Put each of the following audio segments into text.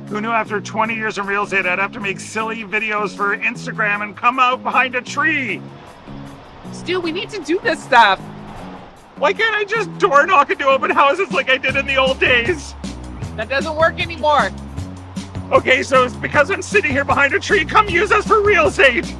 Who knew after 20 years in real estate I'd have to make silly videos for Instagram and come out behind a tree? Stu, we need to do this stuff. Why can't I just door knock into open houses like I did in the old days? That doesn't work anymore. Okay, so it's because I'm sitting here behind a tree. Come use us for real estate.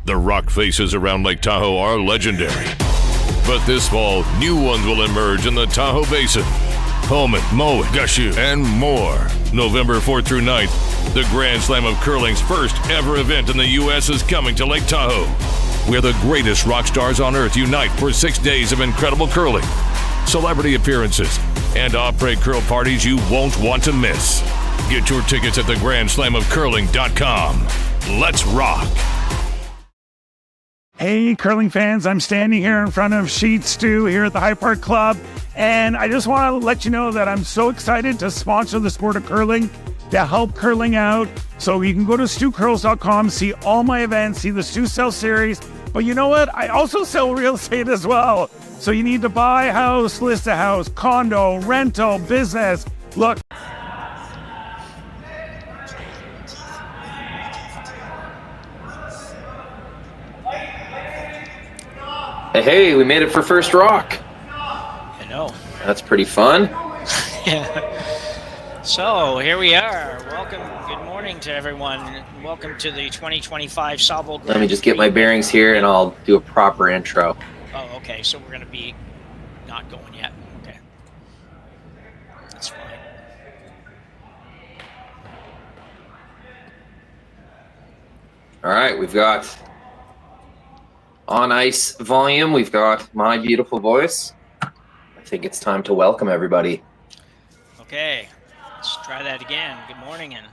The rock faces around Lake Tahoe are legendary. But this fall, new ones will emerge in the Tahoe Basin. Pullman, Moe, Gushu, and more. November 4th through 9th, the Grand Slam of Curling's first ever event in the U.S. is coming to Lake Tahoe, where the greatest rock stars on earth unite for 6 days of incredible curling, celebrity appearances, and après curl parties you won't want to miss. Get your tickets at thegrandslamofcurling.com. Let's rock! Hey, curling fans, I'm standing here in front of Sheet Stew here at the High Park Club, and I just want to let you know that I'm so excited to sponsor the sport of curling, to help curling out. So you can go to stewcurls.com, see all my events, see the Stew Sell series, but you know what? I also sell real estate as well. So you need to buy a house, list a house, condo, rental, business. Look. Hey, we made it for first rock. I know. That's pretty fun. Yeah. So here we are. Welcome. Good morning to everyone. Welcome to the 2025 Saville. Let me just get my bearings here and I'll do a proper intro. Oh, okay. So we're going to be not going yet. Okay. That's fine. All right, we've got on ice volume. We've got my beautiful voice. I think it's time to welcome everybody. Okay, let's try that again. Good morning and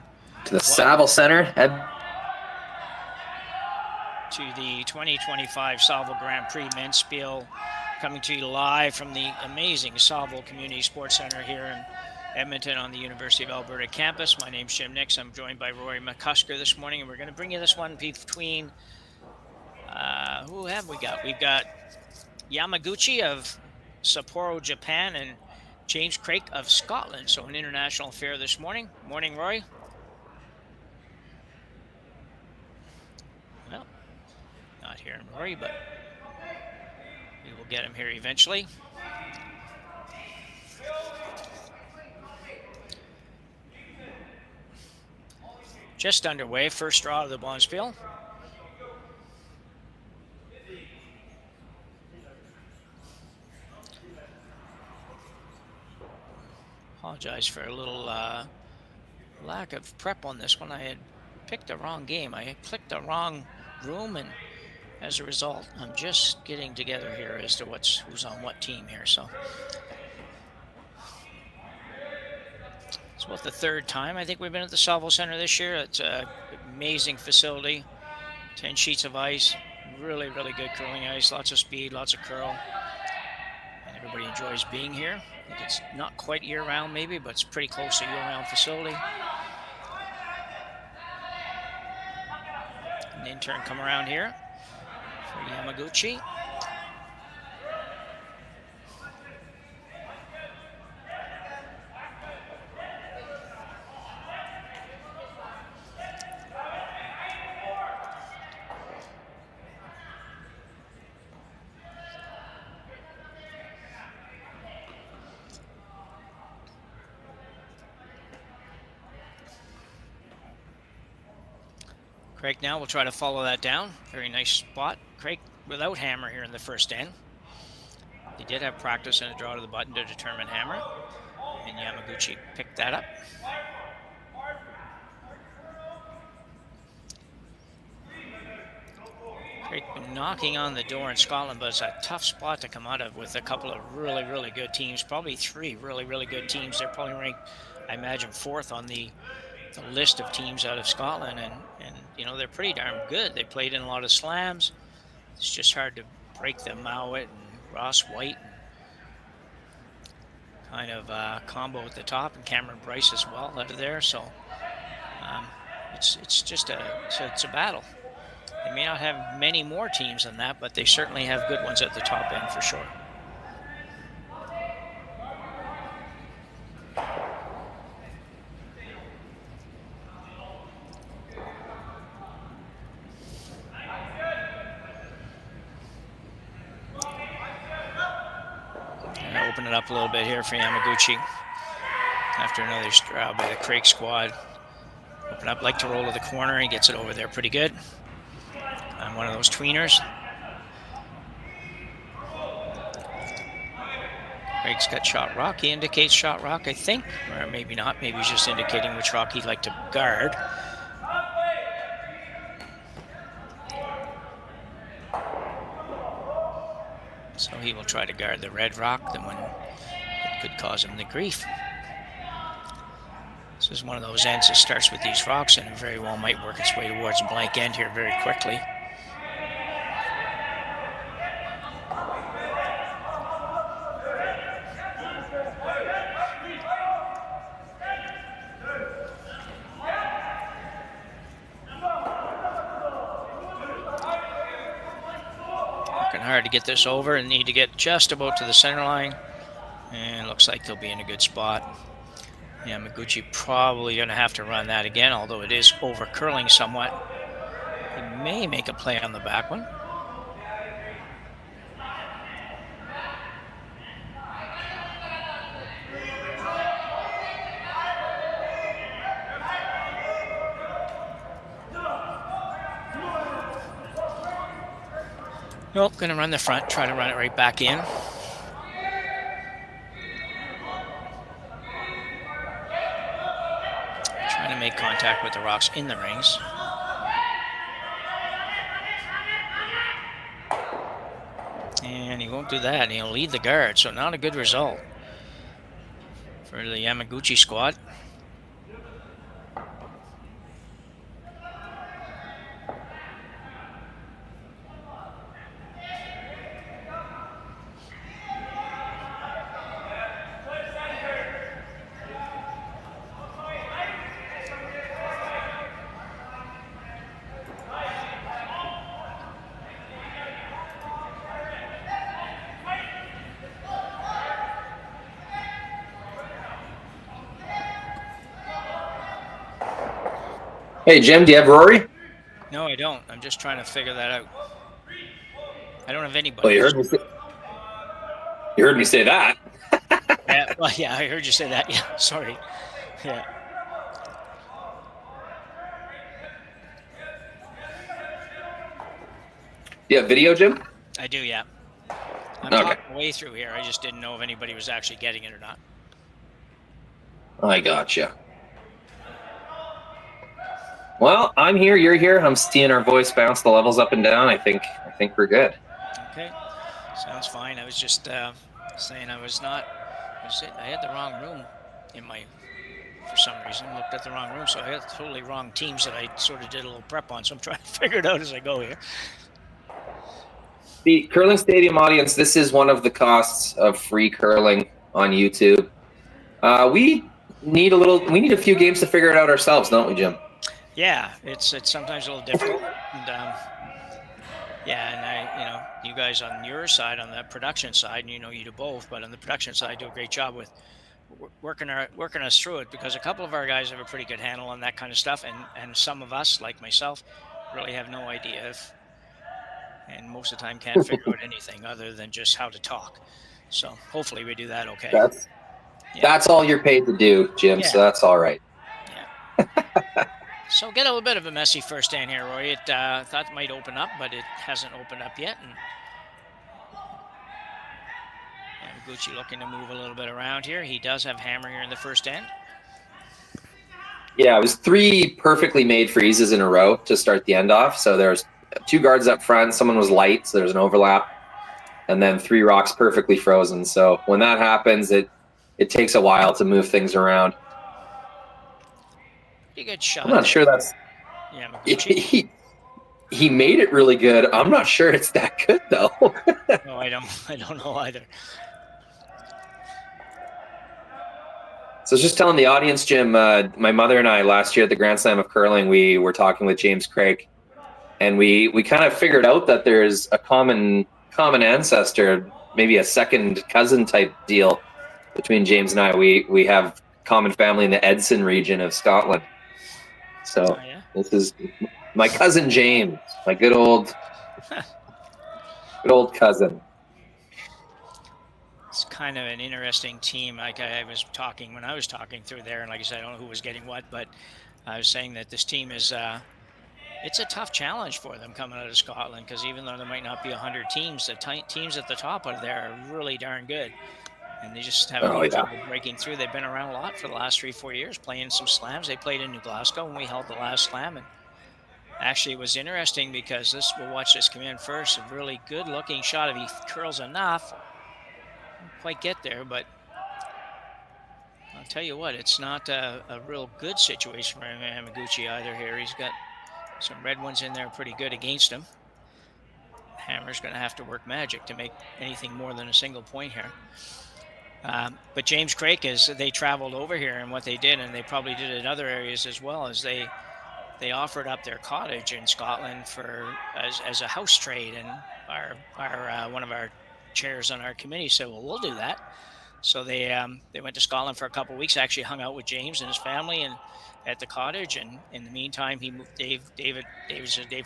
to the Saville Center. To the 2025 Saville Grand Prix Men's Spiel, coming to you live from the amazing Saville Community Sports Center here in Edmonton on the University of Alberta campus. My name's Jim Nix. I'm joined by Rory McCusker this morning, and we're going to bring you this one between who have we got? We've got Yamaguchi of Sapporo, Japan, and James Craik of Scotland. So an international affair this morning. Morning, Rory. Well, not hearing Rory, but we will get him here eventually. Just underway, first draw of the Bonspiel. Apologize for a little lack of prep on this one. I had picked the wrong game. I clicked the wrong room, and as a result, I'm just getting together here as to who's on what team here. So it's about the third time I think we've been at the Saville Center this year. It's an amazing facility. 10 sheets of ice, really, really good curling ice, lots of speed, lots of curl. And everybody enjoys being here. I think it's not quite year-round maybe, but it's pretty close to year-round facility. An intern come around here for Yamaguchi. Craik now will try to follow that down. Very nice spot. Craik without hammer here in the first end. He did have practice in a draw to the button to determine hammer, and Yamaguchi picked that up. Craik been knocking on the door in Scotland, but it's a tough spot to come out of with a couple of really, really good teams. Probably 3 really, really good teams. They're probably ranked, I imagine, 4th on the list of teams out of Scotland, and they're pretty darn good. They played in a lot of slams. It's just hard to break the Mowat and Ross White and kind of combo at the top, and Cameron Bryce as well out of there. So it's just it's a battle. They may not have many more teams than that, but they certainly have good ones at the top end for sure. Open it up a little bit here for Yamaguchi after another straw by the Craik squad. Open up, like to roll to the corner. He gets it over there pretty good on one of those tweeners. Craig's got shot rock. He indicates shot rock, I think, or maybe not. Maybe he's just indicating which rock he'd like to guard. So he will try to guard the red rock, the one that could cause him the grief. This is one of those ends that starts with these rocks, and it very well might work its way towards a blank end here very quickly. Hard to get this over and need to get just about to the center line, and looks like they'll be in a good spot. Yamaguchi probably going to have to run that again, although it is over curling somewhat. He may make a play on the back one. Nope, going to run the front, try to run it right back in. Trying to make contact with the rocks in the rings. And he won't do that, and he'll lead the guard, so not a good result for the Yamaguchi squad. Hey, Jim, do you have Rory? No, I don't. I'm just trying to figure that out. I don't have anybody. Well, you heard me say that. Yeah, well, yeah, I heard you say that. Yeah, sorry. Yeah. You have video, Jim? I do, yeah. I'm Okay. talking way through here. I just didn't know if anybody was actually getting it or not. I gotcha. Well, I'm here, you're here. I'm seeing our voice bounce the levels up and down. I think we're good. Okay, sounds fine. I was just saying I had the wrong room in my, for some reason, looked at the wrong room, so I had totally wrong teams that I sort of did a little prep on, so I'm trying to figure it out as I go here. The Curling Stadium audience, this is one of the costs of free curling on YouTube. We need a few games to figure it out ourselves, don't we, Jim? Yeah, it's sometimes a little difficult, and you guys on your side, on the production side, and you do both, but on the production side, do a great job with working us through it, because a couple of our guys have a pretty good handle on that kind of stuff, and some of us, like myself, really have no idea and most of the time can't figure out anything other than just how to talk. So hopefully we do that okay. That's all you're paid to do, Jim, so that's all right. Yeah. So get a little bit of a messy first stand here, Roy. It thought it might open up, but it hasn't opened up yet. And Yamaguchi looking to move a little bit around here. He does have hammer here in the first end. Yeah, it was 3 perfectly made freezes in a row to start the end off. So there's 2 guards up front. Someone was light, so there's an overlap, and then 3 rocks perfectly frozen. So when that happens, it takes a while to move things around. Pretty good shot. I'm not sure that's. Yamaguchi. He made it really good. I'm not sure it's that good though. No, I don't know either. So just telling the audience, Jim, my mother and I last year at the Grand Slam of Curling, we were talking with James Craik, and we kind of figured out that there's a common ancestor, maybe a second cousin type deal between James and I. We have common family in the Edson region of Scotland. So This is my cousin James, my good old cousin. It's kind of an interesting team. Like I was talking when I was talking through there, and like I said, I don't know who was getting what, but I was saying that this team is it's a tough challenge for them coming out of Scotland, because even though there might not be 100 teams, the teams at the top out of there are really darn good, and they just have trouble breaking through. They've been around a lot for the last 3-4 years, playing some slams. They played in New Glasgow when we held the last slam, and actually it was interesting because we'll watch this come in first. A really good looking shot. If he curls enough, won't quite get there, but I'll tell you what, it's not a real good situation for Yamaguchi either here. He's got some red ones in there pretty good against him. Hammer's going to have to work magic to make anything more than a single point here. But James Craik, they traveled over here, and what they did, and they probably did it in other areas as well, is they offered up their cottage in Scotland as a house trade, and our one of our chairs on our committee said, well, we'll do that. So they went to Scotland for a couple of weeks, actually hung out with James and his family and at the cottage, and in the meantime he moved. Dave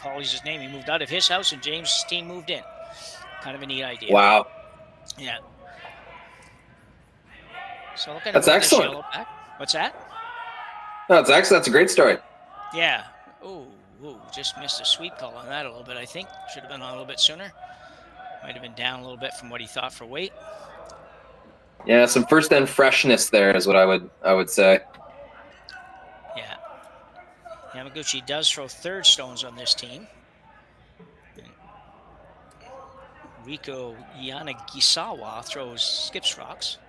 Hawley's his name. He moved out of his house and James' team moved in. Kind of a neat idea. Wow. Yeah. So look at that's excellent. What's that? No, it's excellent. That's a great story. Yeah. Ooh, just missed a sweep call on that a little bit. I think should have been on a little bit sooner. Might have been down a little bit from what he thought for weight. Yeah, some first end freshness there is what I would say. Yeah. Yamaguchi does throw third stones on this team. Riku Yanagisawa throws skips rocks.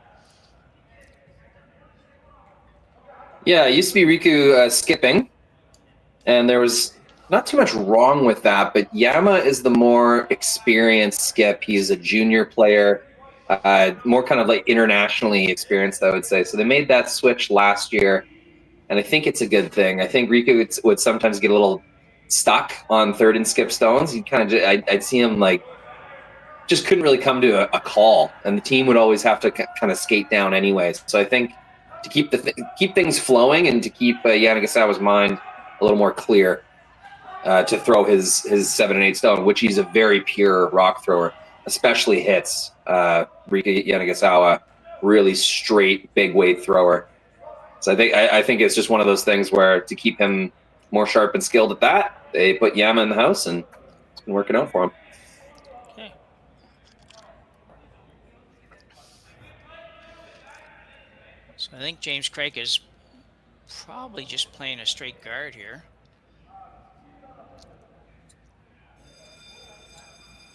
Yeah, it used to be Riku skipping, and there was not too much wrong with that, but Yama is the more experienced skip. He's a junior player, more kind of like internationally experienced, I would say. So they made that switch last year, and I think it's a good thing. I think Riku would sometimes get a little stuck on third and skip stones. He'd kind of, I'd see him like, just couldn't really come to a call, and the team would always have to kind of skate down anyways. So I think to keep things flowing and to keep Yanagisawa's mind a little more clear, to throw his 7 and 8 stone, which he's a very pure rock thrower, especially hits. Riku Yanagisawa, really straight big weight thrower. So I think it's just one of those things where to keep him more sharp and skilled at that, they put Yama in the house, and it's been working out for him. Okay. So I think James Craik is probably just playing a straight guard here.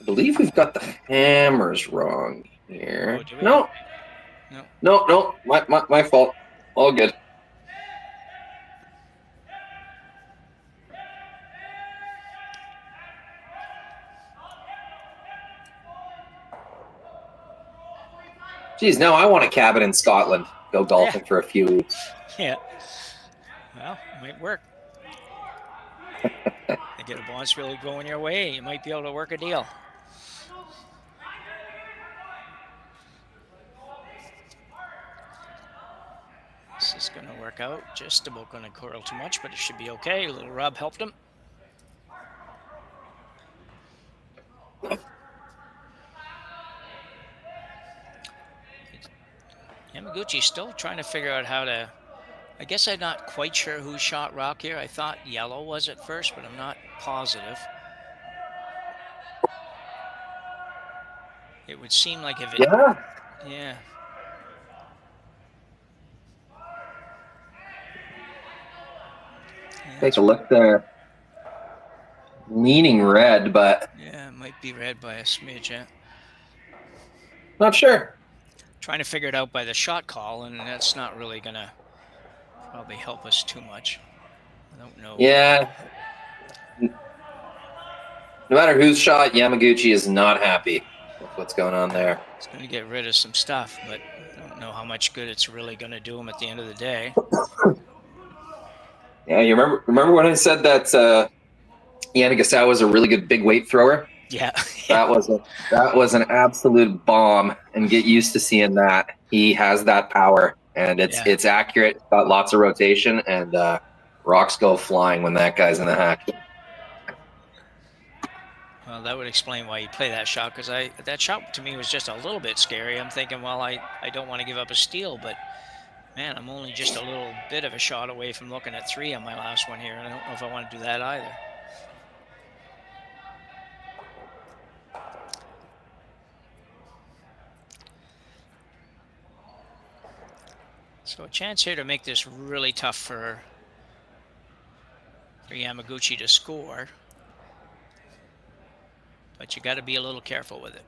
I believe we've got the hammers wrong here. Oh, No. My fault. All good. Geez, now I want a cabin in Scotland. Go golfing for a few weeks. Yeah. Well, it might work. They get a bonus really going your way, you might be able to work a deal. This is going to work out. Just about going to curl too much, but it should be okay. A little rub helped him. Yamaguchi's still trying to figure out how to... I guess I'm not quite sure who shot rock here. I thought yellow was at first, but I'm not positive. It would seem like if it... Yeah. Take a look there. leaning red, but Yeah, it might be red by a smidge, yeah. not sure. Trying to figure it out by the shot call, and that's not really going to probably help us too much. I don't know. Yeah. No matter whose shot, Yamaguchi is not happy with what's going on there. It's going to get rid of some stuff, but I don't know how much good it's really going to do him at the end of the day. Yeah, you remember when I said that Karuizawa was a really good big weight thrower? Yeah. That was an absolute bomb, and get used to seeing that. He has that power, and it's accurate. It's got lots of rotation, and rocks go flying when that guy's in the hack. Well, that would explain why you play that shot, because that shot to me was just a little bit scary. I'm thinking, well, I don't want to give up a steal, but man, I'm only just a little bit of a shot away from looking at 3 on my last one here, and I don't know if I want to do that either. So a chance here to make this really tough for Yamaguchi to score. But you got to be a little careful with it.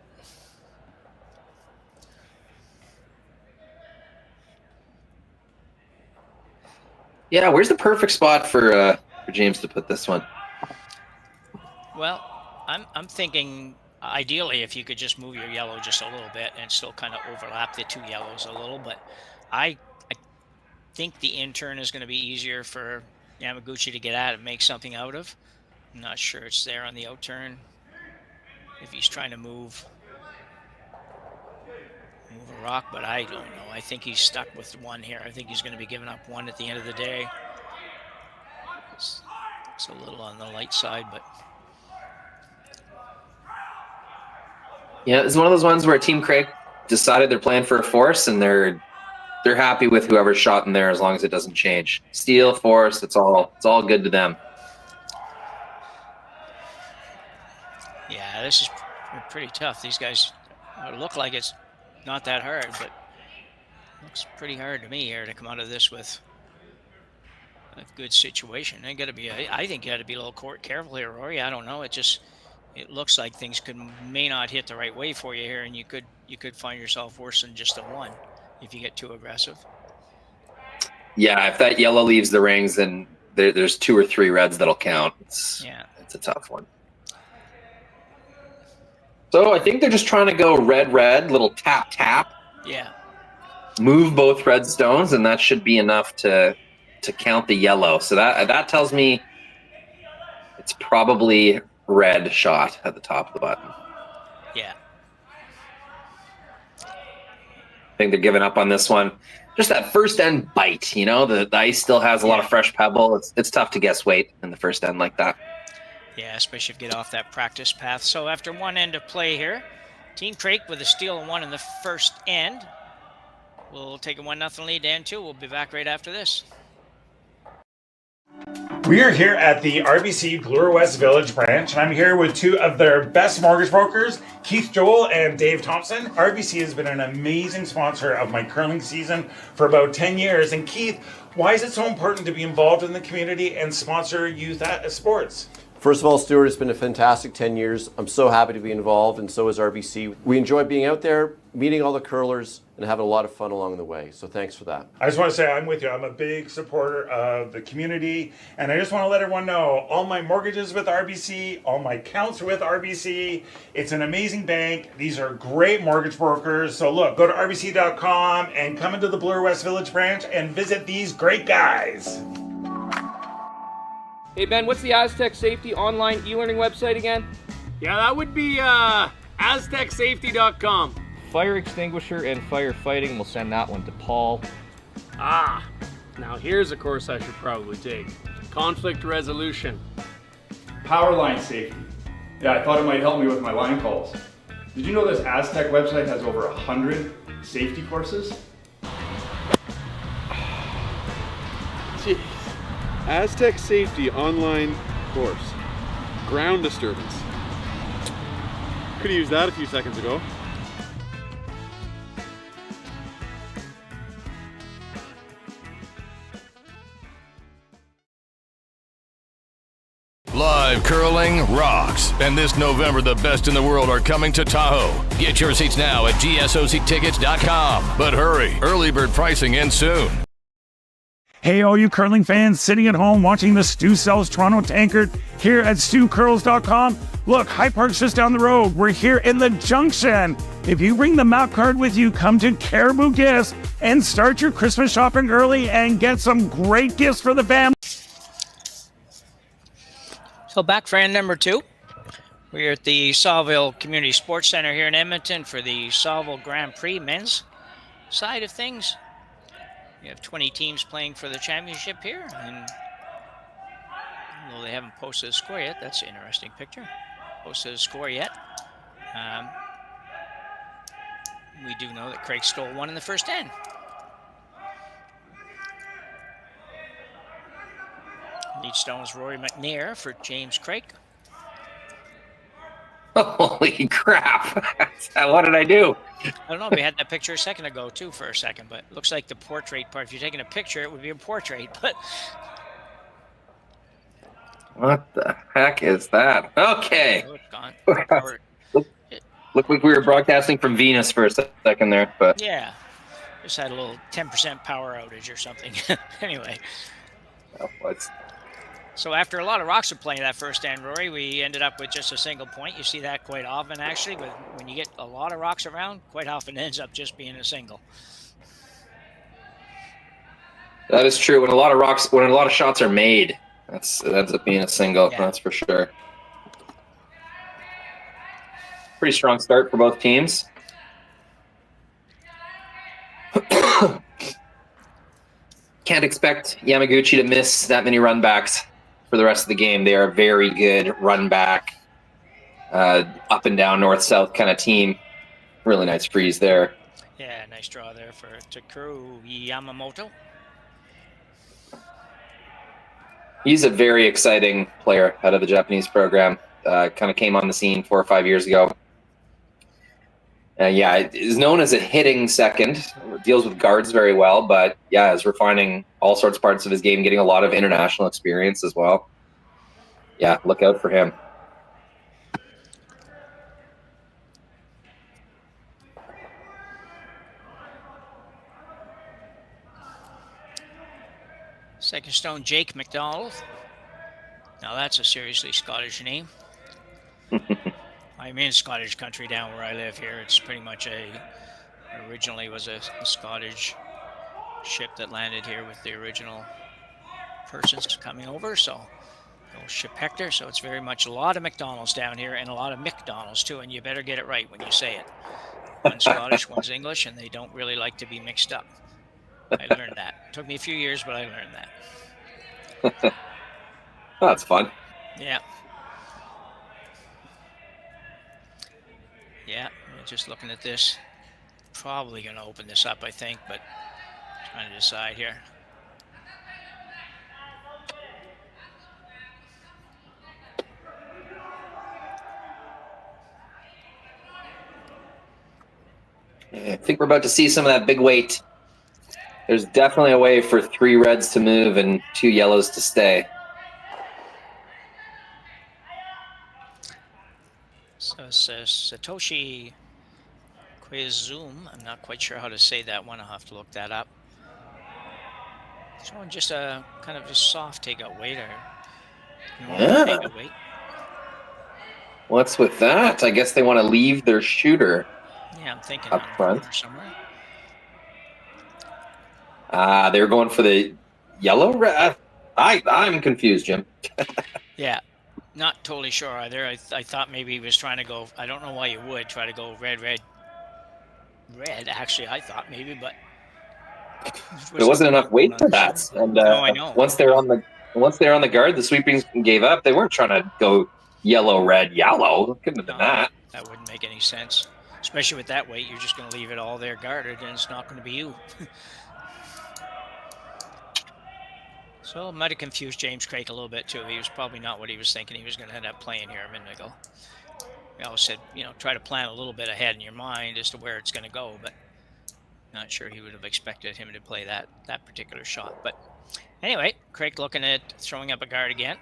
Yeah, where's the perfect spot for James to put this one? Well, I'm thinking ideally if you could just move your yellow just a little bit and still kind of overlap the 2 yellows a little, but I think the in-turn is going to be easier for Yamaguchi to get at and make something out of. I'm not sure it's there on the out-turn. If he's trying to move a rock, but I don't know. I think he's stuck with 1 here. I think he's going to be giving up 1 at the end of the day. It's a little on the light side, but yeah, it's one of those ones where Team Craik decided they're playing for a force, and they're happy with whoever's shot in there as long as it doesn't change. Steal, force, it's all good to them. yeah, this is pretty tough. These guys look like it's not that hard, but looks pretty hard to me here to come out of this with a good situation. I think you got to be a little careful here, Rory. I don't know. It looks like things may not hit the right way for you here, and you could find yourself worse than just a 1 if you get too aggressive. Yeah, if that yellow leaves the rings, then there's 2 or 3 reds that'll count. It's a tough one. So I think they're just trying to go red, little tap. Yeah. Move both red stones, and that should be enough to count the yellow. So that tells me it's probably red shot at the top of the button. Yeah. I think they're giving up on this one. Just that first end bite, the ice still has a lot of fresh pebble. It's tough to guess weight in the first end like that. Yeah, especially if you get off that practice path. So after 1 end of play here, Team Craik with a steal and 1 in the first end. We'll take a 1-0 lead to end 2. We'll be back right after this. We are here at the RBC Bloor West Village branch, and I'm here with 2 of their best mortgage brokers, Keith Joel and Dave Thompson. RBC has been an amazing sponsor of my curling season for about 10 years. And Keith, why is it so important to be involved in the community and sponsor youth sports? First of all, Stuart, it's been a fantastic 10 years. I'm so happy to be involved, and so is RBC. We enjoy being out there, meeting all the curlers, and having a lot of fun along the way. So thanks for that. I just want to say I'm with you. I'm a big supporter of the community, and I just want to let everyone know all my mortgages with RBC, all my accounts are with RBC. It's an amazing bank. These are great mortgage brokers. So look, go to rbc.com and come into the Bloor West Village branch and visit these great guys. Hey Ben, what's the Aztec Safety online e-learning website again? Yeah, that would be aztecsafety.com. Fire extinguisher and firefighting, we'll send that one to Paul. Ah, now here's a course I should probably take. Conflict resolution. Power line safety. Yeah, I thought it might help me with my line calls. Did you know this Aztec website has over 100 safety courses? Jeez. Aztec Safety online course. Ground disturbance. Could have used that a few seconds ago. Live Curling rocks. And this November, the best in the world are coming to Tahoe. Get your seats now at gsoctickets.com. But hurry, early bird pricing ends soon. Hey, all you curling fans sitting at home watching the Stu Sells Toronto Tankard here at StuCurls.com. Look, High Park's just down the road. We're here in the Junction. If you bring the map card with you, come to Caribou Gifts and start your Christmas shopping early and get some great gifts for the family. So back for end number 2. We're at the Saville Community Sports Center here in Edmonton for the Saville Grand Prix men's side of things. We have 20 teams playing for the championship here, and although they haven't posted a score yet, that's an interesting picture. Posted a score yet. We do know that Craik stole one in the first end. Lead stones Rory McNair for James Craik. Holy crap. What did I do? I don't know. We had that picture a second ago, too, for a second, but it looks like the portrait part. If you're taking a picture, it would be a portrait, but... What the heck is that? Okay. Oh, it's gone. Looked like we were broadcasting from Venus for a second there, but... Yeah. Just had a little 10% power outage or something. Anyway. Oh, what's... So after a lot of rocks are playing that first end, Rory, we ended up with just a single point. You see that quite often, actually. When you get a lot of rocks around, quite often it ends up just being a single. That is true. When a lot of shots are made, it ends up being a single. Yeah. That's for sure. Pretty strong start for both teams. Can't expect Yamaguchi to miss that many run backs for the rest of the game. They are a very good run back, up and down, north-south kind of team. Really nice freeze there. Yeah, nice draw there for Tsuyoshi Yamaguchi. He's a very exciting player out of the Japanese program. Kind of came on the scene 4 or 5 years ago. Yeah, is known as a hitting second. Deals with guards very well, but yeah, is refining all sorts of parts of his game, getting a lot of international experience as well. Yeah, look out for him. Second stone, Jake McDonald. Now that's a seriously Scottish name. I'm in Scottish country down where I live here. It's pretty much originally was a Scottish ship that landed here with the original persons coming over. So, ship Hector. So it's very much a lot of McDonald's down here and a lot of McDonald's too. And you better get it right when you say it. One's Scottish, one's English, and they don't really like to be mixed up. I learned that. It took me a few years, but I learned that. Oh, that's fun. Yeah. Yeah, just looking at this, probably going to open this up, I think, but trying to decide here. I think we're about to see some of that big weight. There's definitely a way for 3 reds to move and 2 yellows to stay. So Satoshi Koizumi, I'm not quite sure how to say that one. I'll have to look that up. Showing just a kind of a soft takeout weight or takeout weight. What's with that? I guess they want to leave their shooter. Yeah, I'm thinking up front somewhere. They were going for the yellow red. I'm confused, Jim. Yeah. Not totally sure either. I thought maybe he was trying to go, I don't know why you would try to go red, actually, I thought maybe, but... There wasn't enough weight for that. And no, I know. Once they're on the guard, the sweepings gave up. They weren't trying to go yellow, red, yellow. Couldn't have been that. That wouldn't make any sense. Especially with that weight, you're just going to leave it all there guarded, and it's not going to be you. So it might have confused James Craik a little bit too. He was probably not what he was thinking he was going to end up playing here a minute ago. We always said, try to plan a little bit ahead in your mind as to where it's going to go, but not sure he would have expected him to play that particular shot. But anyway, Craik looking at throwing up a guard again.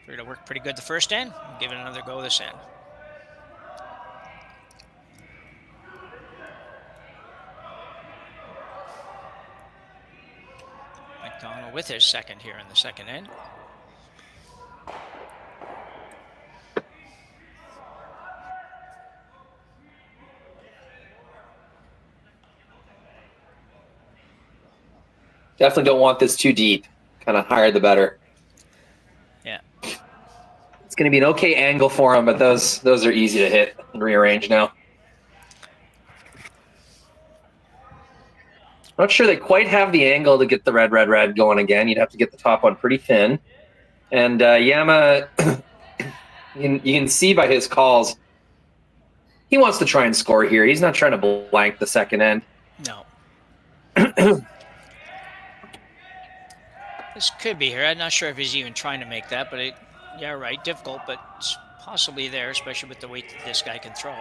It worked pretty good the first end. Give it another go this end. McDonald with his second here in the second end. Definitely don't want this too deep. Kind of higher the better. Yeah. It's going to be an okay angle for him, but those are easy to hit and rearrange now. Not sure they quite have the angle to get the red going again. You'd have to get the top one pretty thin. And Yama, you can see by his calls, he wants to try and score here. He's not trying to blank the second end. No. This could be here. I'm not sure if he's even trying to make that, but yeah, right. Difficult, but it's possibly there, especially with the weight that this guy can throw.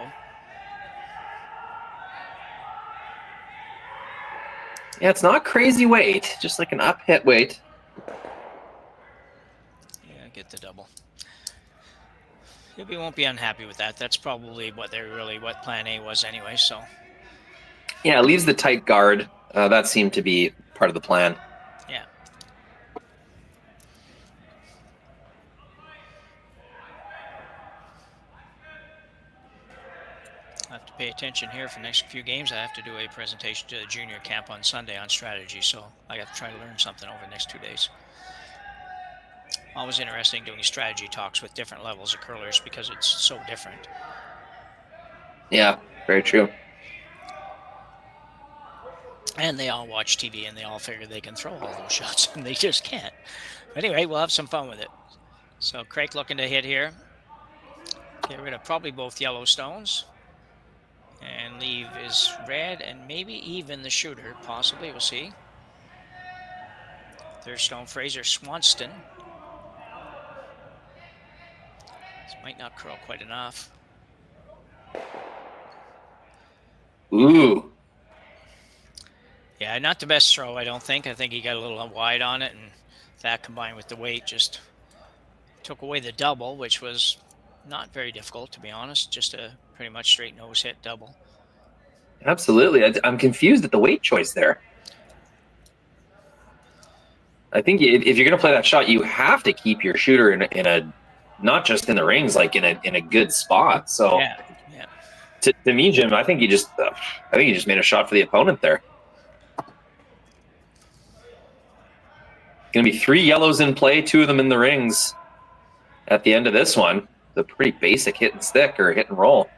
Yeah, it's not crazy weight, just like an up hit weight. Yeah, get the double. He won't be unhappy with that. That's probably what plan A was anyway, so. Yeah, it leaves the tight guard. That seemed to be part of the plan. Yeah. I have to pay attention here for the next few games. I have to do a presentation to the junior camp on Sunday on strategy, so I got to try to learn something over the next 2 days. Always interesting doing strategy talks with different levels of curlers because it's so different. Yeah, very true. And they all watch TV and they all figure they can throw all those shots, and they just can't. Anyway, we'll have some fun with it. So Craik looking to hit here. Get rid of probably both yellow stones. And leave his red and maybe even the shooter, possibly. We'll see. Third stone, Fraser Swanston. This might not curl quite enough. Ooh. Yeah, not the best throw, I don't think. I think he got a little wide on it, and that combined with the weight just took away the double, which was not very difficult, to be honest. Just a pretty much straight nose hit double. Absolutely. I'm confused at the weight choice there. I think if you're going to play that shot, you have to keep your shooter in a not just in the rings, like in a good spot. So yeah. To me, Jim, I think he just made a shot for the opponent there. Going to be 3 yellows in play, 2 of them in the rings at the end of this one. It's a pretty basic hit and stick or hit and roll.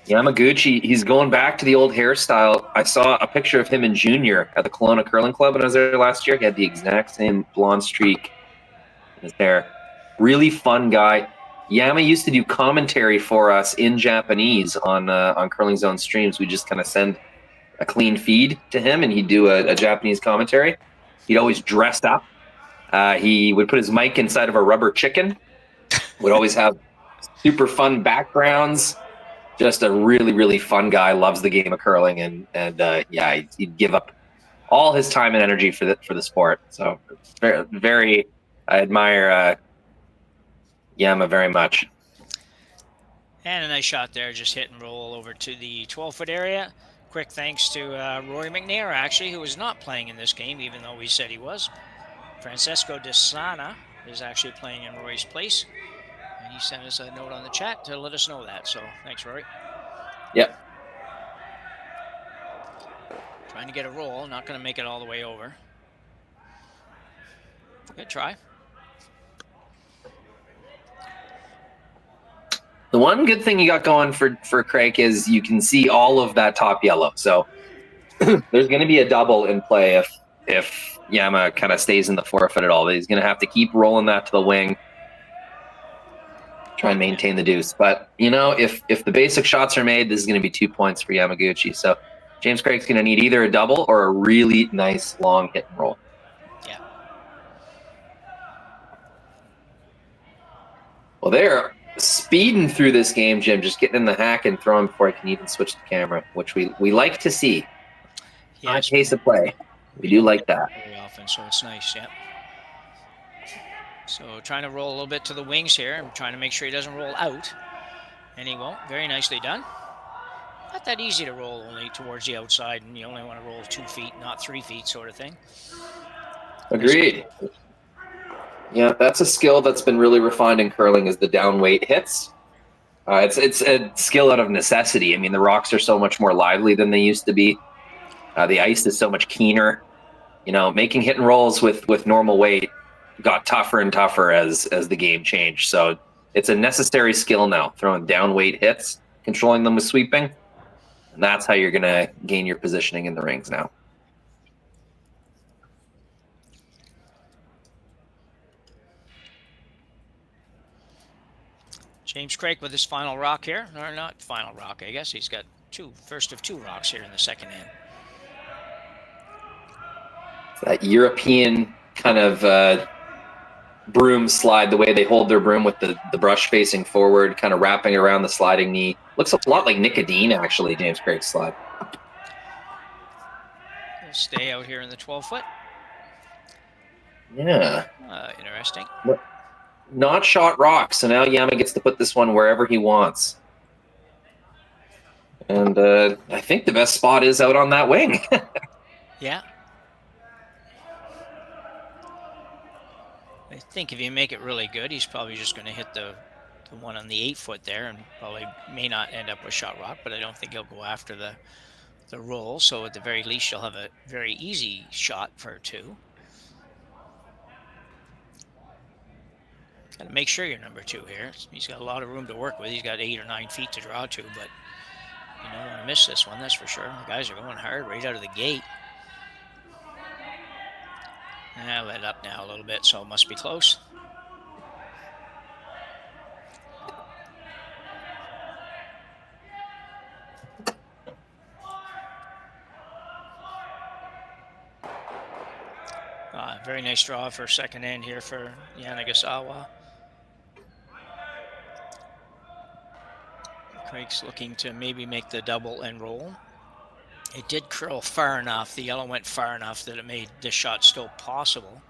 Yamaguchi, he's going back to the old hairstyle. I saw a picture of him in junior at the Kelowna Curling Club when I was there last year. He had the exact same blonde streak in his hair. Really fun guy. Yama used to do commentary for us in Japanese on Curling Zone streams. We just kind of send a clean feed to him, and he'd do a Japanese commentary. He'd always dressed up. He would put his mic inside of a rubber chicken. Would always have super fun backgrounds. Just a really, really fun guy. Loves the game of curling, and yeah, he'd give up all his time and energy for the sport. So very, very I admire Yama very much. And a nice shot there, just hit and roll over to the 12-foot area. Quick thanks to Rory McNair, actually, who was not playing in this game, even though we said he was. Francesco De Sana is actually playing in Rory's place. And he sent us a note on the chat to let us know that. So thanks, Rory. Yep. Trying to get a roll, not going to make it all the way over. Good try. The one good thing you got going for Craik is you can see all of that top yellow. So there's going to be a double in play if Yama kind of stays in the forefoot at all. But he's going to have to keep rolling that to the wing, try and maintain the deuce. But, you know, if the basic shots are made, this is going to be 2 points for Yamaguchi. So James Craik's going to need either a double or a really nice long hit and roll. Yeah. Well, speeding through this game, Jim, just getting in the hack and throwing before I can even switch the camera, which we like to see. High pace of play. We do like that. Very often, so it's nice, yeah. So trying to roll a little bit to the wings here. I'm trying to make sure he doesn't roll out. And he won't. Very nicely done. Not that easy to roll only towards the outside, and you only want to roll 2 feet, not 3 feet sort of thing. Agreed. Yeah, that's a skill that's been really refined in curling is the down weight hits. It's a skill out of necessity. I mean, the rocks are so much more lively than they used to be. The ice is so much keener. You know, making hit and rolls with normal weight got tougher and tougher as the game changed. So it's a necessary skill now, throwing down weight hits, controlling them with sweeping. And that's how you're going to gain your positioning in the rings now. James Craik with his final rock here. Or not final rock, I guess. He's got first of 2 rocks here in the second end. That European kind of broom slide, the way they hold their broom with the brush facing forward, kind of wrapping around the sliding knee. Looks a lot like Nicodine, actually, James Craig's slide. He'll stay out here in the 12-foot. Yeah. Interesting. Not shot rock, so now Yama gets to put this one wherever he wants. And I think the best spot is out on that wing. Yeah. I think if you make it really good, he's probably just going to hit the one on the 8-foot there, and probably may not end up with shot rock, but I don't think he'll go after the roll. So at the very least, you'll have a very easy shot for 2. Got to make sure you're number 2 here. He's got a lot of room to work with. He's got 8 or 9 feet to draw to, but you don't want to miss this one, that's for sure. The guys are going hard right out of the gate. Let up now a little bit, so it must be close. Very nice draw for second end here for Karuizawa. Craig's looking to maybe make the double and roll. It did curl far enough, the yellow went far enough that it made this shot still possible.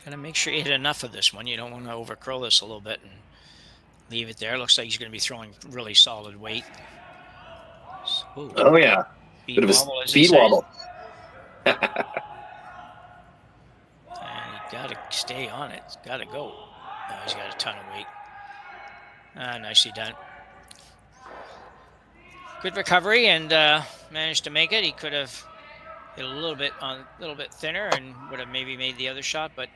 Gotta make sure you hit enough of this one. You don't want to overcurl this a little bit and leave it there. Looks like he's going to be throwing really solid weight. Ooh. Oh, yeah. Bit of a speed wobble. And you got to stay on it. Got to go. Oh, he's got a ton of weight. Nicely done. Good recovery and managed to make it. He could have hit a little bit thinner and would have maybe made the other shot, but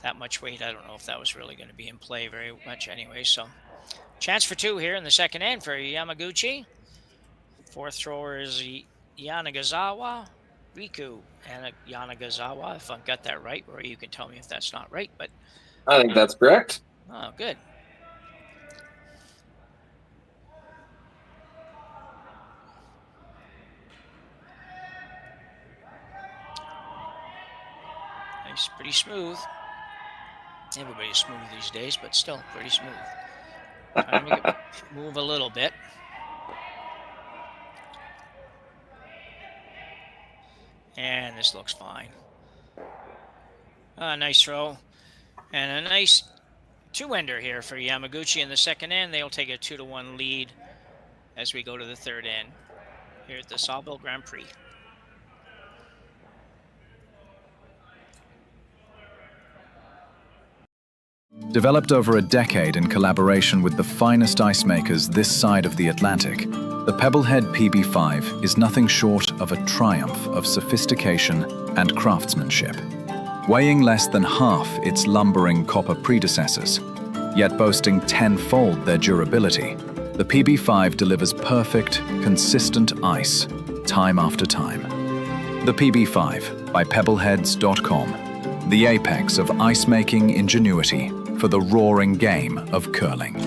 that much weight, I don't know if that was really going to be in play very much anyway. So chance for 2 here in the second end for Yamaguchi. Fourth thrower is Karuizawa. Riku and Karuizawa, if I've got that right, or you can tell me if that's not right. But I think that's correct. Oh, good. Nice, pretty smooth. Everybody's smooth these days, but still pretty smooth. Trying to make it move a little bit. And this looks fine. Nice throw. And a nice 2-ender here for Yamaguchi in the second end. They'll take a 2-1 lead as we go to the third end here at the Saville Grand Prix. Developed over a decade in collaboration with the finest ice makers this side of the Atlantic, the Pebblehead PB5 is nothing short of a triumph of sophistication and craftsmanship. Weighing less than half its lumbering copper predecessors, yet boasting 10-fold their durability, the PB5 delivers perfect, consistent ice time after time. The PB5 by pebbleheads.com, the apex of ice-making ingenuity for the roaring game of curling.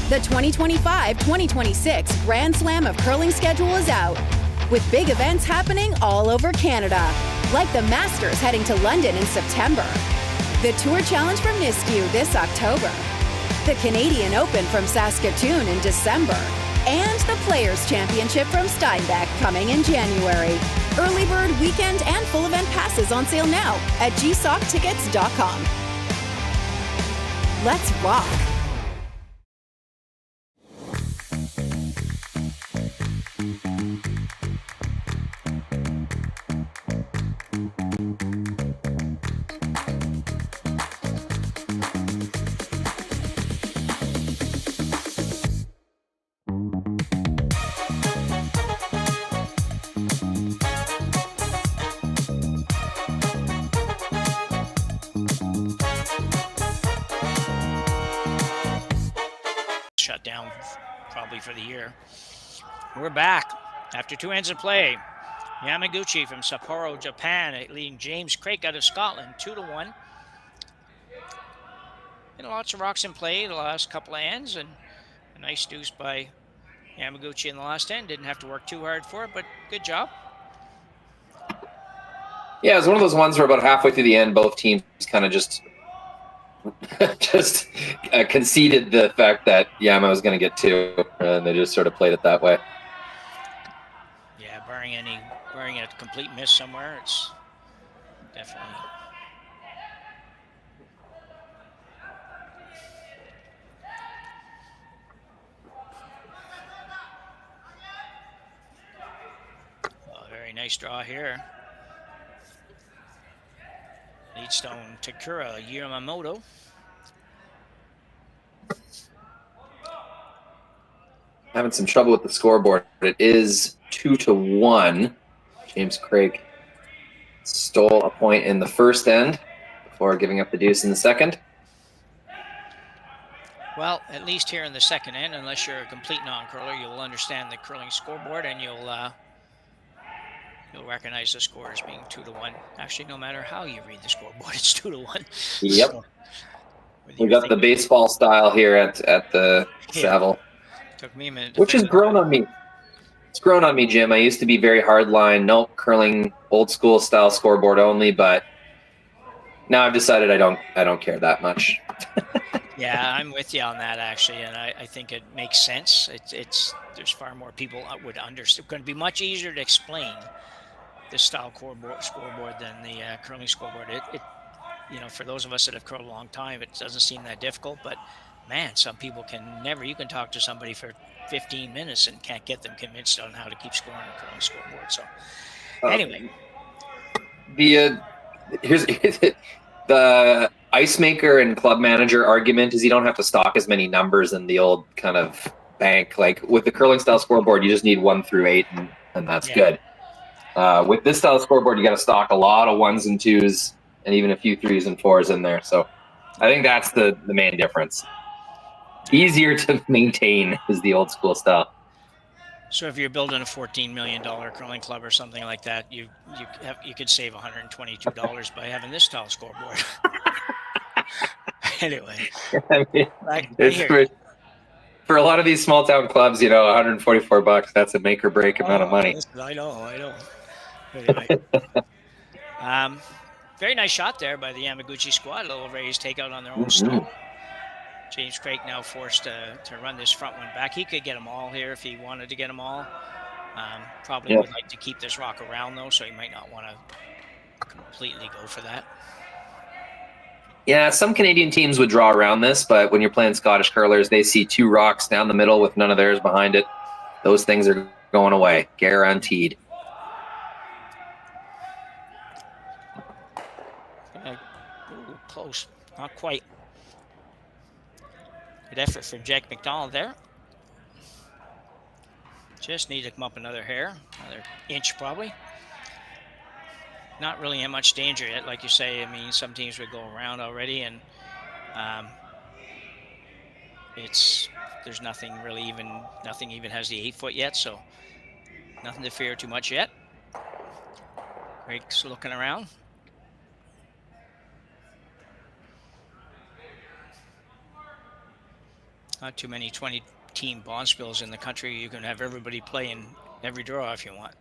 The 2025-2026 Grand Slam of Curling schedule is out, with big events happening all over Canada, like the Masters heading to London in September, the Tour Challenge from Nisku this October, the Canadian Open from Saskatoon in December, and the Players' Championship from Steinbeck coming in January. Early bird weekend and full event passes on sale now at gsoctickets.com. Let's rock! Shut down probably for the year. We're back after 2 ends of play. Yamaguchi from Sapporo, Japan, leading James Craik out of Scotland 2-1. And lots of rocks in play the last couple of ends, and a nice deuce by Yamaguchi in the last end. Didn't have to work too hard for it, but good job. Yeah, it was one of those ones where about halfway through the end, both teams kind of just conceded the fact that Yama was going to get 2, and they just sort of played it that way. Yeah, barring a complete miss somewhere, it's definitely. A very nice draw here. Leadstone Takura Yamamoto. Having some trouble with the scoreboard. It is 2-1. James Craik stole a point in the first end before giving up the deuce in the second. Well, at least here in the second end, unless you're a complete non-curler, you'll understand the curling scoreboard and you'll recognize the score as being 2-1. Actually, no matter how you read the scoreboard, it's 2-1. Yep. So, we got the baseball style here at the Saville. Took me a minute. Which has grown on me. It's grown on me, Jim. I used to be very hard line, no curling, old school style scoreboard only, but now I've decided I don't care that much. Yeah, I'm with you on that actually, and I think it makes sense. There's far more people that would understand. It's going to be much easier to explain this style scoreboard than the curling scoreboard. It for those of us that have curled a long time, it doesn't seem that difficult, but man, some people can never. You can talk to somebody for 15 minutes and can't get them convinced on how to keep scoring a curling scoreboard. So, anyway, here's the ice maker and club manager argument is you don't have to stock as many numbers in the old kind of bank. Like with the curling style scoreboard, you just need 1 through 8, and that's good. With this style scoreboard, you got to stock a lot of 1s and 2s, and even a few 3s and 4s in there. So, I think that's the main difference. Easier to maintain is the old school style. So if you're building a $14 million curling club or something like that, you could save $122 by having this style scoreboard. Anyway, I mean, for a lot of these small town clubs, $144, that's a make or break amount of money. I know. Anyway, very nice shot there by the Yamaguchi squad. A little raised takeout on their own stone. James Craik now forced to run this front one back. He could get them all here if he wanted to get them all. Probably would like to keep this rock around, though, so he might not want to completely go for that. Yeah, some Canadian teams would draw around this, but when you're playing Scottish curlers, they see 2 rocks down the middle with none of theirs behind it. Those things are going away, guaranteed. close. Not quite. Good effort for Jack McDonald there. Just need to come up another hair, another inch probably. Not really in much danger yet, like you say. I mean, some teams would go around already, and there's nothing really even, nothing even has the 8 foot yet, so nothing to fear too much yet. Craik's looking around. Not too many 20-team bonspils in the country. You can have everybody play in every draw if you want.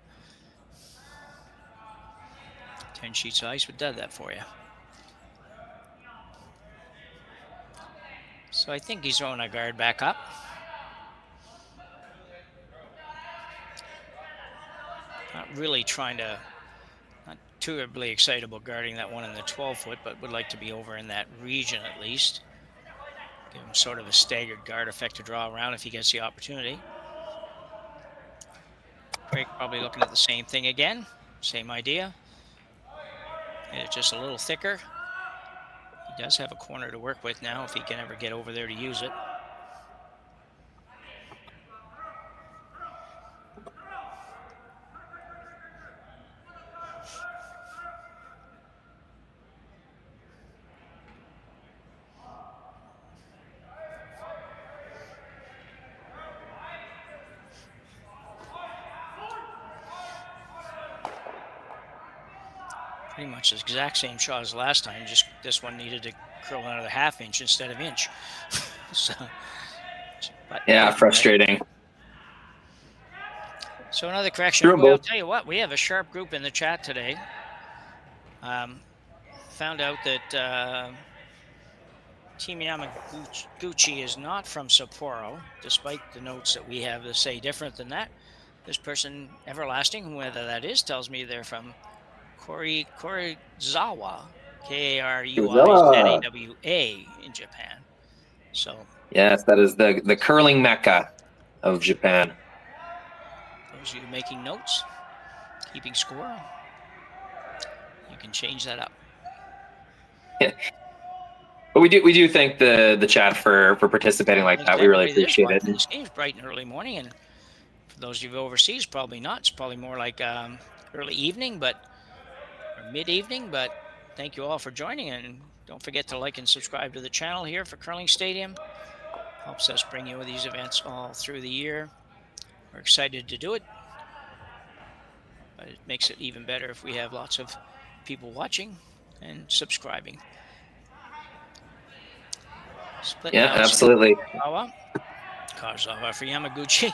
10 sheets of ice would do that for you. So I think he's throwing a guard back up. Not really trying to, not terribly excited about guarding that one in the 12 foot, but would like to be over in that region at least. Give him sort of a staggered guard effect to draw around if he gets the opportunity. Craik probably looking at the same thing again. Same idea. Get it just a little thicker. He does have a corner to work with now if he can ever get over there to use it. Pretty much the exact same shot as last time, just this one needed to curl another ½ inch instead of inch. So, yeah, frustrating. So another correction. Well, I'll tell you what, we have a sharp group in the chat today. Found out that Team Yamaguchi is not from Sapporo, despite the notes that we have that say different than that. This person, Everlasting, whoever that is, tells me they're from Karuizawa, Karuizawa in Japan. So yes, that is the curling mecca of Japan. Those of you making notes, keeping score, you can change that up. Yeah. But we do thank the chat for participating like that. We really appreciate it. This game's bright and early morning, and for those of you overseas, probably not. It's probably more like early evening, or mid-evening, but thank you all for joining, and don't forget to like and subscribe to the channel here for Curling Stadium. Helps us bring you these events all through the year. We're excited to do it, but it makes it even better if we have lots of people watching and subscribing. Yeah, absolutely. Karuizawa for Yamaguchi.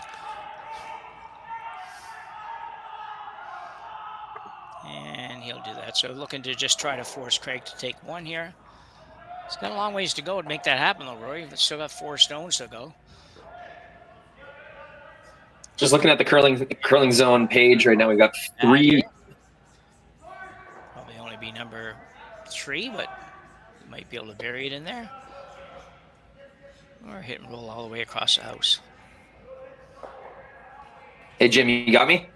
And he'll do that. So looking to just try to force Craik to take one here. He's got a long ways to go to make that happen, though, Rory. He's still got 4 stones to go. Just looking at the curling zone page right now, we've got 3. Probably only be number 3, but you might be able to bury it in there. Or hit and roll all the way across the house. Hey, Jim, you got me?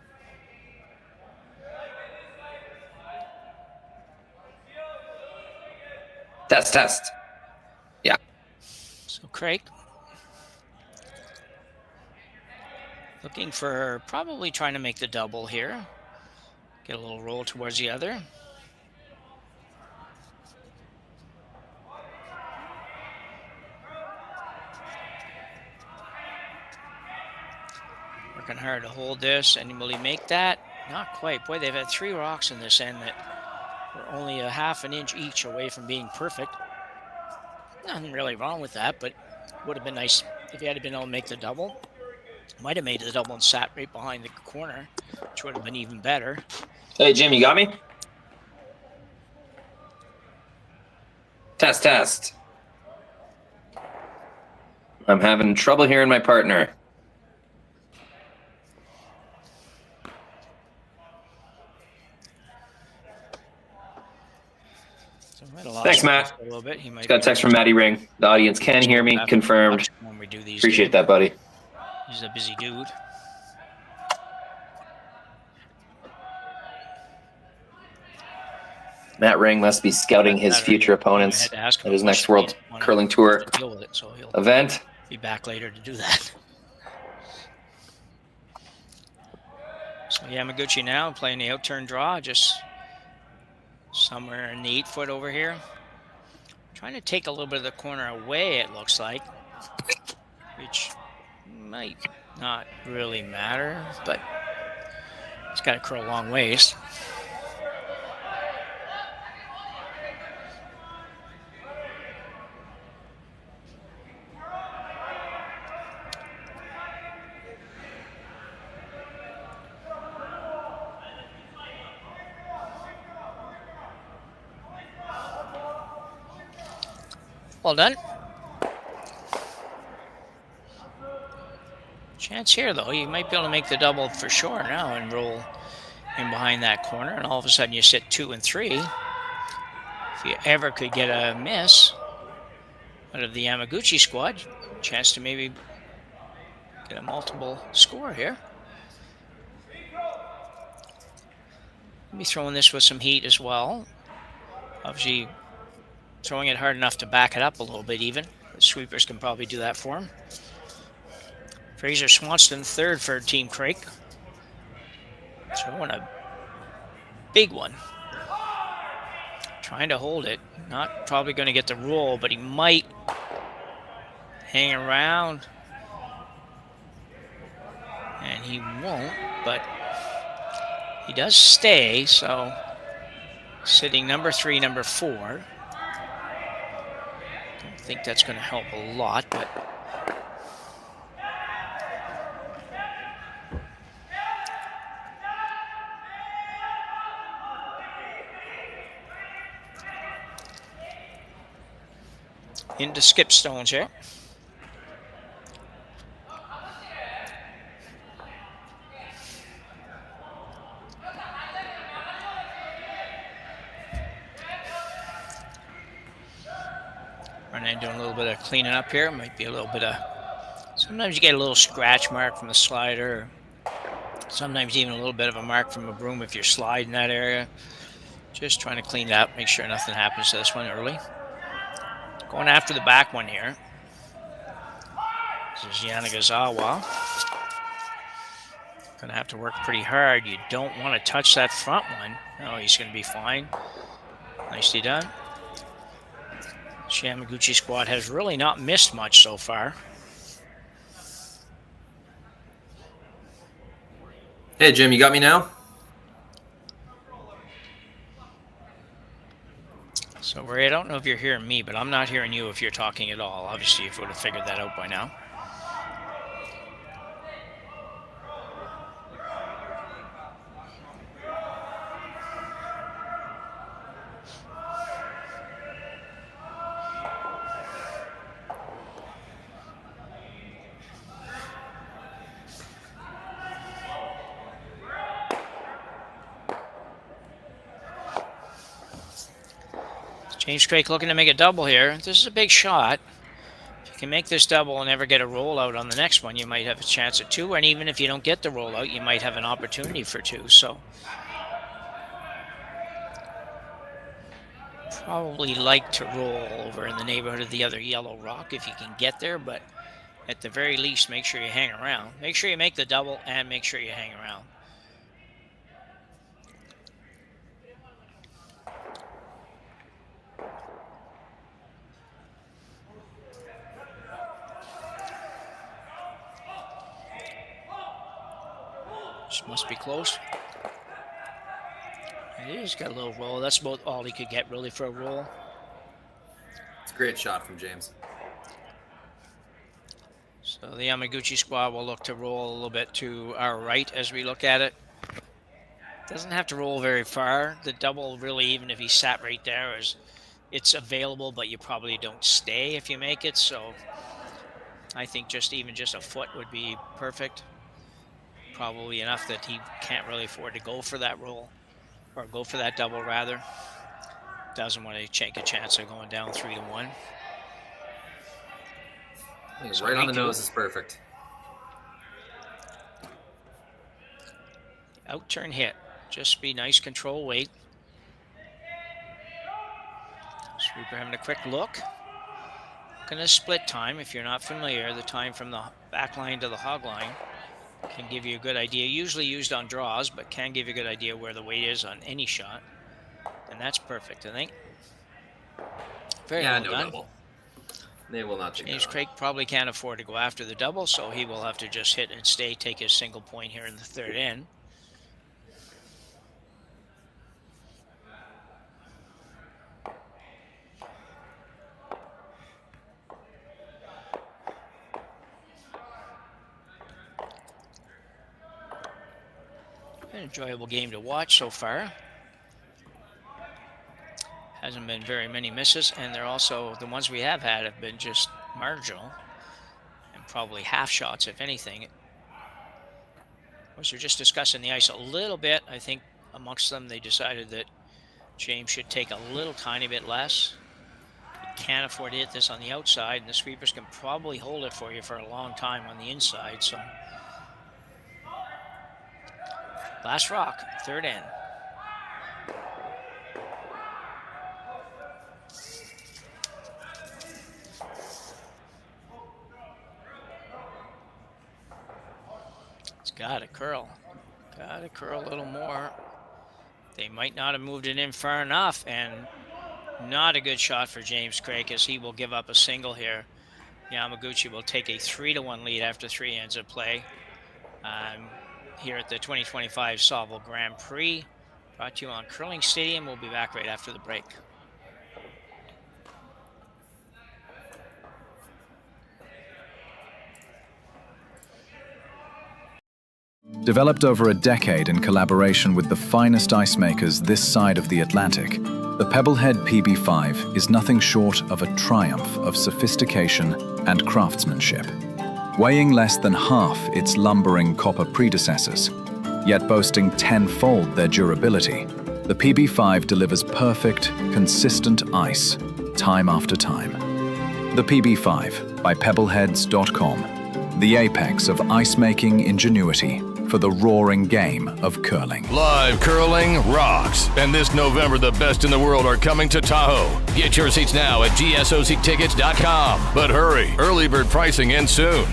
Test. Yeah. So Craik looking for probably trying to make the double here. Get a little roll towards the other. Working hard to hold this, and will he make that? Not quite. Boy, they've had 3 rocks in this end that were only a ½ an inch each away from being perfect. Nothing really wrong with that, but would have been nice if he had been able to make the double. Might have made the double and sat right behind the corner, which would have been even better. Hey, Jim, you got me? Test. I'm having trouble hearing my partner. Thanks, Matt. A little bit. He might got a text from Matty Ring. The audience can hear me. Confirmed. When we do these Appreciate that, buddy. He's a busy dude. Matt Ring must be scouting his future opponents at his next World Curling Tour deal with it, so he'll event. be back later to do that. So Yamaguchi now playing the out-turn draw, just somewhere in the 8-foot over here. Trying to take a little bit of the corner away, it looks like, which might not really matter, but it's got to curl a long ways. Well done. Chance here, though. You might be able to make the double for sure now and roll in behind that corner, and all of a sudden you sit 2 and 3. If you ever could get a miss out of the Yamaguchi squad, chance to maybe get a multiple score here. Be throwing this with some heat as well. Obviously, throwing it hard enough to back it up a little bit even. The sweepers can probably do that for him. Fraser Swanston third for Team Craik. Throwing a big one. Trying to hold it. Not probably going to get the roll, but he might hang around. And he won't, but he does stay, so sitting number 3, number 4. Don't think that's going to help a lot, but into skip stones here. Running, doing a little bit of cleaning up here. Might be a little bit of, sometimes you get a little scratch mark from the slider. Sometimes even a little bit of a mark from a broom if you're sliding that area. Just trying to clean it up, make sure nothing happens to this one early. Going after the back one here. This is Karuizawa. Gonna have to work pretty hard. You don't want to touch that front one. No, he's gonna be fine. Nicely done. Yamaguchi squad has really not missed much so far. Hey Jim, you got me now? So Ray, I don't know if you're hearing me, but I'm not hearing you if you're talking at all. Obviously, if you would have figured that out by now. James Craik looking to make a double here. This is a big shot. If you can make this double and never get a rollout on the next one, you might have a chance at 2. And even if you don't get the rollout, you might have an opportunity for 2. So probably like to roll over in the neighborhood of the other yellow rock if you can get there. But at the very least, make sure you hang around. Make sure you make the double and make sure you hang around. This must be close. He's got a little roll. That's about all he could get really for a roll. It's a great shot from James. So the Yamaguchi squad will look to roll a little bit to our right as we look at it. Doesn't have to roll very far. The double really, even if he sat right there, it's available, but you probably don't stay if you make it. So I think just a foot would be perfect. Probably enough that he can't really afford to go for that roll, or go for that double rather. Doesn't want to take a chance of going down 3-1. I think right on the nose is perfect. Out turn hit. Just be nice control weight. Sweeper having a quick look. Looking at split time. If you're not familiar, the time from the back line to the hog line can give you a good idea. Usually used on draws, but can give you a good idea where the weight is on any shot. And that's perfect, I think. Very well no done. double. They will not take James that on. Craik probably can't afford to go after the double, so he will have to just hit and stay, take his single point here in the third end. An enjoyable game to watch so far. Hasn't been very many misses, and they're also, the ones we have had have been just marginal and probably half shots, if anything. Of course, they're just discussing the ice a little bit. I think amongst them, they decided that James should take a little tiny bit less. He can't afford to hit this on the outside, and the sweepers can probably hold it for you for a long time on the inside. So, last rock, third end. It's got to curl. Got to curl a little more. They might not have moved it in far enough, and not a good shot for James Craik as he will give up a single here. Yamaguchi will take a 3-1 lead after 3 ends of play. Here at the 2025 Saville Grand Prix, brought to you on Curling Stadium. We'll be back right after the break. Developed over a decade in collaboration with the finest ice makers this side of the Atlantic, the Pebblehead PB5 is nothing short of a triumph of sophistication and craftsmanship. Weighing less than half its lumbering copper predecessors, yet boasting tenfold their durability, the PB5 delivers perfect, consistent ice, time after time. The PB5 by Pebbleheads.com, the apex of ice-making ingenuity for the roaring game of curling. Live curling rocks. And this November, the best in the world are coming to Tahoe. Get your seats now at gsoctickets.com. But hurry, early bird pricing ends soon.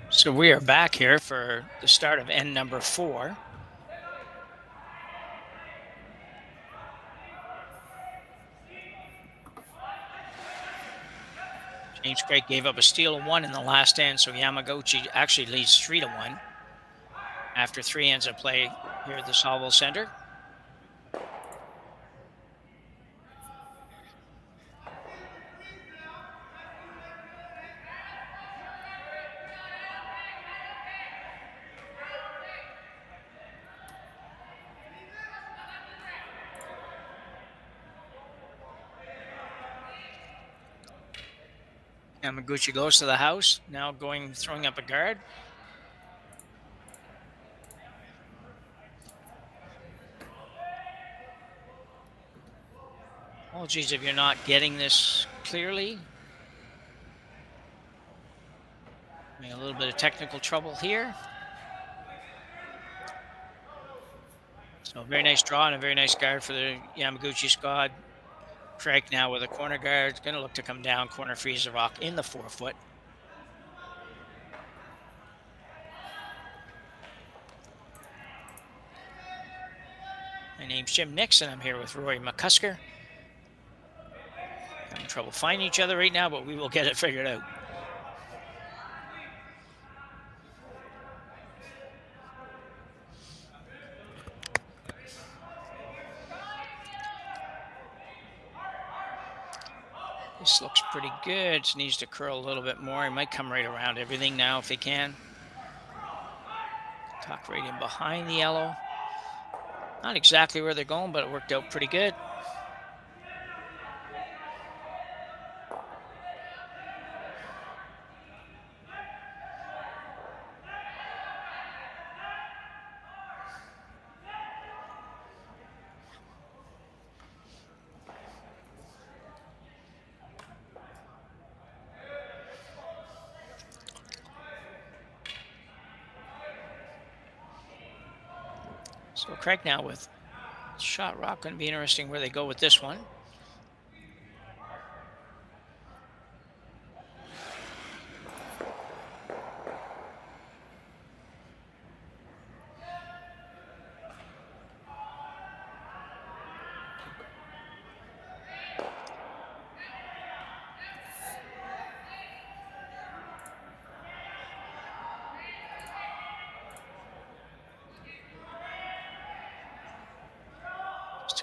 So we are back here for the start of end number 4. James Craik gave up a steal of 1 in the last end, so Yamaguchi actually leads 3-1 after 3 ends of play here at the Saville Center. Yamaguchi goes to the house, now throwing up a guard. Apologies if you're not getting this clearly. Having a little bit of technical trouble here. So very nice draw and a very nice guard for the Yamaguchi squad. Craik now with a corner guard. Going to look to come down. Corner freeze the rock in the 4-foot. My name's Jim Nixon. I'm here with Rory McCusker. Having trouble finding each other right now, but we will get it figured out. This looks pretty good. Just needs to curl a little bit more. He might come right around everything now if he can. Tuck right in behind the yellow. Not exactly where they're going, but it worked out pretty good. So Craig now with shot rock. Going to be interesting where they go with this one.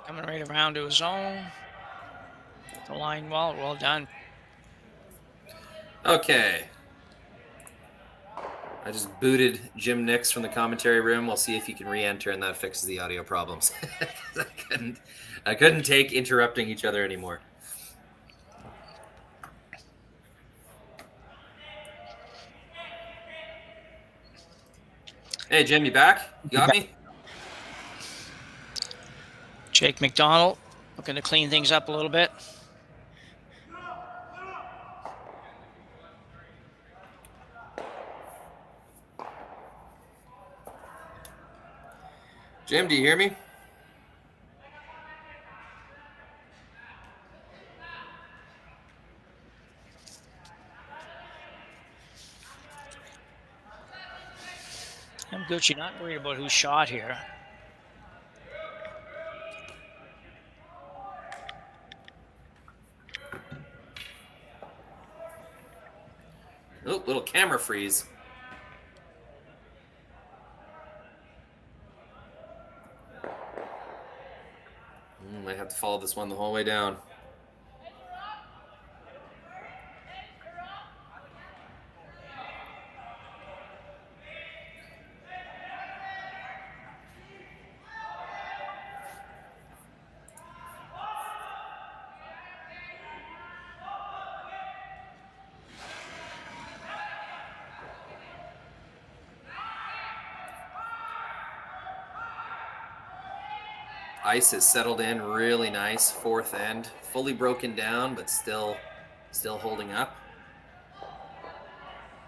Coming right around to his own. The line well done. Okay. I just booted Jim Nix from the commentary room. We'll see if he can re-enter and that fixes the audio problems. I couldn't take interrupting each other anymore. Hey Jim, you back? You got me? Jake McDonald looking to clean things up a little bit. Jim, do you hear me? Yamaguchi not worried about who shot here. Oh, little camera freeze. Might have to follow this one the whole way down. Ice has settled in really nice. Fourth end, fully broken down, but still holding up.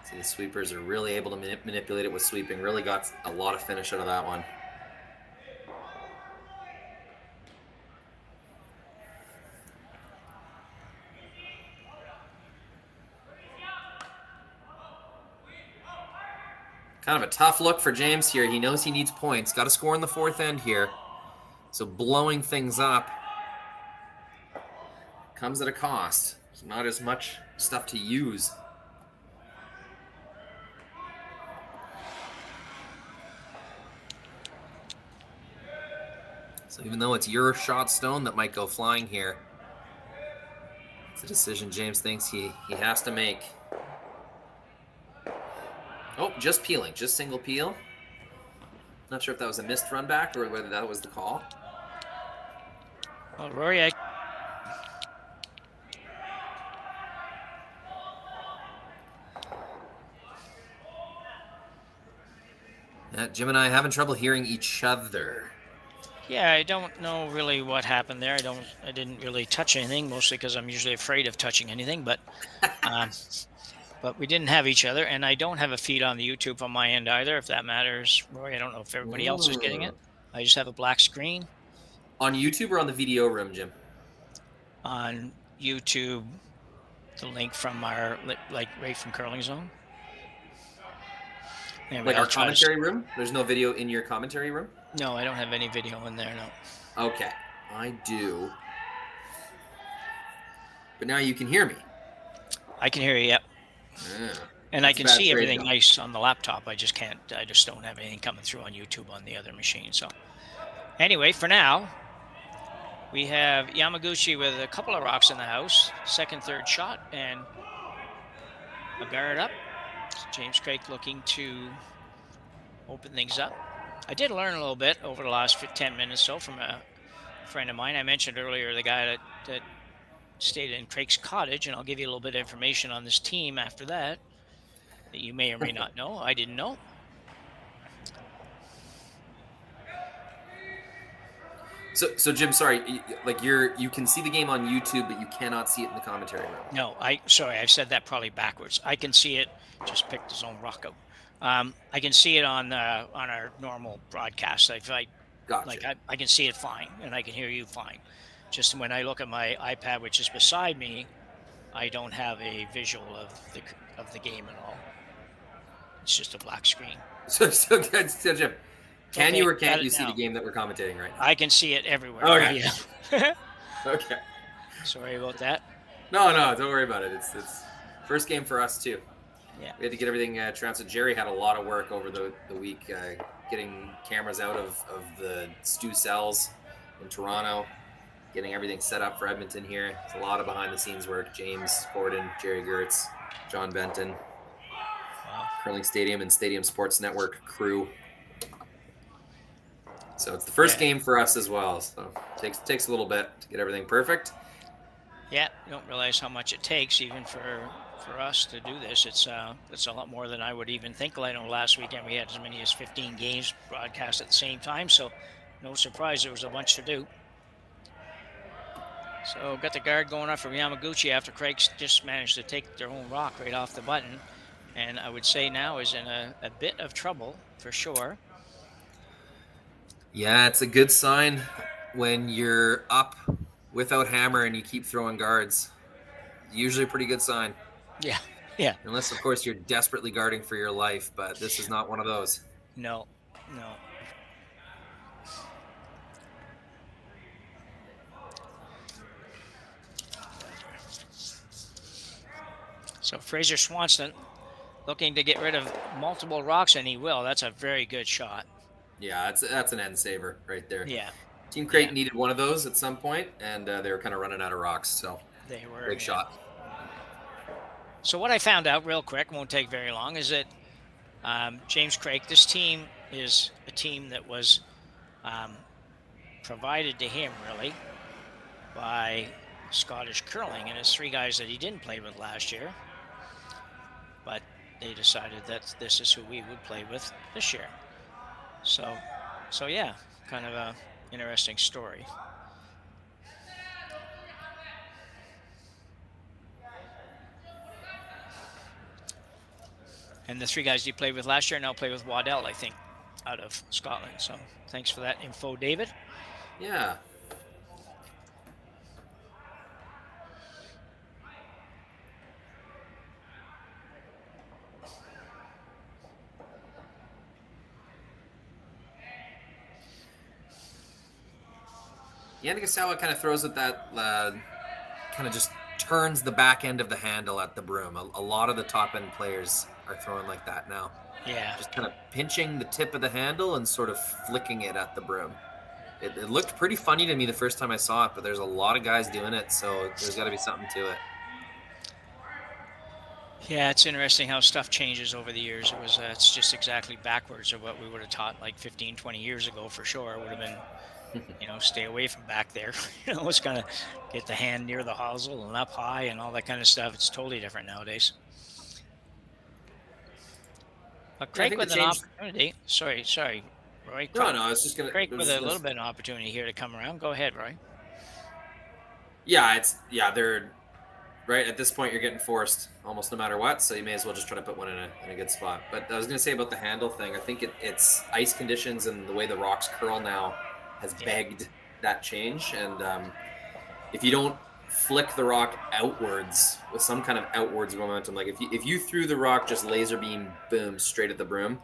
See, the sweepers are really able to manipulate it with sweeping. Really got a lot of finish out of that one. Kind of a tough look for James here. He knows he needs points. Got to score in the fourth end here. So blowing things up comes at a cost. There's not as much stuff to use. So even though it's your shot stone that might go flying here, it's a decision James thinks he has to make. Oh, just peeling, just single peel. Not sure if that was a missed run back or whether that was the call. Well, Rory, Jim and I are having trouble hearing each other. yeah, I don't know really what happened there. I didn't really touch anything, mostly because I'm usually afraid of touching anything. But, but we didn't have each other, and I don't have a feed on the YouTube on my end either. If that matters, Rory, I don't know if everybody else is getting it. I just have a black screen. On YouTube or on the video room, Jim? On YouTube, the link from our, like, right from Curling Zone. Anyway, Like our commentary room? There's no video in your commentary room? No, I don't have any video in there, no. Okay, I do. But now you can hear me. I can hear you, yep. Yeah. And I can see everything nice on the laptop. I just don't have anything coming through on YouTube on the other machine. So anyway, for now, we have Yamaguchi with a couple of rocks in the house, second, third shot, and a guard up. James Craik looking to open things up. I did learn a little bit over the last 10 minutes so from a friend of mine. I mentioned earlier the guy that stayed in Craik's cottage, and I'll give you a little bit of information on this team after that you may or may not know. I didn't know. So Jim, sorry, like you can see the game on YouTube, but you cannot see it in the commentary room. No, sorry, I've said that probably backwards. I can see it. Just picked his own rock out. I can see it on our normal broadcast. Gotcha. I can see it fine, and I can hear you fine. Just when I look at my iPad, which is beside me, I don't have a visual of the game at all. It's just a black screen. So Jim, can you or can't you see the game that we're commentating right now? I can see it everywhere. Okay. Yeah. Okay. Sorry about that. No, don't worry about it. It's first game for us too. Yeah. We had to get everything translated. Jerry had a lot of work over the week getting cameras out of the Stu cells in Toronto, getting everything set up for Edmonton here. It's a lot of behind the scenes work. James Gordon, Jerry Gertz, John Benton, Curling Stadium and Stadium Sports Network crew. So it's the first game for us as well. So it takes a little bit to get everything perfect. Yeah, you don't realize how much it takes even for us to do this. It's a lot more than I would even think. I know last weekend we had as many as 15 games broadcast at the same time, so no surprise there was a bunch to do. So got the guard going up from Yamaguchi after Craik's just managed to take their own rock right off the button. And I would say now is in a bit of trouble for sure. Yeah, it's a good sign when you're up without hammer and you keep throwing guards. Usually a pretty good sign. Yeah. Unless, of course, you're desperately guarding for your life, but this is not one of those. No. So Fraser Swanson looking to get rid of multiple rocks, and he will. That's a very good shot. Yeah, that's an end saver right there. Yeah. Team Craik needed one of those at some point, and they were kind of running out of rocks, so they were. Great shot. So what I found out real quick, won't take very long, is that James Craik, this team is a team that was provided to him, really, by Scottish Curling, and it's three guys that he didn't play with last year. But they decided that this is who we would play with this year. So yeah, kind of a interesting story. And the three guys he played with last year now play with Waddell, I think, out of Scotland. So thanks for that info, David. Yeah. Karuizawa kind of throws it that kind of just turns the back end of the handle at the broom. A lot of the top end players are throwing like that now. Yeah. Just kind of pinching the tip of the handle and sort of flicking it at the broom. It looked pretty funny to me the first time I saw it, but there's a lot of guys doing it, so there's got to be something to it. Yeah, it's interesting how stuff changes over the years. It's just exactly backwards of what we would have taught like 15, 20 years ago for sure. It would have been, stay away from back there. It's kind of get the hand near the hosel and up high and all that kind of stuff. It's totally different nowadays. But Craik with an opportunity. Sorry, Roy. No, I was just going to... Craik with a little bit of opportunity here to come around. Go ahead, Roy. Yeah, they're right at this point, you're getting forced almost no matter what, so you may as well just try to put one in a good spot. But I was going to say about the handle thing, I think it's ice conditions and the way the rocks curl now has begged that change. And if you don't flick the rock outwards with some kind of outwards momentum, like if you threw the rock just laser beam, boom, straight at the broom,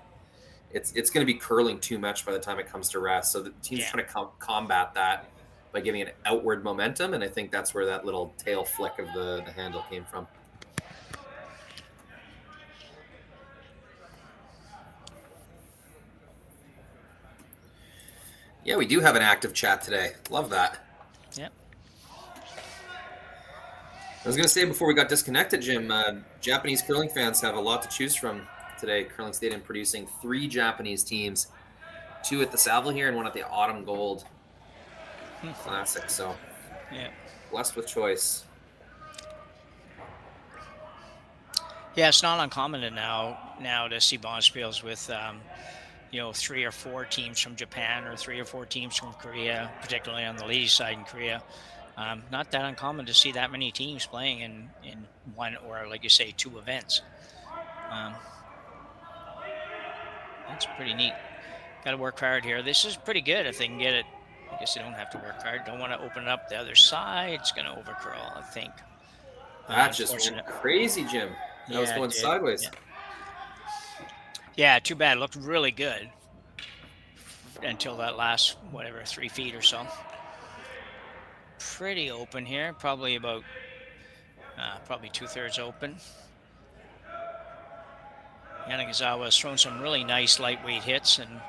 it's going to be curling too much by the time it comes to rest. So the team's trying to combat that by giving it outward momentum, and I think that's where that little tail flick of the handle came from. Yeah, we do have an active chat today. Love that. Yep. I was going to say before we got disconnected, Jim, Japanese curling fans have a lot to choose from today. Curling Stadium producing 3 Japanese teams, 2 at the Saville here and 1 at the Autumn Gold Classic. So, blessed with choice. Yeah, it's not uncommon now to see bonspiels with 3 or 4 teams from Japan or 3 or 4 teams from Korea, particularly on the ladies' side in Korea. Not that uncommon to see that many teams playing in one or, like you say, 2 events. That's pretty neat. Got to work hard here. This is pretty good if they can get it. I guess they don't have to work hard. Don't want to open it up the other side. It's going to overcurl, I think. That just went crazy, Jim. That was going sideways. Yeah, too bad. It looked really good until that last, 3 feet or so. Pretty open here. Probably about, probably 2/3 open. Karuizawa has thrown some really nice lightweight hits, and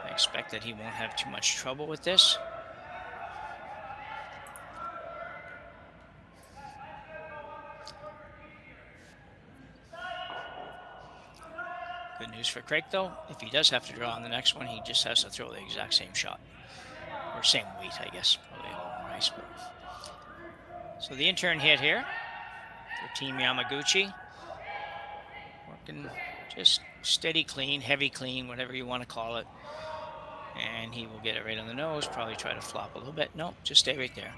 I expect that he won't have too much trouble with this. Good news for Craik, though. If he does have to draw on the next one, he just has to throw the exact same shot. Or same weight, I guess. Probably a little more ice, but. So the intern hit here for Team Yamaguchi. Working just steady clean, heavy clean, whatever you want to call it. And he will get it right on the nose, probably try to flop a little bit. No, just stay right there.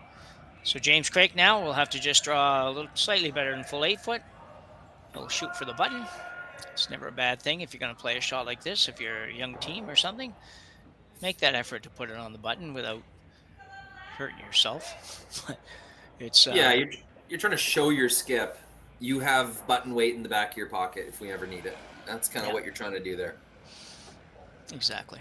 So James Craik now will have to just draw a little slightly better than full 8 foot. He'll shoot for the button. It's never a bad thing if you're going to play a shot like this. If you're a young team or something, make that effort to put it on the button without hurting yourself. It's yeah, you're trying to show your skip. You have button weight in the back of your pocket if we ever need it. That's kind of what you're trying to do there. Exactly.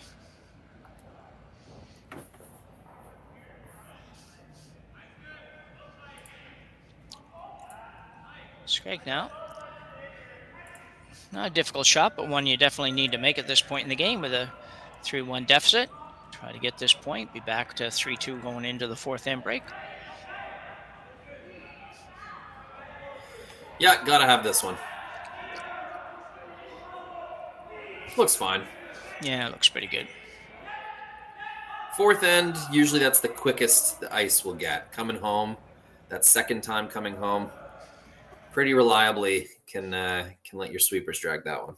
Craik now. Not a difficult shot, but one you definitely need to make at this point in the game with a 3-1 deficit. Try to get this point, be back to 3-2 going into the 4th end break. Yeah, gotta have this one. Looks fine. Yeah, it looks pretty good. 4th end, usually that's the quickest the ice will get. Coming home, that second time coming home, pretty reliably can let your sweepers drag that one.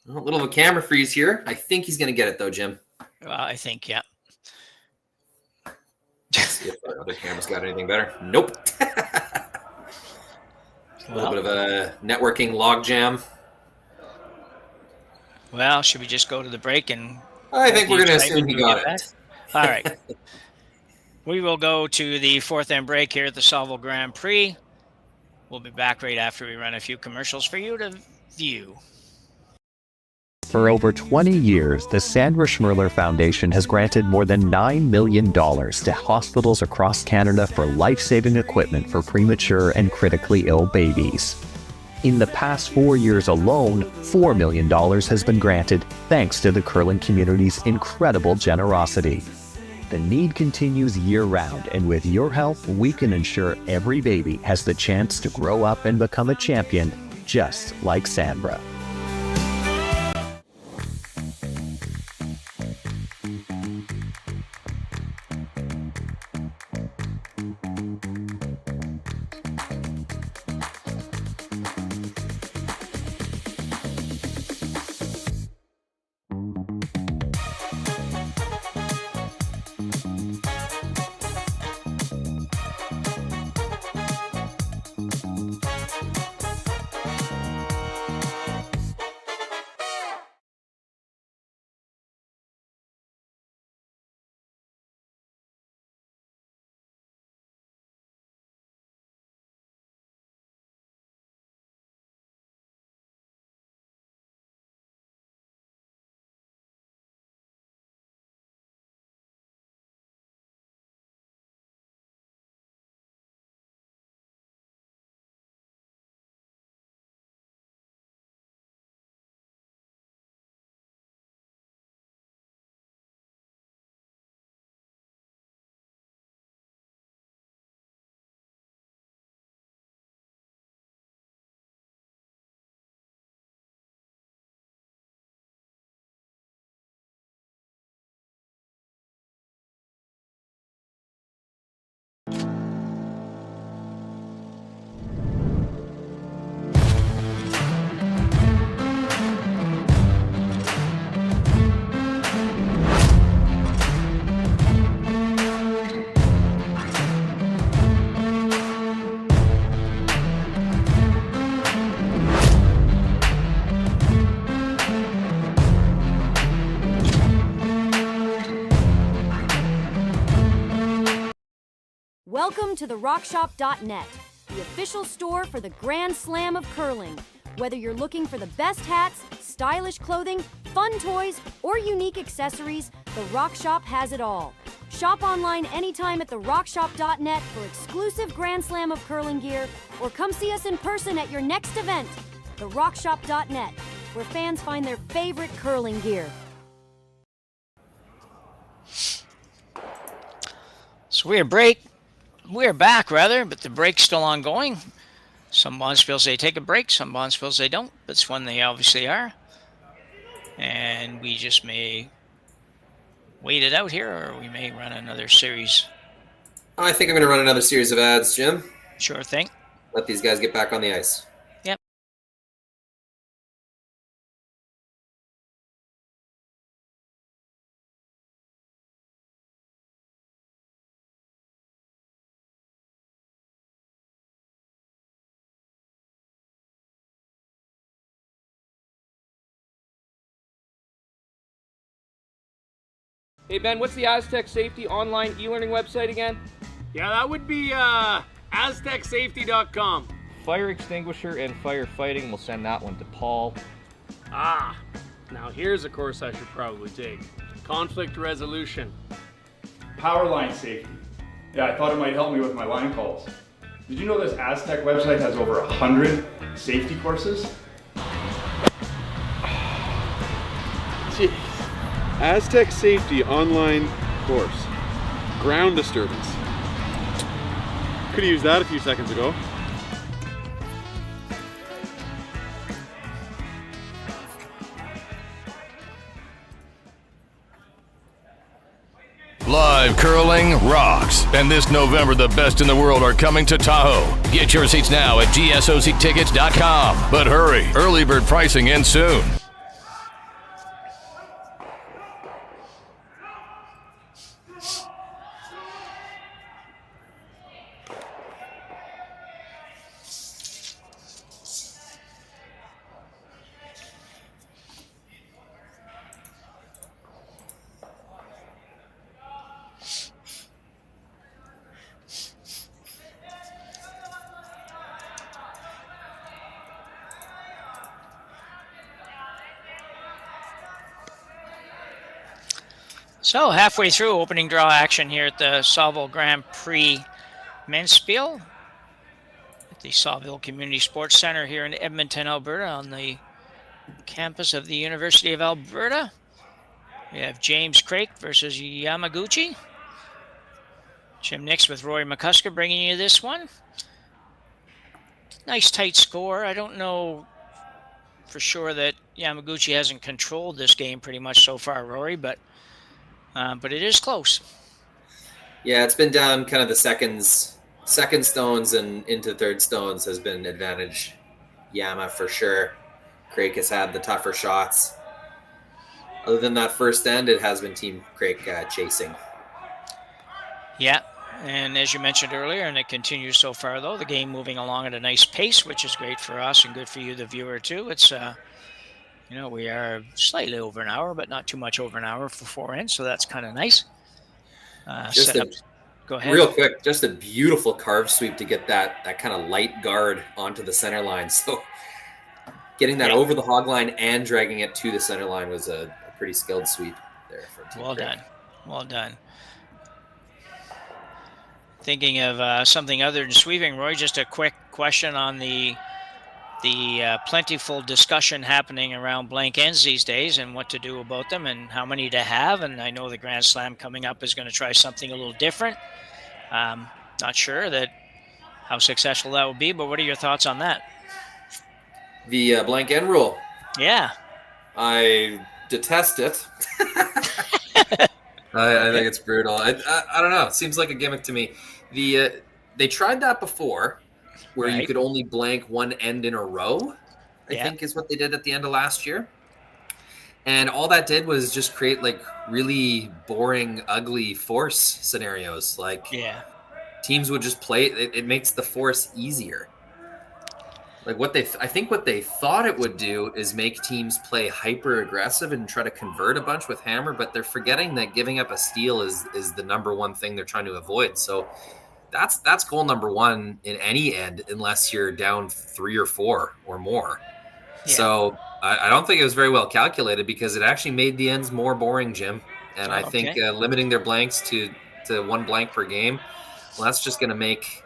A little of a camera freeze here. I think he's going to get it, though, Jim. Well, I think, yeah. See if our other camera's got anything better. Nope. A little bit of a networking log jam. Well, should we just go to the break and... I think we're going to assume he got it. All right. We will go to the 4th end break here at the Saville Grand Prix. We'll be back right after we run a few commercials for you to view. For over 20 years, the Sandra Schmirler Foundation has granted more than $9 million to hospitals across Canada for life-saving equipment for premature and critically ill babies. In the past 4 years alone, $4 million has been granted thanks to the curling community's incredible generosity. The need continues year-round, and with your help, we can ensure every baby has the chance to grow up and become a champion, just like Sandra. Welcome to the rockshop.net, the official store for the Grand Slam of curling. Whether you're looking for the best hats, stylish clothing, fun toys, or unique accessories, the Rock Shop has it all. Shop online anytime at therockshop.net for exclusive Grand Slam of curling gear, or come see us in person at your next event. Therockshop.net, where fans find their favorite curling gear. So we're back, but the break's still ongoing. Some bonspiels they take a break, some bonspiels they don't. This one they obviously are. And we just may wait it out here, or we may run another series. I think I'm going to run another series of ads, Jim. Sure thing. Let these guys get back on the ice. Yep. Hey Ben, what's the Aztec Safety online e-learning website again? Yeah, that would be aztecsafety.com. Fire extinguisher and firefighting, we'll send that one to Paul. Now here's a course I should probably take. Conflict resolution. Power line safety. Yeah, I thought it might help me with my line calls. Did you know this Aztec website has over 100 safety courses? Jeez. Aztec Safety online course. Ground disturbance. Could have used that a few seconds ago. Live curling rocks. And this November, the best in the world are coming to Tahoe. Get your seats now at gsoctickets.com. But hurry, early bird pricing ends soon. So halfway through opening draw action here at the Saville Grand Prix Men's Spiel at the Saville Community Sports Center here in Edmonton, Alberta, on the campus of the University of Alberta. We have James Craik versus Yamaguchi. Jim Nix with Rory McCusker bringing you this one. Nice tight score. I don't know for sure that Yamaguchi hasn't controlled this game pretty much so far, Rory, but it is close. Yeah, it's been down kind of the second stones and into third stones has been advantage Yama for sure. Craik has had the tougher shots. Other than that first end, it has been Team Craik chasing. Yeah, and as you mentioned earlier, and it continues so far, though, the game moving along at a nice pace, which is great for us and good for you, the viewer, too. It's we are slightly over an hour, but not too much over an hour for four ends, so that's kind of nice. Go ahead. Real quick, just a beautiful carve sweep to get that kind of light guard onto the center line. So getting that over the hog line and dragging it to the center line was a pretty skilled sweep there. Well done. Well done. Thinking of something other than sweeping, Roy, just a quick question on the plentiful discussion happening around blank ends these days and what to do about them and how many to have. And I know the Grand Slam coming up is going to try something a little different. Not sure how successful that will be, but what are your thoughts on that? The blank end rule. Yeah. I detest it. I think it's brutal. I don't know. It seems like a gimmick to me. They tried that before, where you could only blank one end in a row, I think is what they did at the end of last year. And all that did was just create like really boring, ugly force scenarios. Like teams would just play it makes the force easier. Like I think what they thought it would do is make teams play hyper aggressive and try to convert a bunch with hammer, but they're forgetting that giving up a steal is the number one thing they're trying to avoid. So that's goal number one in any end, unless you're down 3 or 4 or more. Yeah. So I don't think it was very well calculated, because it actually made the ends more boring, Jim. And I think limiting their blanks to 1 blank per game, well, that's just going to make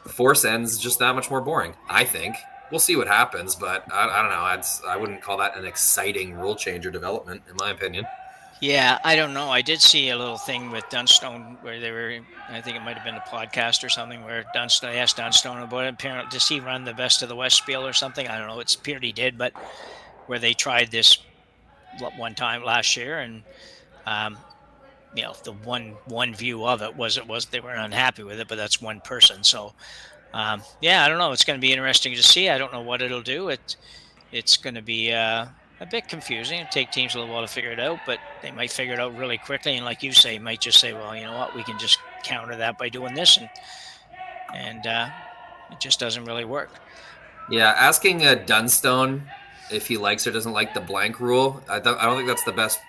the force ends just that much more boring, I think. We'll see what happens, but I don't know. I wouldn't call that an exciting rule change or development, in my opinion. Yeah, I don't know. I did see a little thing with Dunstone where they were, I think it might have been a podcast or something, where Dunstone, I asked Dunstone about it. Apparently, does he run the Best of the West spiel or something? I don't know. It's appeared he did, but where they tried this one time last year, and the one view of it was they were unhappy with it, but that's one person. So I don't know. It's going to be interesting to see. I don't know what it'll do. It's going to be a bit confusing. It'll take teams a little while to figure it out, but they might figure it out really quickly. And like you say, might just say, well, you know what, we can just counter that by doing this, and it just doesn't really work. Yeah, asking Dunstone if he likes or doesn't like the blank rule, I don't think that's the best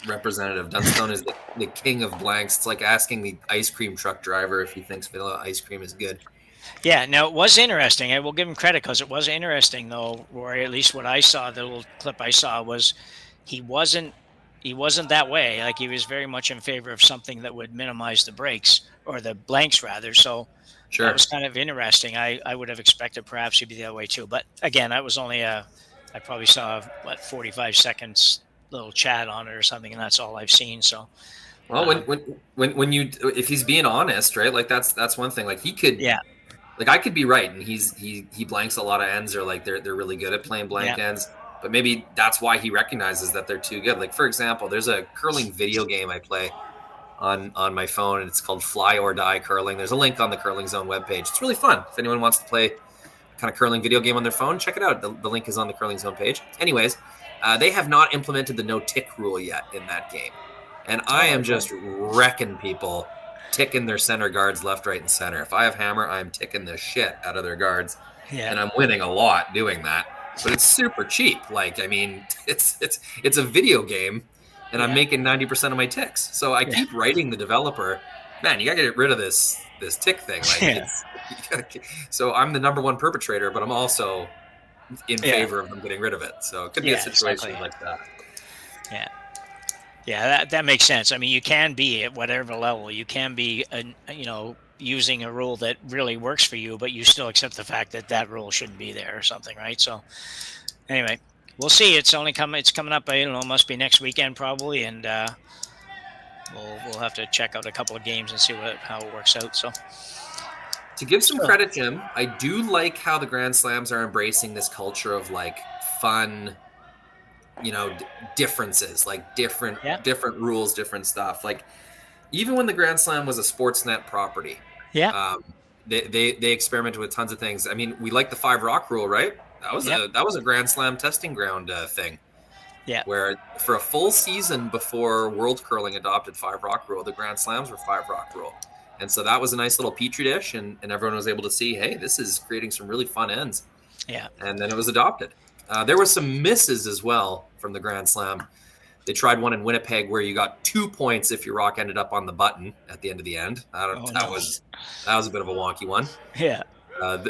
representative. Dunstone is the king of blanks. It's like asking the ice cream truck driver if he thinks vanilla ice cream is good. Yeah, now it was interesting. I will give him credit, because it was interesting, though, Rory. At least what I saw, the little clip I saw, was he wasn't that way. Like, he was very much in favor of something that would minimize the breaks, or the blanks rather. So sure, that was kind of interesting. I would have expected perhaps he'd be the other way too. But again, that was only I probably saw 45 seconds little chat on it or something, and that's all I've seen. So. Well, when you, if he's being honest, right? Like that's one thing. Like he could, like I could be right, and he blanks a lot of ends, or like they're really good at playing blank ends. But maybe that's why he recognizes that they're too good. Like, for example, there's a curling video game I play on my phone, and it's called Fly or Die Curling. There's a link on the Curling Zone webpage. It's really fun. If anyone wants to play kind of curling video game on their phone, check it out. The link is on the Curling Zone page. Anyways, they have not implemented the no tick rule yet in that game. And I am just wrecking people, ticking their center guards left, right, and center. If I have hammer, I'm ticking the shit out of their guards. Yeah. And I'm winning a lot doing that. But it's super cheap. Like, I mean, it's a video game, and I'm making 90% of my ticks. So I keep writing the developer, man, you got to get rid of this tick thing. Like, so I'm the number one perpetrator, but I'm also in favor of them getting rid of it. So it could be a situation like that. Yeah. Yeah, that makes sense. I mean, you can be at whatever level. You can be, using a rule that really works for you, but you still accept the fact that rule shouldn't be there or something, right? So, anyway, we'll see. It's coming up. I don't know. It must be next weekend probably, and we'll have to check out a couple of games and see how it works out. So, to give some credit, Jim, I do like how the Grand Slams are embracing this culture of like fun. Differences, like different rules, different stuff. Like even when the Grand Slam was a Sportsnet property, they experimented with tons of things. I mean, we like the 5 rock rule, right? That was a Grand Slam testing ground thing. Yeah. Where for a full season before World Curling adopted 5 rock rule, the Grand Slams were 5 rock rule, and so that was a nice little petri dish, and everyone was able to see, hey, this is creating some really fun ends. Yeah. And then it was adopted. There were some misses as well from the Grand Slam. They tried one in Winnipeg where you got 2 points if your rock ended up on the button at the end of the end. That was a bit of a wonky one. Yeah.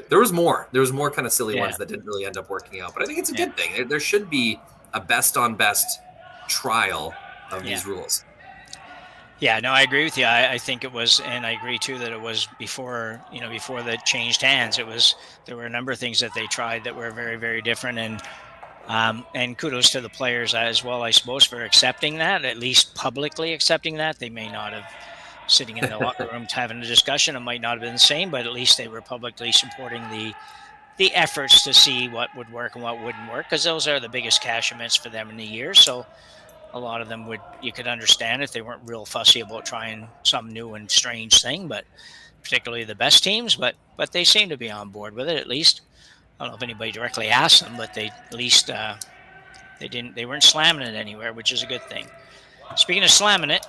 There was more. There was more kind of silly ones that didn't really end up working out. But I think it's a good thing. There should be a best on best trial of these rules. Yeah, no, I agree with you. I think it was, and I agree too that it was before they changed hands. There were a number of things that they tried that were very, very different, and kudos to the players as well, I suppose, for accepting that, at least publicly accepting that. They may not have sitting in the locker room having a discussion. It might not have been the same, but at least they were publicly supporting the efforts to see what would work and what wouldn't work, because those are the biggest cash events for them in the year. So a lot of them you could understand if they weren't real fussy about trying some new and strange thing, but particularly the best teams, but they seem to be on board with it, at least. I don't know if anybody directly asked them, but they at least they weren't slamming it anywhere, which is a good thing. Speaking of slamming it,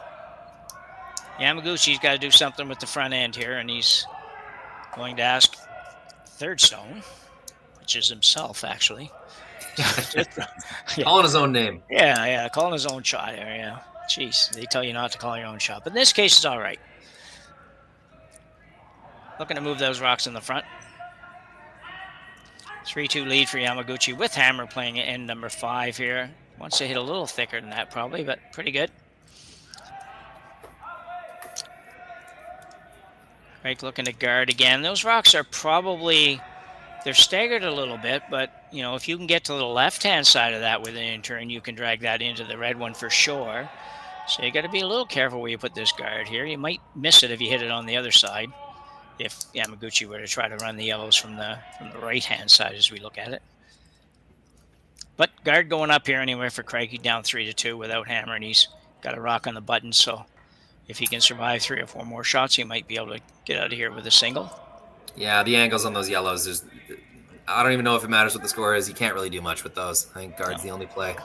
Yamaguchi's got to do something with the front end here, and he's going to ask Third Stone, which is himself actually. Calling his own name. Yeah, calling his own shot there, yeah. Jeez, they tell you not to call your own shot. But in this case, it's all right. Looking to move those rocks in the front. 3-2 lead for Yamaguchi with hammer playing at end number 5 here. Wants to hit a little thicker than that probably, but pretty good. Craik looking to guard again. Those rocks are probably, they're staggered a little bit, but you know, if you can get to the left-hand side of that with an in-turn, you can drag that into the red one for sure. So you got to be a little careful where you put this guard here. You might miss it if you hit it on the other side, if Yamaguchi were to try to run the yellows from the right-hand side as we look at it. But guard going up here anyway for Craik. He's down 3-2 without hammer, and he's got a rock on the button, so if he can survive 3 or 4 more shots, he might be able to get out of here with a single. Yeah, the angles on those yellows, I don't even know if it matters what the score is. You can't really do much with those. I think guard's the only play.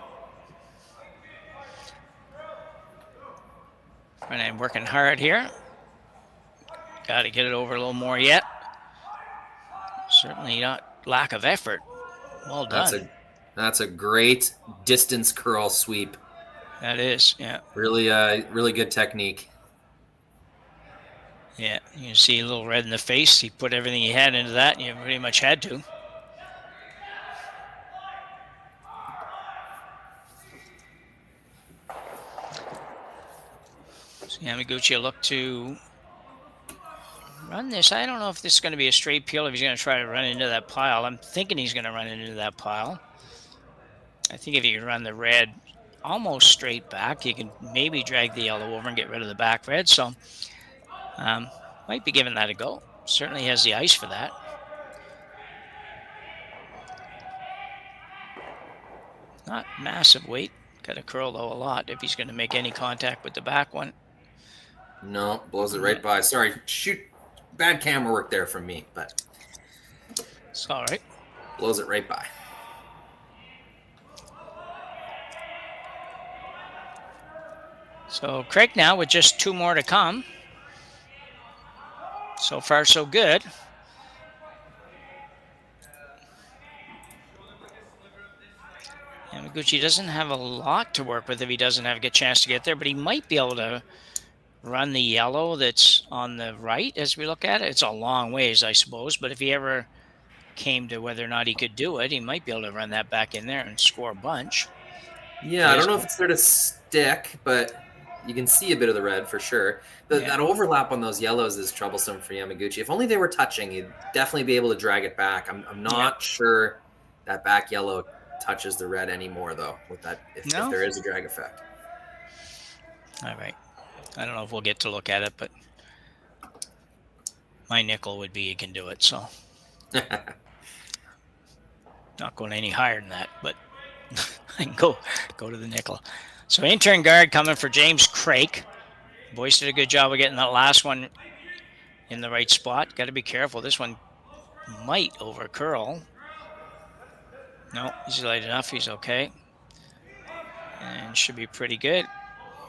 And I'm working hard here. Got to get it over a little more yet. Certainly not lack of effort. Well done. That's a great distance curl sweep. That is, yeah. Really good technique. Yeah, you can see a little red in the face. He put everything he had into that, and you pretty much had to. So Yamaguchi will look to run this. I don't know if this is going to be a straight peel, if he's going to try to run into that pile. I'm thinking he's going to run into that pile. I think if you can run the red almost straight back, you can maybe drag the yellow over and get rid of the back red. So might be giving that a go. Certainly has the ice for that. Not massive weight. Got to curl though a lot if he's going to make any contact with the back one. No, blows it right by. Sorry, shoot. Bad camera work there from me, but it's all right. Blows it right by. So Craik now with just 2 more to come. So far, so good. Yamaguchi doesn't have a lot to work with if he doesn't have a good chance to get there, but he might be able to run the yellow that's on the right as we look at it. It's a long ways, I suppose, but if he ever came to whether or not he could do it, he might be able to run that back in there and score a bunch. Yeah, I don't know if it's there to stick, but you can see a bit of the red for sure. That overlap on those yellows is troublesome for Yamaguchi. If only they were touching, he'd definitely be able to drag it back. I'm not sure that back yellow touches the red anymore, though, with that if there is a drag effect. All right. I don't know if we'll get to look at it, but my nickel would be you can do it, so. Not going any higher than that, but I can go to the nickel. So intern guard coming for James Craik. Boyce did a good job of getting that last one in the right spot. Got to be careful. This one might over curl. No, he's light enough. He's okay. And should be pretty good.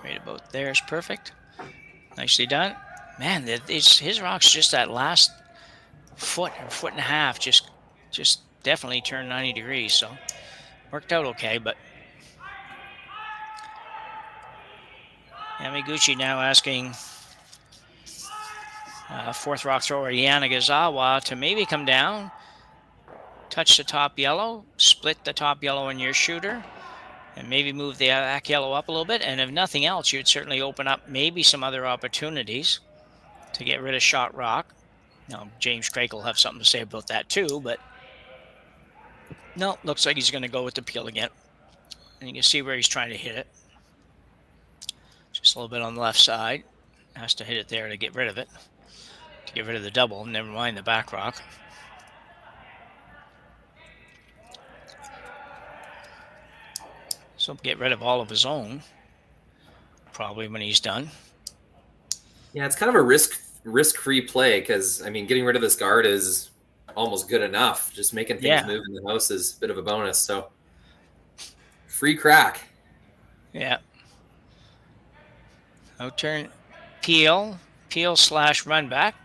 Right about there is perfect. Nicely done. Man, his rock's just that last foot or foot and a half just definitely turned 90 degrees. So worked out okay, but Yamaguchi now asking 4th rock thrower Karuizawa to maybe come down, touch the top yellow, split the top yellow in your shooter, and maybe move the back yellow up a little bit. And if nothing else, you'd certainly open up maybe some other opportunities to get rid of shot rock. Now, James Craik will have something to say about that too, but no, looks like he's going to go with the peel again. And you can see where he's trying to hit it. Just a little bit on the left side. Has to hit it there to get rid of it. To get rid of the double, never mind the back rock. So get rid of all of his own, probably when he's done. Yeah, it's kind of a risk-free play because, I mean, getting rid of this guard is almost good enough. Just making things move in the house is a bit of a bonus. So free crack. Yeah. Out-turn peel / run back.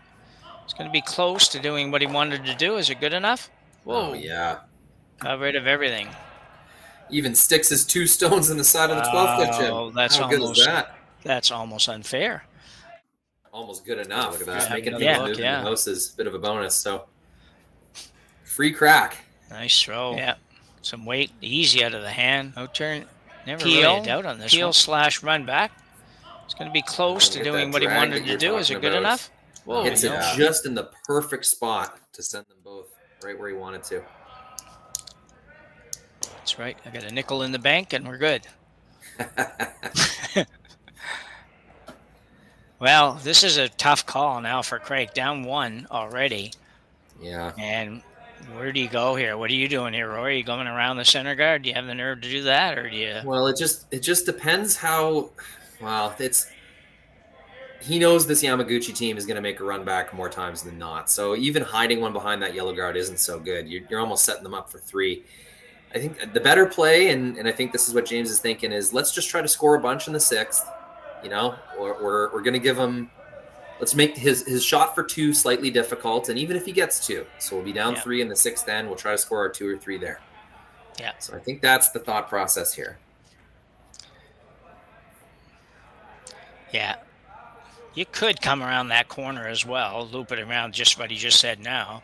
It's going to be close to doing what he wanted to do. Is it good enough? Whoa. Oh, yeah. Got rid of everything. Even sticks his 2 stones in the side of the 12-foot chip. Oh, that's How good is that? That's almost unfair. almost good enough. Look at that. Yeah, Making good things luck, move in yeah. the house is a bit of a bonus. So free crack. Nice throw. Yeah. Some weight, easy out of the hand. No turn. Never Peel. really a doubt on this Peel one. / run back. It's going to be close to Hit doing that what he drag wanted that to you're do. Is it talking good about. enough? Whoa, Hits it no. just in the perfect spot to send them both right where he wanted to. That's right. I got a nickel in the bank, and we're good. Well, this is a tough call now for Craik. Down 1 already. Yeah. And where do you go here? What are you doing here, Roy? Are you going around the center guard? Do you have the nerve to do that, or do you? Well, it just depends how. Well, he knows this Yamaguchi team is going to make a run back more times than not. So even hiding one behind that yellow guard isn't so good. You're almost setting them up for 3. I think the better play, and I think this is what James is thinking, is let's just try to score a bunch in the 6th. You know, or we're going to give him. Let's make his shot for 2 slightly difficult, and even if he gets 2, so we'll be down 3 in the 6th end. We'll try to score our 2 or 3 there. Yeah. So I think that's the thought process here. Yeah. You could come around that corner as well, loop it around just what he just said now.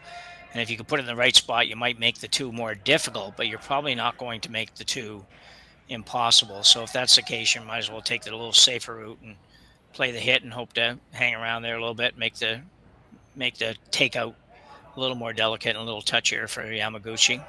And if you could put it in the right spot, you might make the 2 more difficult, but you're probably not going to make the 2 impossible. So if that's the case, you might as well take the little safer route and play the hit and hope to hang around there a little bit, make the takeout a little more delicate and a little touchier for Yamaguchi.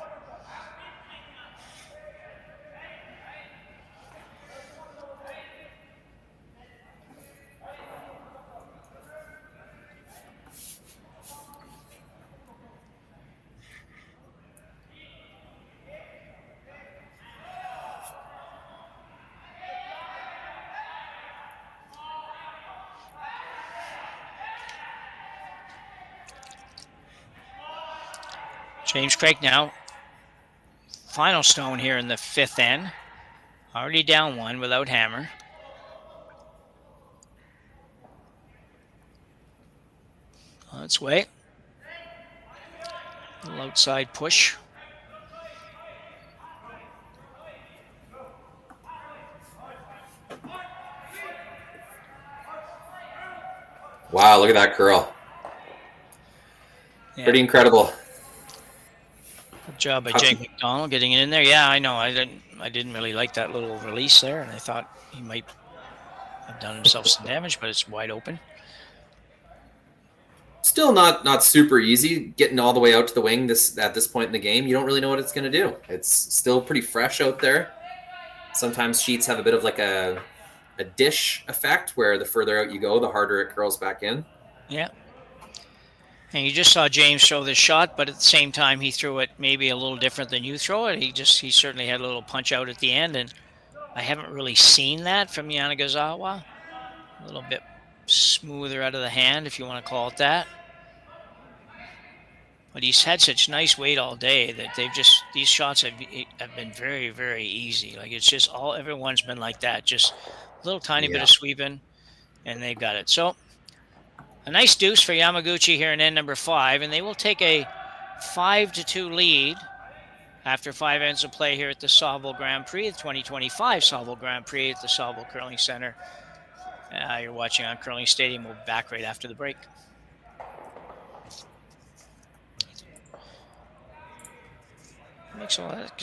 James Craik now. Final stone here in the 5th end. Already down 1 without hammer. Let's wait. A little outside push. Wow, look at that curl. Yeah. Pretty incredible. Good job by Jake McDonald getting it in there. Yeah, I know. I didn't really like that little release there, and I thought he might have done himself some damage, but it's wide open. Still not super easy getting all the way out to the wing at this point in the game. You don't really know what it's going to do. It's still pretty fresh out there. Sometimes sheets have a bit of like a dish effect where the further out you go, the harder it curls back in. Yeah. And you just saw James throw this shot, but at the same time, he threw it maybe a little different than you throw it. He certainly had a little punch out at the end, and I haven't really seen that from Karuizawa. A little bit smoother out of the hand, if you want to call it that. But he's had such nice weight all day that these shots have been very, very easy. Like it's just everyone's been like that, just a little tiny bit of sweeping, and they've got it. So a nice deuce for Yamaguchi here in end number 5, and they will take a 5-2 lead after 5 ends of play here at the Saville Grand Prix, the 2025 Saville Grand Prix at the Saville Curling Center. You're watching on Curling Stadium. We'll be back right after the break. Makes all that.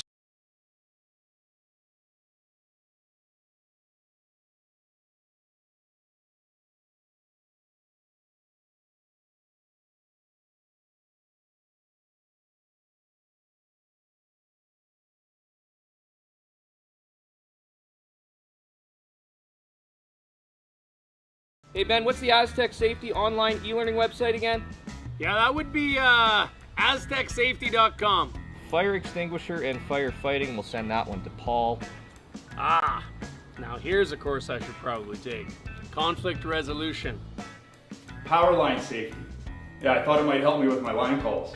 Hey Ben, what's the Aztec Safety online e-learning website again? Yeah, that would be aztecsafety.com. Fire extinguisher and firefighting, we'll send that one to Paul. Ah, now here's a course I should probably take. Conflict resolution. Power line safety. Yeah, I thought it might help me with my line calls.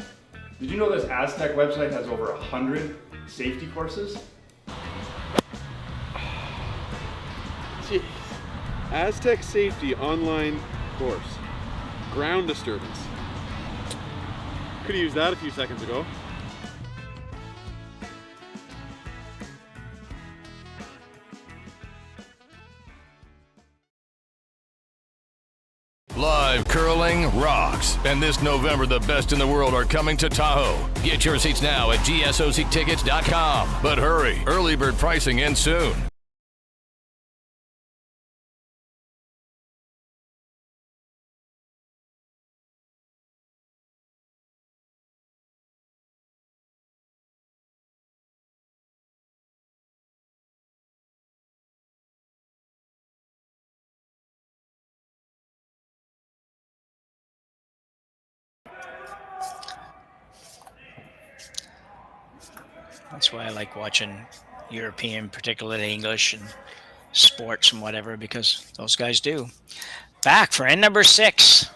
Did you know this Aztec website has over 100 safety courses? Jeez. Aztec Safety online course. Ground disturbance. Could have used that a few seconds ago. Live 2025 curling rocks. And this November, the best in the world are coming to Tahoe. Get your seats now at gsoctickets.com. But hurry, early bird pricing ends soon. That's why I like watching European, particularly English and sports and whatever, because those guys do. Back for end number 6.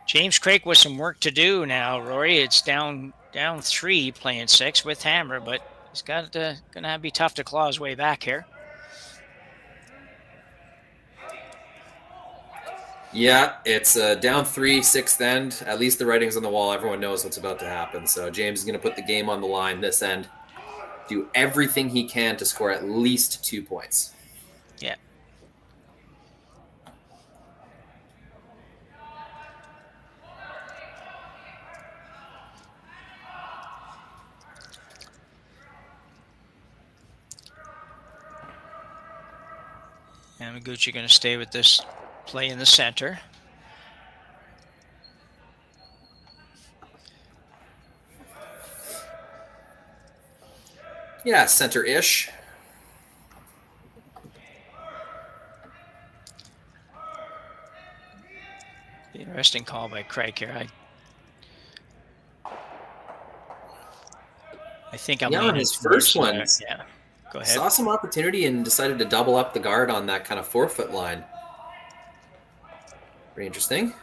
James Craik with some work to do now, Rory. It's down 3 playing 6 with hammer, but he's got gonna be tough to claw his way back here. Yeah, it's down 3, 6th end. At least the writing's on the wall. Everyone knows what's about to happen. So James is going to put the game on the line this end. Do everything he can to score at least 2 points. Yeah. Yamaguchi going to stay with this play in the center. Yeah, center-ish. Interesting call by Craik here. I think I'm on his first one. Yeah, go ahead. Saw some opportunity and decided to double up the guard on that kind of 4-foot line. Pretty interesting.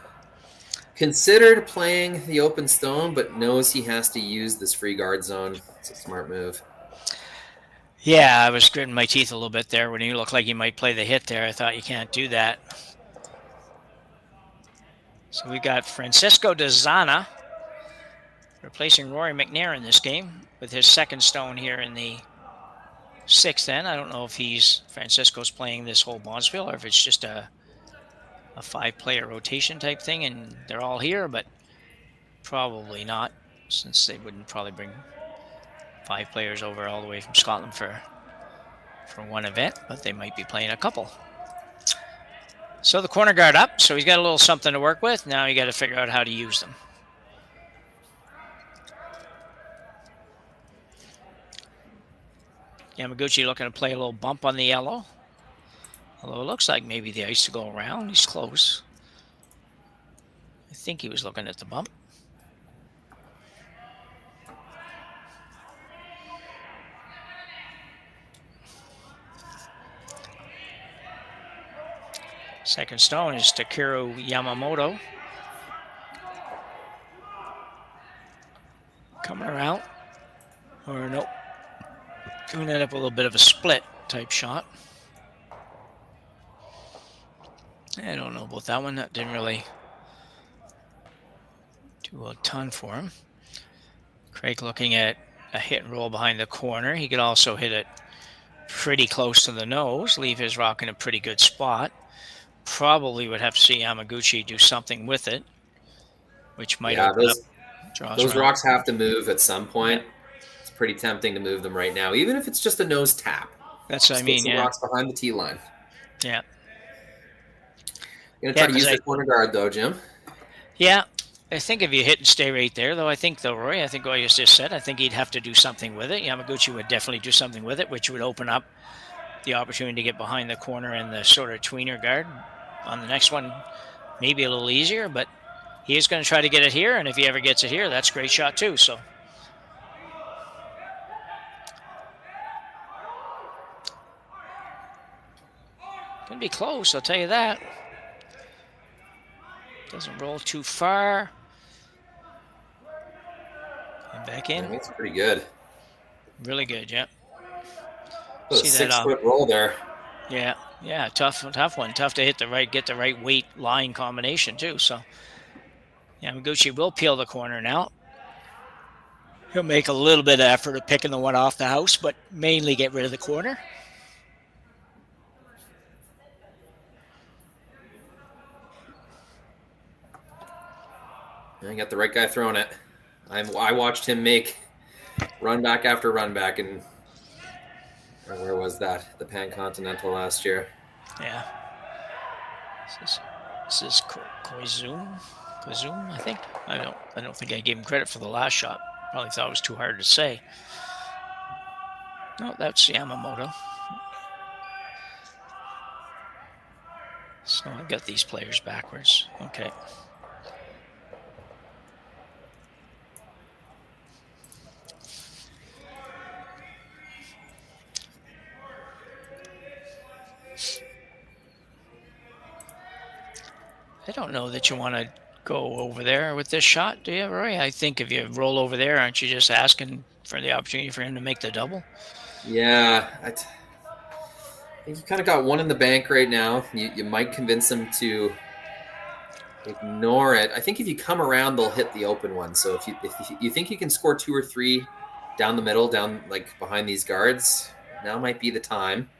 Considered playing the open stone, but knows he has to use this free guard zone. It's a smart move. Yeah, I was gritting my teeth a little bit there when you looked like you might play the hit there. I thought you can't do that. So we got Francisco de Zana replacing Rory McNair in this game with his second stone here in the 6th end. I don't know if Francisco's playing this whole Bonspiel or if it's just a 5-player rotation type thing and they're all here, but probably not, since they wouldn't probably bring 5 players over all the way from Scotland for one event, but they might be playing a couple. So the corner guard up, so he's got a little something to work with. Now you got to figure out how to use them. Yamaguchi looking to play a little bump on the yellow. Although it looks like maybe the ice to go around. He's close. I think he was looking at the bump. Second stone is Takeru Yamamoto. Coming around. Or nope. Going to end up with a little bit of a split type shot. I don't know about that one. That didn't really do a ton for him. Craik looking at a hit and roll behind the corner. He could also hit it pretty close to the nose, leave his rock in a pretty good spot. Probably would have to see Yamaguchi do something with it, which might open up draws. Those rocks have to move at some point. It's pretty tempting to move them right now, even if it's just a nose tap. That's what I mean, yeah. Rocks behind the tee line. Yeah. You're going to try to use the corner guard, though, Jim? Yeah. I think if you hit and stay right there, though, Rory, I think what you just said, I think he'd have to do something with it. Yamaguchi would definitely do something with it, which would open up the opportunity to get behind the corner and the sort of tweener guard. On the next one, maybe a little easier, but he is going to try to get it here, and if he ever gets it here, that's a great shot, too. So going to be close, I'll tell you that. Doesn't roll too far. And back in. It's pretty good. Really good, yeah. A 6-foot roll there. Yeah, tough one. Tough to get the right weight line combination too. So Yamaguchi will peel the corner now. He'll make a little bit of effort of picking the one off the house, but mainly get rid of the corner. I got the right guy throwing it. I watched him make run back after run back, and where was that? The Pan Continental last year. Yeah. This is Koizum, I think. I don't think I gave him credit for the last shot. Probably thought it was too hard to say. No, that's Yamamoto. So I've got these players backwards. Okay. I don't know that you want to go over there with this shot, do you, Roy? I think if you roll over there, aren't you just asking for the opportunity for him to make the double? Yeah, I think you kind of got one in the bank right now. You might convince him to ignore it. I think if you come around, they'll hit the open one. So if you think you can score 2 or 3 down the middle, down like behind these guards, now might be the time.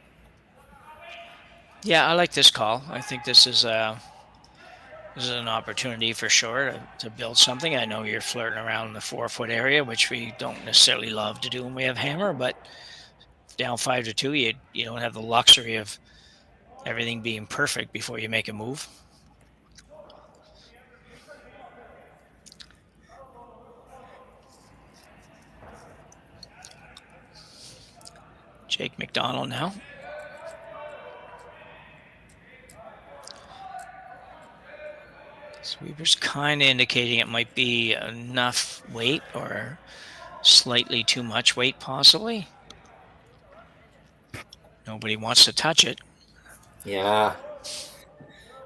Yeah, I like this call. I think this is an opportunity for sure to build something. I know you're flirting around the 4-foot area, which we don't necessarily love to do when we have hammer, but down 5-2, you don't have the luxury of everything being perfect before you make a move. Jake McDonald now. Sweeper's kind of indicating it might be enough weight or slightly too much weight, possibly. Nobody wants to touch it. Yeah.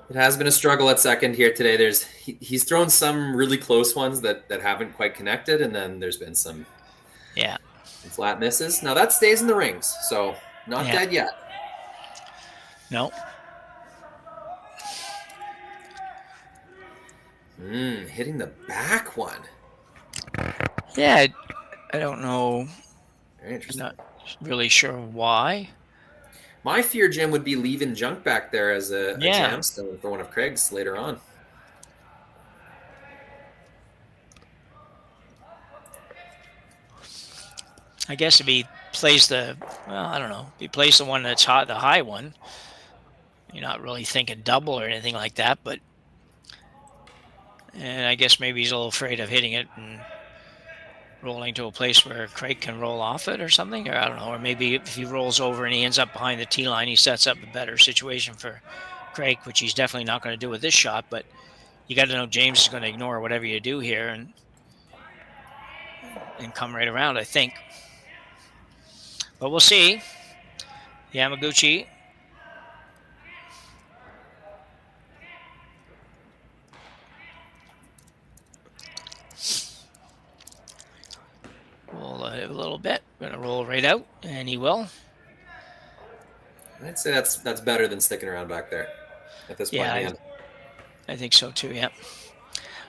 It has been a struggle at second here today. He's thrown some really close ones that haven't quite connected, and then there's been some flat misses. Now that stays in the rings, so not dead yet. No. Hitting the back one. Yeah, I don't know. Very interesting. I'm not really sure why. My fear, Jim, would be leaving junk back there as a jamstone for one of Craig's later on. I guess if he plays I don't know. If he plays the one that's hot, the high one, you're not really thinking double or anything like that, and I guess maybe he's a little afraid of hitting it and rolling to a place where Craik can roll off it or something, or I don't know. Or maybe if he rolls over and he ends up behind the tee line, he sets up a better situation for Craik, which he's definitely not going to do with this shot. But you got to know James is going to ignore whatever you do here and come right around, I think. But we'll see. Yamaguchi. We'll a little bit. We're going to roll right out, and he will. I'd say that's better than sticking around back there at this point. Yeah, I think so too, yeah.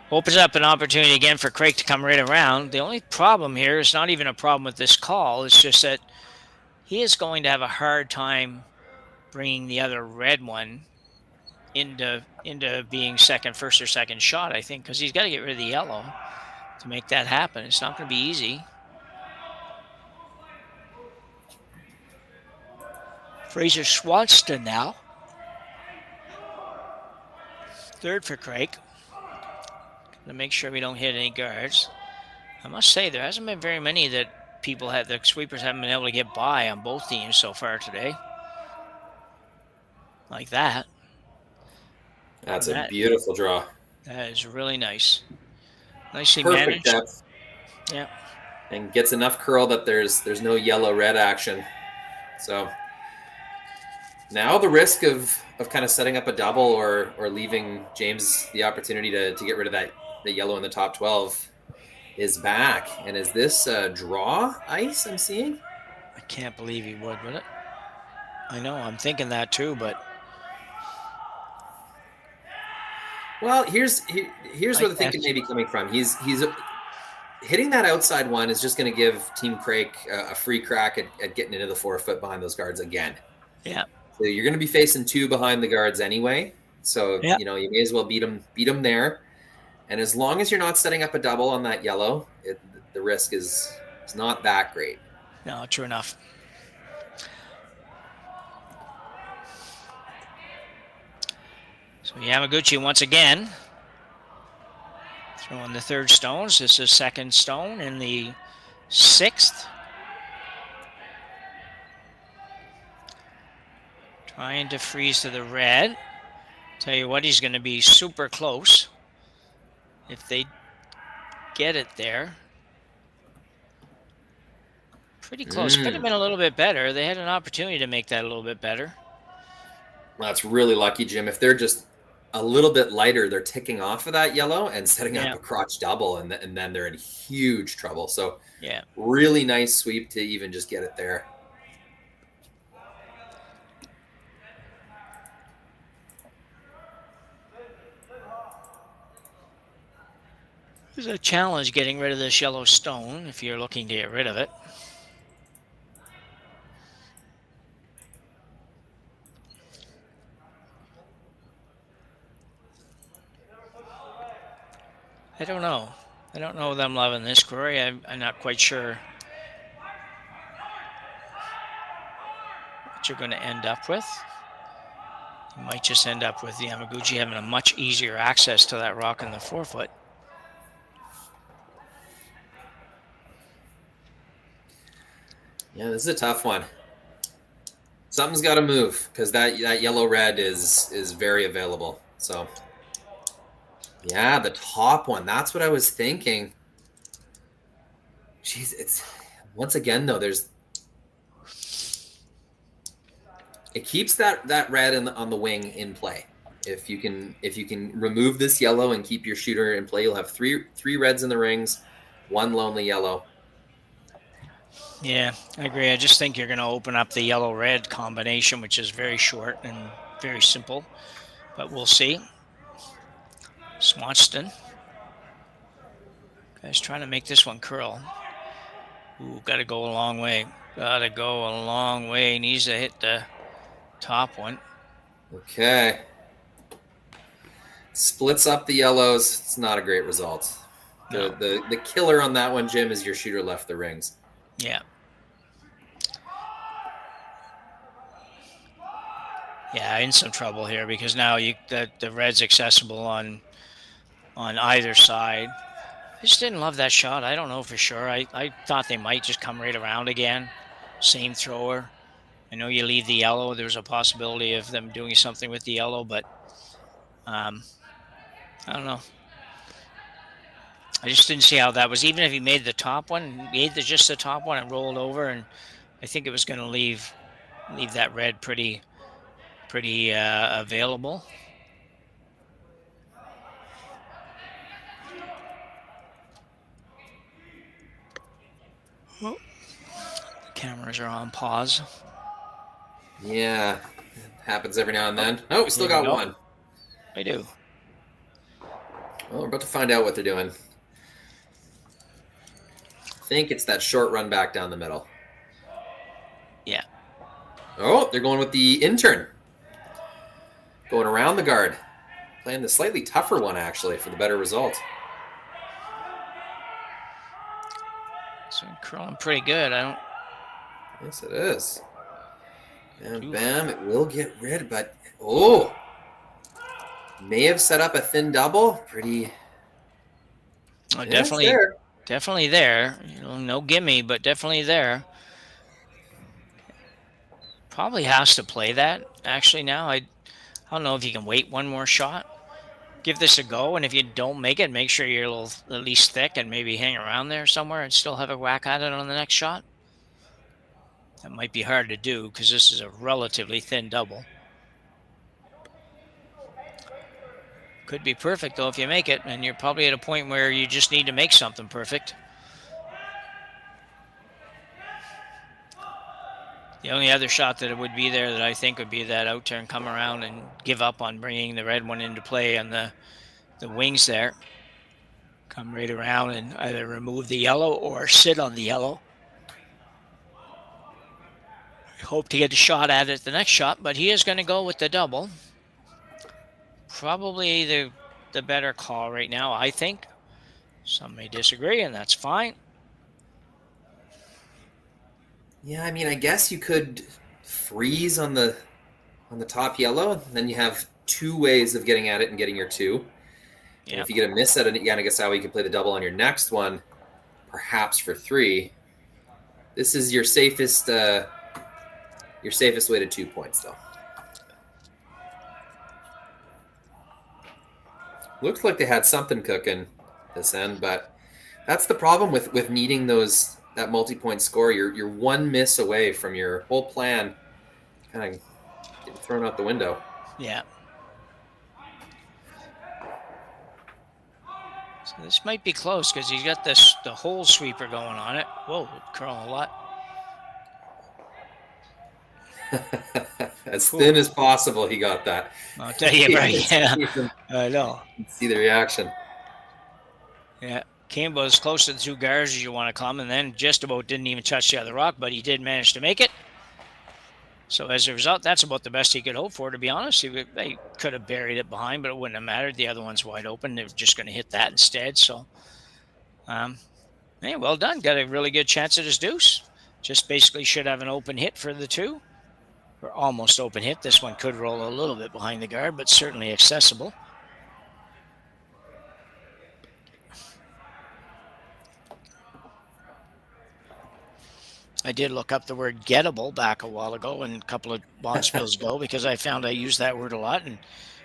Opens up an opportunity again for Craik to come right around. The only problem here is not even a problem with this call. It's just that he is going to have a hard time bringing the other red one into being first or second shot, I think, because he's got to get rid of the yellow to make that happen. It's not going to be easy. Fraser Swanston now. Third for Craik. To make sure we don't hit any guards. I must say, there hasn't been very many that the sweepers haven't been able to get by on both teams so far today. Like that. That's a beautiful draw. That is really nice. Nicely Perfect managed. depth. Yeah. And gets enough curl that there's no yellow-red action. So now the risk of kind of setting up a double or leaving James the opportunity to get rid of the yellow in the top 12 is back. And is this draw ice I'm seeing? I can't believe he would it? I know, I'm thinking that too, but... Well, here's where the thinking may be coming from. He's hitting that outside one is just going to give Team Craik a free crack at getting into the 4-foot behind those guards again. Yeah. So you're going to be facing 2 behind the guards anyway. So, you may as well beat them there. And as long as you're not setting up a double on that yellow, the risk is not that great. No, true enough. So Yamaguchi once again throwing the third stones. This is second stone in the sixth. Trying to freeze to the red. Tell you what, he's going to be super close if they get it there. Pretty close. Could have been a little bit better. They had an opportunity to make that a little bit better. Well, that's really lucky, Jim. If they're just a little bit lighter, they're ticking off of that yellow and setting up a crotch double, and then they're in huge trouble. So yeah, really nice sweep to even just get it there. There's a challenge getting rid of this yellow stone if you're looking to get rid of it. I don't know. I don't know them loving this query. I'm not quite sure what you're going to end up with. You might just end up with the Yamaguchi having a much easier access to that rock in the forefoot. Yeah, this is a tough one. Something's got to move because that yellow-red is very available. So, yeah, the top one. That's what I was thinking. Jeez, it's once again though. It keeps that red on the wing in play. If you can remove this yellow and keep your shooter in play, you'll have three reds in the rings, one lonely yellow. Yeah, I agree. I just think you're going to open up the yellow-red combination, which is very short and very simple. But we'll see. Swanston. Guy's trying to make this one curl. Ooh, got to go a long way. Got to go a long way. Needs to hit the top one. Okay. Splits up the yellows. It's not a great result. The killer on that one, Jim, is your shooter left the rings. Yeah. Yeah, in some trouble here because now the red's accessible on either side. I just didn't love that shot. I don't know for sure. I thought they might just come right around again. Same thrower. I know you leave the yellow. There's a possibility of them doing something with the yellow, but I don't know. I just didn't see how that was. Even if he made the top one, just the top one and rolled over, and I think it was going to leave that red pretty available. Well, the cameras are on pause. Yeah, happens every now and then. Oh, we still got one. We do. Well, we're about to find out what they're doing. I think it's that short run back down the middle. Yeah. Oh, they're going with the intern. Going around the guard. Playing the slightly tougher one, actually, for the better result. So curling pretty good. Yes, it is. And bam, it will get rid, but oh, may have set up a thin double. Pretty. Oh, definitely there. No gimme, but definitely there. Probably has to play that actually now. I don't know if you can wait one more shot. Give this a go, and if you don't make it, make sure you're a little at least thick and maybe hang around there somewhere and still have a whack at it on the next shot. That might be hard to do because this is a relatively thin double. Could be perfect though if you make it, and you're probably at a point where you just need to make something perfect. The only other shot that it would be there that I think would be that out turn, come around and give up on bringing the red one into play on the wings there. Come right around and either remove the yellow or sit on the yellow. Hope to get a shot at it the next shot, but he is going to go with the double. Probably either the better call right now, I think. Some may disagree, and that's fine. Yeah, I mean, I guess you could freeze on the top yellow, and then you have two ways of getting at it and getting your two. And if you get a miss at Yanagisawa, you can play the double on your next one, perhaps for 3. This is your safest way to 2 points, though. Looks like they had something cooking this end, but that's the problem with needing that multi-point score. You're one miss away from your whole plan kind of getting thrown out the window. Yeah. So this might be close because he's got the hole sweeper going on it. Whoa, curling a lot. As thin as possible, he got that. I'll tell you, right? Yeah, I know. See the reaction. Yeah, came about as close to the 2 guards as you want to come, and then just about didn't even touch the other rock, but he did manage to make it. So as a result, that's about the best he could hope for, to be honest. They could have buried it behind, but it wouldn't have mattered. The other one's wide open. They were just going to hit that instead. So, hey, well done. Got a really good chance at his deuce. Just basically should have an open hit for the 2. Or almost open hit. This one could roll a little bit behind the guard, but certainly accessible. I did look up the word gettable back a while ago and a couple of bond spills ago because I found I used that word a lot and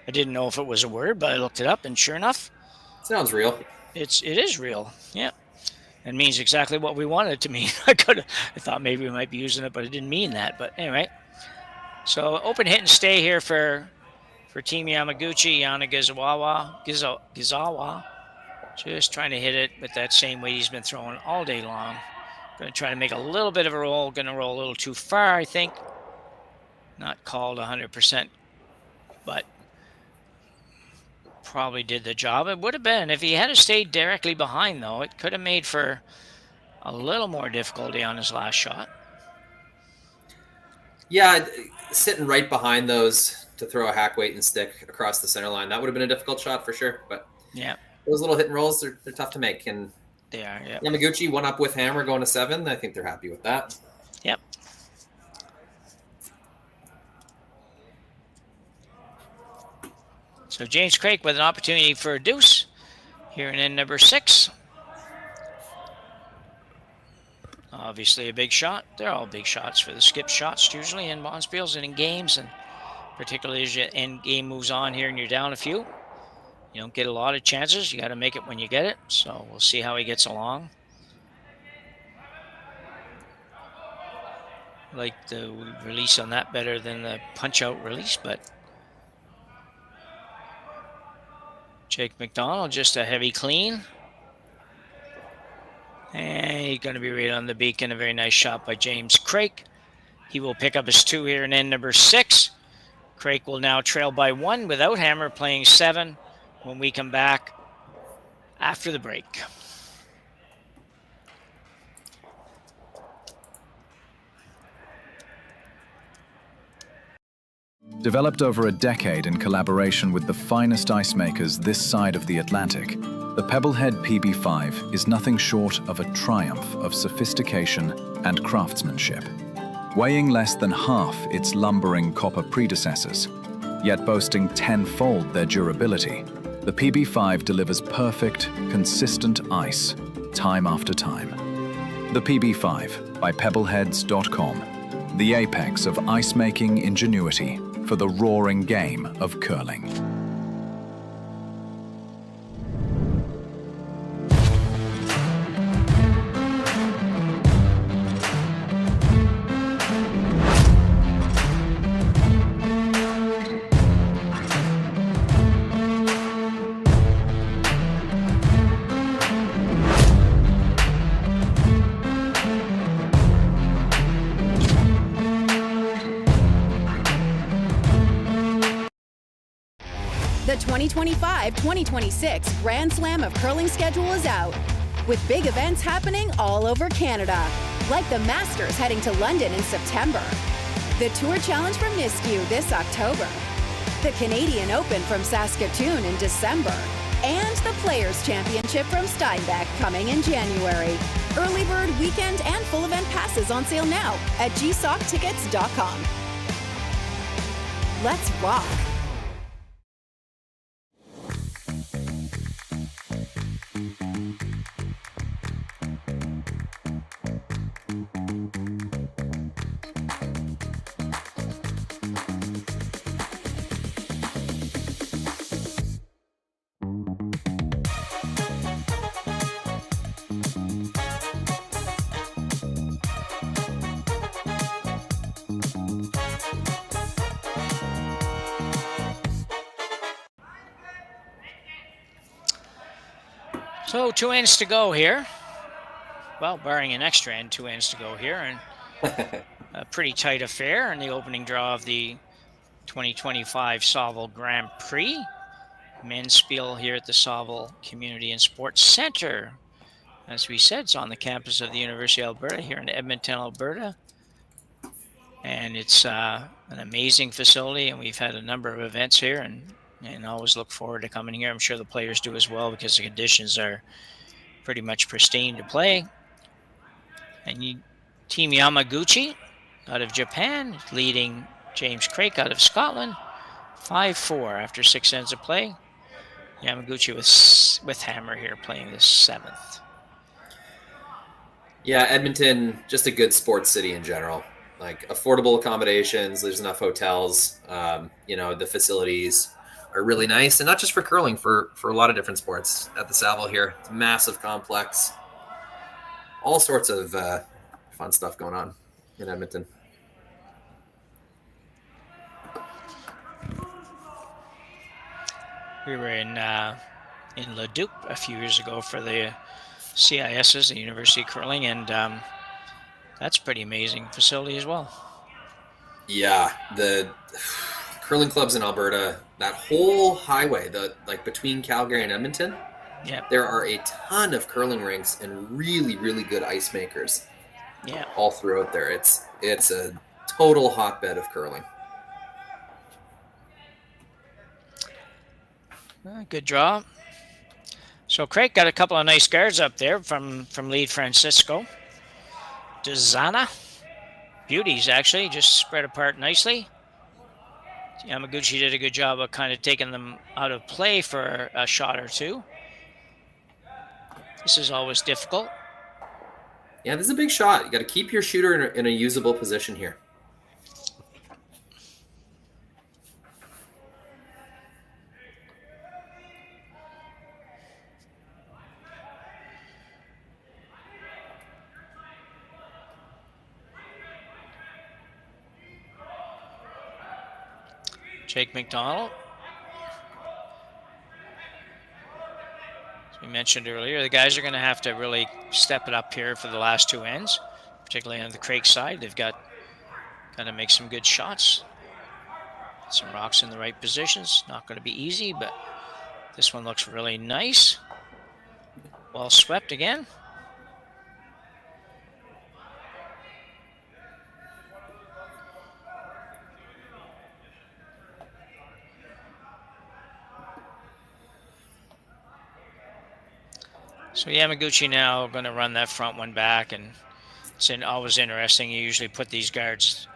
I didn't know if it was a word, but I looked it up and sure enough, sounds real. It is real. Yeah. It means exactly what we wanted it to mean. I thought maybe we might be using it, but it didn't mean that. But anyway, so open hit and stay here for Team Yamaguchi, Gizawa. Just trying to hit it with that same weight he's been throwing all day long. Going to try to make a little bit of a roll. Going to roll a little too far, I think. Not called 100%, but probably did the job. It would have been. If he had stayed directly behind, though, it could have made for a little more difficulty on his last shot. Yeah, sitting right behind those to throw a hack weight and stick across the center line, that would have been a difficult shot for sure. But yeah, those little hit and rolls, they're tough to make. And they are, yeah. Yamaguchi one up with hammer going to 7. I think they're happy with that. Yep. So James Craik with an opportunity for a deuce here in end number 6. Obviously a big shot. They're all big shots for the skip shots usually in bonspiels and in games, and particularly as your end game moves on here and you're down a few. You don't get a lot of chances. You got to make it when you get it. So we'll see how he gets along. Like the release on that better than the punch-out release, but Jake McDonald, just a heavy clean. And he's going to be right on the beacon. A very nice shot by James Craik. He will pick up his 2 here in end number 6. Craik will now trail by 1 without hammer, playing 7 when we come back after the break. Developed over a decade in collaboration with the finest ice makers this side of the Atlantic, the Pebblehead PB5 is nothing short of a triumph of sophistication and craftsmanship. Weighing less than half its lumbering copper predecessors, yet boasting 10-fold their durability, the PB5 delivers perfect, consistent ice, time after time. The PB5 by Pebbleheads.com, the apex of ice-making ingenuity for the roaring game of curling. The 2025-2026 Grand Slam of Curling schedule is out, with big events happening all over Canada, like the Masters heading to London in September, the Tour Challenge from Nisku this October, the Canadian Open from Saskatoon in December, and the Players' Championship from Steinbach coming in January. Early bird weekend and full event passes on sale now at gsoctickets.com. Let's rock! So 2 ends to go here. Well, barring an extra end, 2 ends to go here, and a pretty tight affair in the opening draw of the 2025 Saville Grand Prix. Men's Spiel here at the Saville Community and Sports Center. As we said, it's on the campus of the University of Alberta here in Edmonton, Alberta. And it's an amazing facility, and we've had a number of events here, and always look forward to coming here. I'm sure the players do as well because the conditions are pretty much pristine to play. And Team Yamaguchi out of Japan leading James Craik out of Scotland 5-4 after 6 ends of play. Yamaguchi with Hammer here playing the 7th. Yeah, Edmonton, just a good sports city in general. Like affordable accommodations, there's enough hotels, the facilities are really nice, and not just for curling, for a lot of different sports at the Saville here. It's a massive complex. All sorts of fun stuff going on in Edmonton. We were in Leduc a few years ago for the CISs, the University Curling, and that's a pretty amazing facility as well. Yeah, the curling clubs in Alberta, that whole highway, between Calgary and Edmonton, there are a ton of curling rinks and really, really good ice makers. Yeah, all throughout there. It's a total hotbed of curling. Good draw. So Craik got a couple of nice guards up there from lead Francisco. Dezana. Beauties, actually, just spread apart nicely. Yamaguchi did a good job of kind of taking them out of play for a shot or two. This is always difficult. Yeah, this is a big shot. You got to keep your shooter in a usable position here. Jake McDonald. As we mentioned earlier, the guys are going to have to really step it up here for the last 2 ends, particularly on the Craik side. They've got to make some good shots. Some rocks in the right positions. Not going to be easy, but this one looks really nice. Well swept again. So Yamaguchi now going to run that front one back, and it's always interesting. You usually put these guards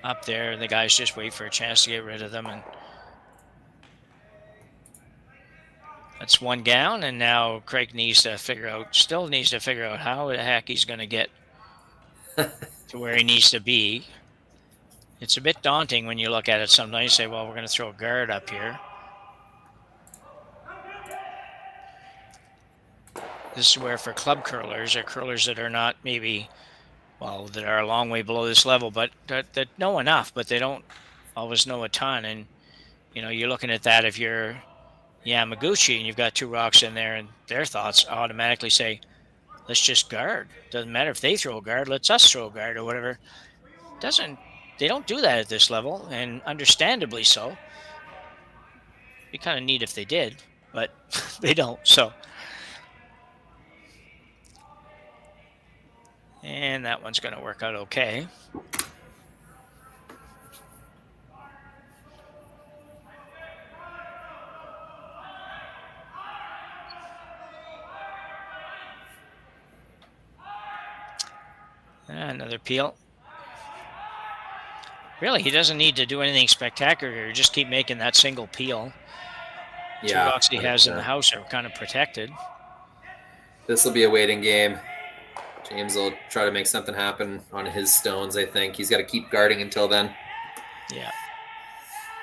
up there, and the guys just wait for a chance to get rid of them. And that's one down, and now Craig still needs to figure out how the heck he's going to get to where he needs to be. It's a bit daunting when you look at it sometimes. You say, well, we're going to throw a guard up here. This is where for club curlers, or curlers that are not maybe, that are a long way below this level, but that know enough, but they don't always know a ton. And, you're looking at that if you're Yamaguchi and you've got 2 rocks in there, and their thoughts automatically say, let's just guard. Doesn't matter if they throw a guard, let's us throw a guard or whatever. They don't do that at this level, and understandably so. It'd be kind of neat if they did, but they don't, so. And that one's going to work out okay. Another peel. Really, he doesn't need to do anything spectacular here. Just keep making that single peel. Yeah, Two rocks he has in the 100%. house are kind of protected. This will be a waiting game. James will try to make something happen on his stones, I think. He's got to keep guarding until then. Yeah.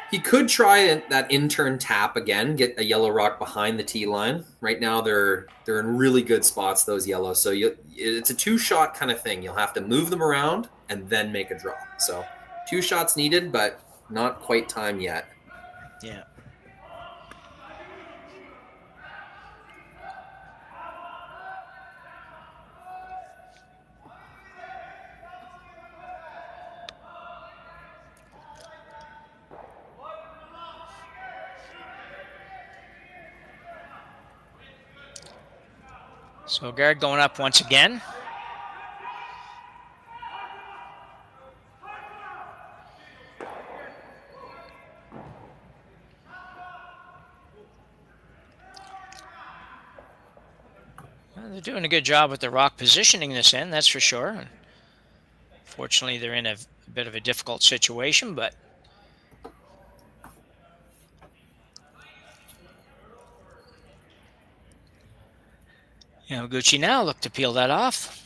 He could try that in-turn tap again, get a yellow rock behind the tee line. Right now, they're in really good spots, those yellows. So it's a two-shot kind of thing. You'll have to move them around and then make a draw. So 2 shots needed, but not quite time yet. Yeah. So guard going up once again. Well, they're doing a good job with the rock positioning this end, that's for sure. Fortunately, they're in a bit of a difficult situation, but Yamaguchi now look to peel that off.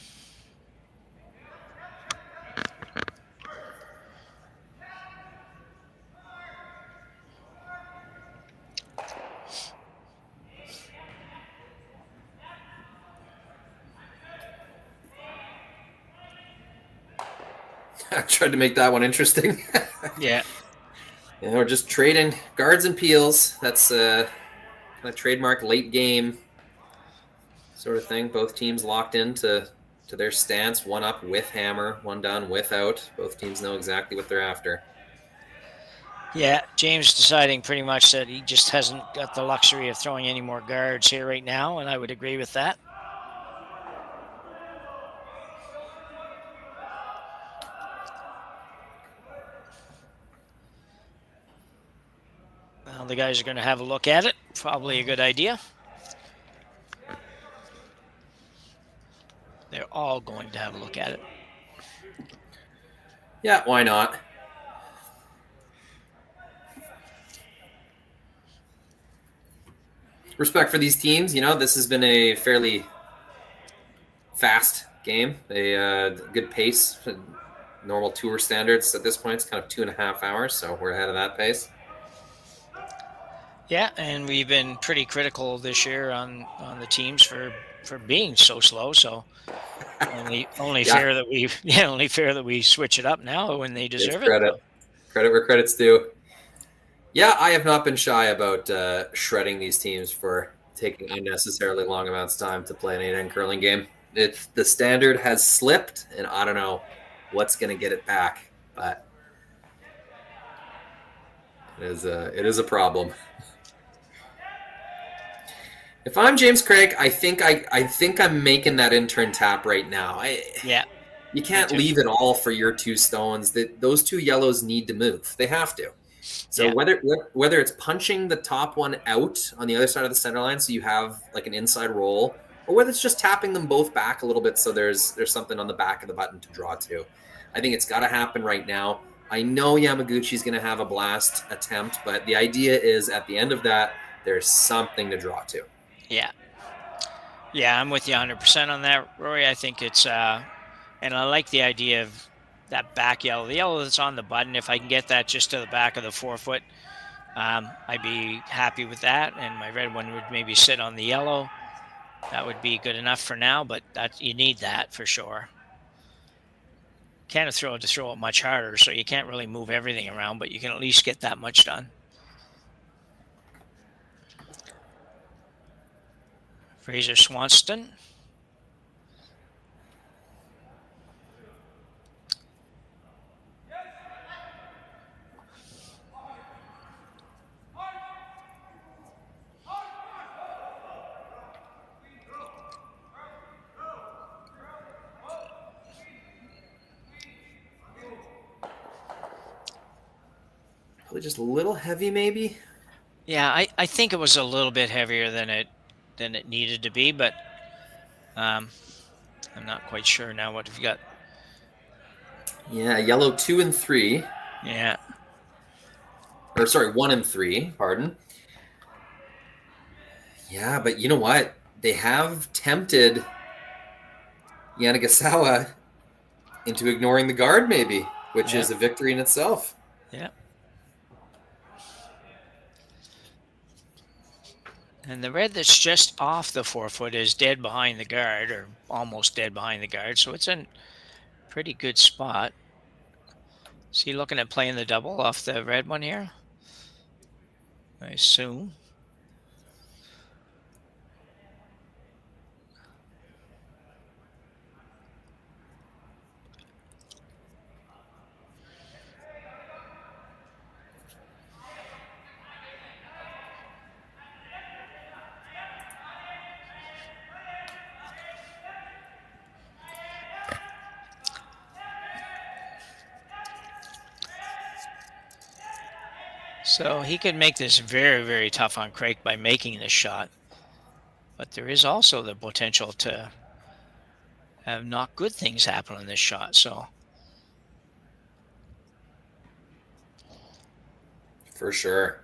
I tried to make that one interesting. Yeah. Yeah, we're just trading guards and peels. That's kind of trademark late game sort of thing. Both teams locked into their stance. One up with hammer, one down without. Both teams know exactly what they're after. Yeah, James deciding pretty much that he just hasn't got the luxury of throwing any more guards here right now, and I would agree with that. Well, the guys are going to have a look at it. Probably a good idea. They're all going to have a look at it. Yeah, why not? Respect for these teams. This has been a fairly fast game, a good pace. Normal tour standards at this point, it's kind of 2.5 hours, so we're ahead of that pace. Yeah, and we've been pretty critical this year on the teams for being so slow. So only Yeah. fair that we switch it up now when they deserve Credit. it. Credit where credit's due. Yeah, I have not been shy about shredding these teams for taking unnecessarily long amounts of time to play an 8-end curling game. The standard has slipped, and I don't know what's going to get it back, but it is a problem. If I'm James Craik, I think I'm making that in-turn tap right now. You can't leave it all for your 2 stones. Those 2 yellows need to move. They have to. So whether it's punching the top one out on the other side of the center line so you have like an inside roll, or whether it's just tapping them both back a little bit so there's something on the back of the button to draw to. I think it's got to happen right now. I know Yamaguchi's going to have a blast attempt, but the idea is at the end of that, there's something to draw to. Yeah, I'm with you 100% on that, Rory. I think it's, and I like the idea of that back yellow. The yellow that's on the button, if I can get that just to the back of the forefoot, I'd be happy with that. And my red one would maybe sit on the yellow. That would be good enough for now, but you need that for sure. Can't throw it much harder, so you can't really move everything around, but you can at least get that much done. Fraser Swanston. Probably just a little heavy, maybe. Yeah, I think it was a little bit heavier than it needed to be, but I'm not quite sure now what we've got Yeah, yellow 2 and 3. Yeah. Or sorry, 1 and 3, pardon. Yeah, but you know what? They have tempted Yamaguchi into ignoring the guard, maybe, which is a victory in itself. Yeah. And the red that's just off the 4-foot is dead behind the guard, or almost dead behind the guard, so it's in pretty good spot. Is he looking at playing the double off the red one here? I assume. So he could make this very, very tough on Craik by making this shot. But there is also the potential to have not good things happen on this shot. So For sure.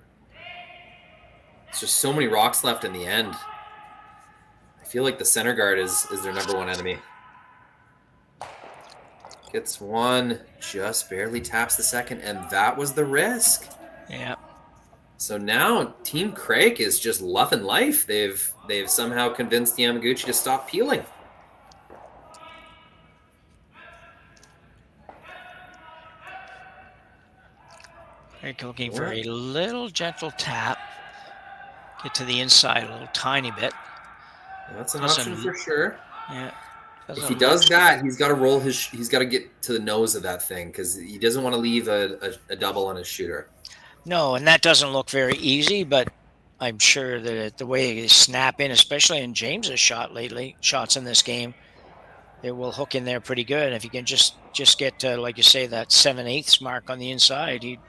It's just so many rocks left in the end. I feel like the center guard is their number one enemy. Gets one, just barely taps the second, and that was the risk. Yeah. So now Team Craik is just loving life. They've somehow convinced Yamaguchi to stop peeling. Craik looking for a little gentle tap. Get to the inside a little tiny bit. That's an option for sure. Yeah. If he does that, he's got to roll his. He's got to get to the nose of that thing because he doesn't want to leave a double on his shooter. No, and that doesn't look very easy, but I'm sure that the way they snap in, especially in James's shots in this game, they will hook in there pretty good. And if you can just get to, like you say, that 7/8 mark on the inside, he'd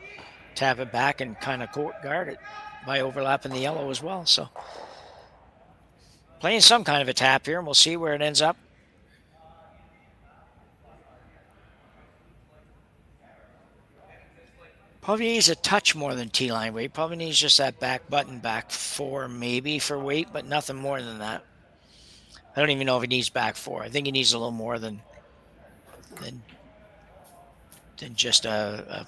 tap it back and kind of guard it by overlapping the yellow as well. So playing some kind of a tap here, and we'll see where it ends up. Probably needs a touch more than T-line weight. Probably needs just that back button, back 4 maybe for weight, but nothing more than that. I don't even know if he needs back 4. I think he needs a little more than just a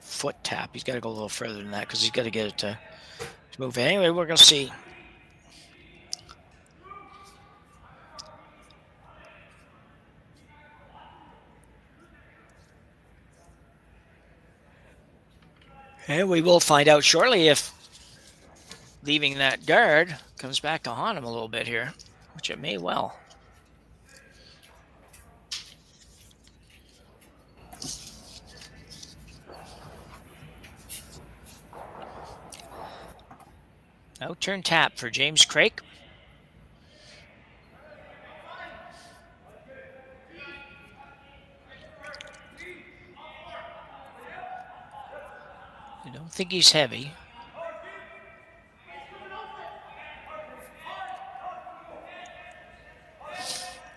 foot tap. He's got to go a little further than that because he's got to get it to move. Anyway, we're going to see. And we will find out shortly if leaving that guard comes back to haunt him a little bit here, which it may well. Out-turn tap for James Craik. I don't think he's heavy.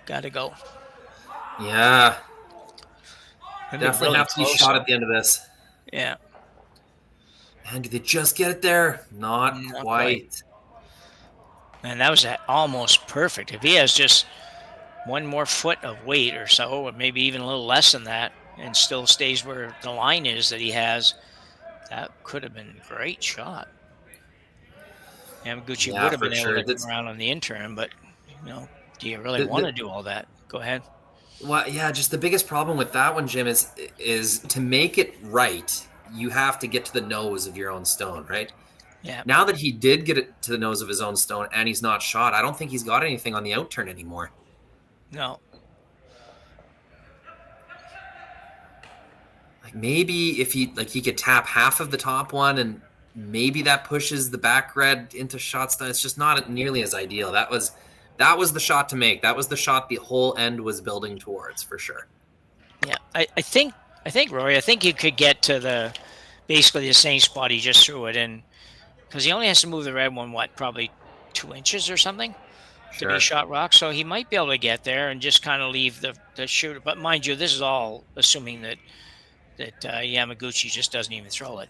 Gotta go. Yeah. Definitely really have to be shot at the end of this. Yeah. And do they just get it there? Not quite. Man, that was almost perfect. If he has just one more foot of weight or so, or maybe even a little less than that, and still stays where the line is that he has, that could have been a great shot. Yamaguchi would have been able to come around on the interim, but, do you really want to do all that? Go ahead. Well, yeah, just the biggest problem with that one, Jim, is to make it right, you have to get to the nose of your own stone, right? Yeah. Now that he did get it to the nose of his own stone and he's not shot, I don't think he's got anything on the outturn anymore. No. Like maybe if he could tap half of the top one and maybe that pushes the back red into shot stone. It's just not nearly as ideal. That was the shot to make. That was the shot the whole end was building towards, for sure. Yeah, I think Rory, you could get to basically the same spot he just threw it in, because he only has to move the red one, probably 2 inches or something. to be shot rock. So he might be able to get there and just kind of leave the shooter. But mind you, this is all assuming that Yamaguchi just doesn't even throw it.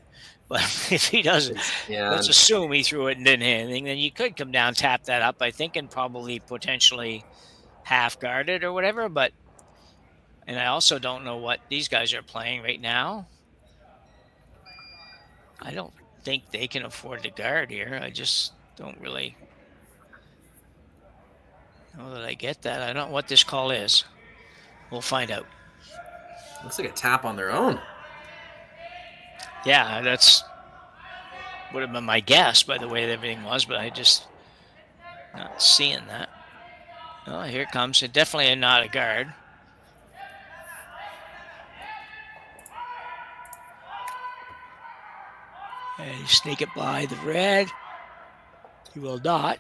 But if he doesn't, let's assume he threw it and didn't hit anything, then you could come down, tap that up, I think, and probably potentially half guard it or whatever. And I also don't know what these guys are playing right now. I don't think they can afford to guard here. I just don't really know that I get that. I don't know what this call is. We'll find out. Looks like a tap on their own. Yeah, that's would have been my guess by the way that everything was, but I just not seeing that. Oh, here it comes. It definitely not a guard. And you sneak it by the red. He will not.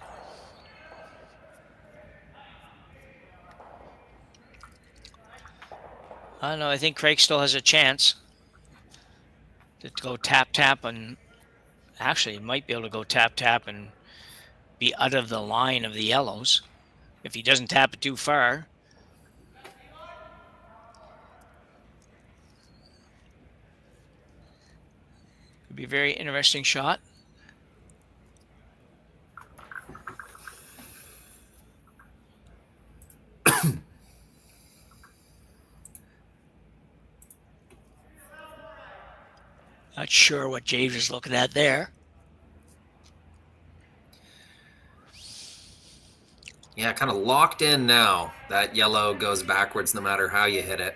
I don't know. I think Craik still has a chance to go tap, and actually he might be able to go tap and be out of the line of the yellows if he doesn't tap it too far. Could be a very interesting shot. Not sure what James is looking at there. Yeah, kind of locked in now. That yellow goes backwards no matter how you hit it.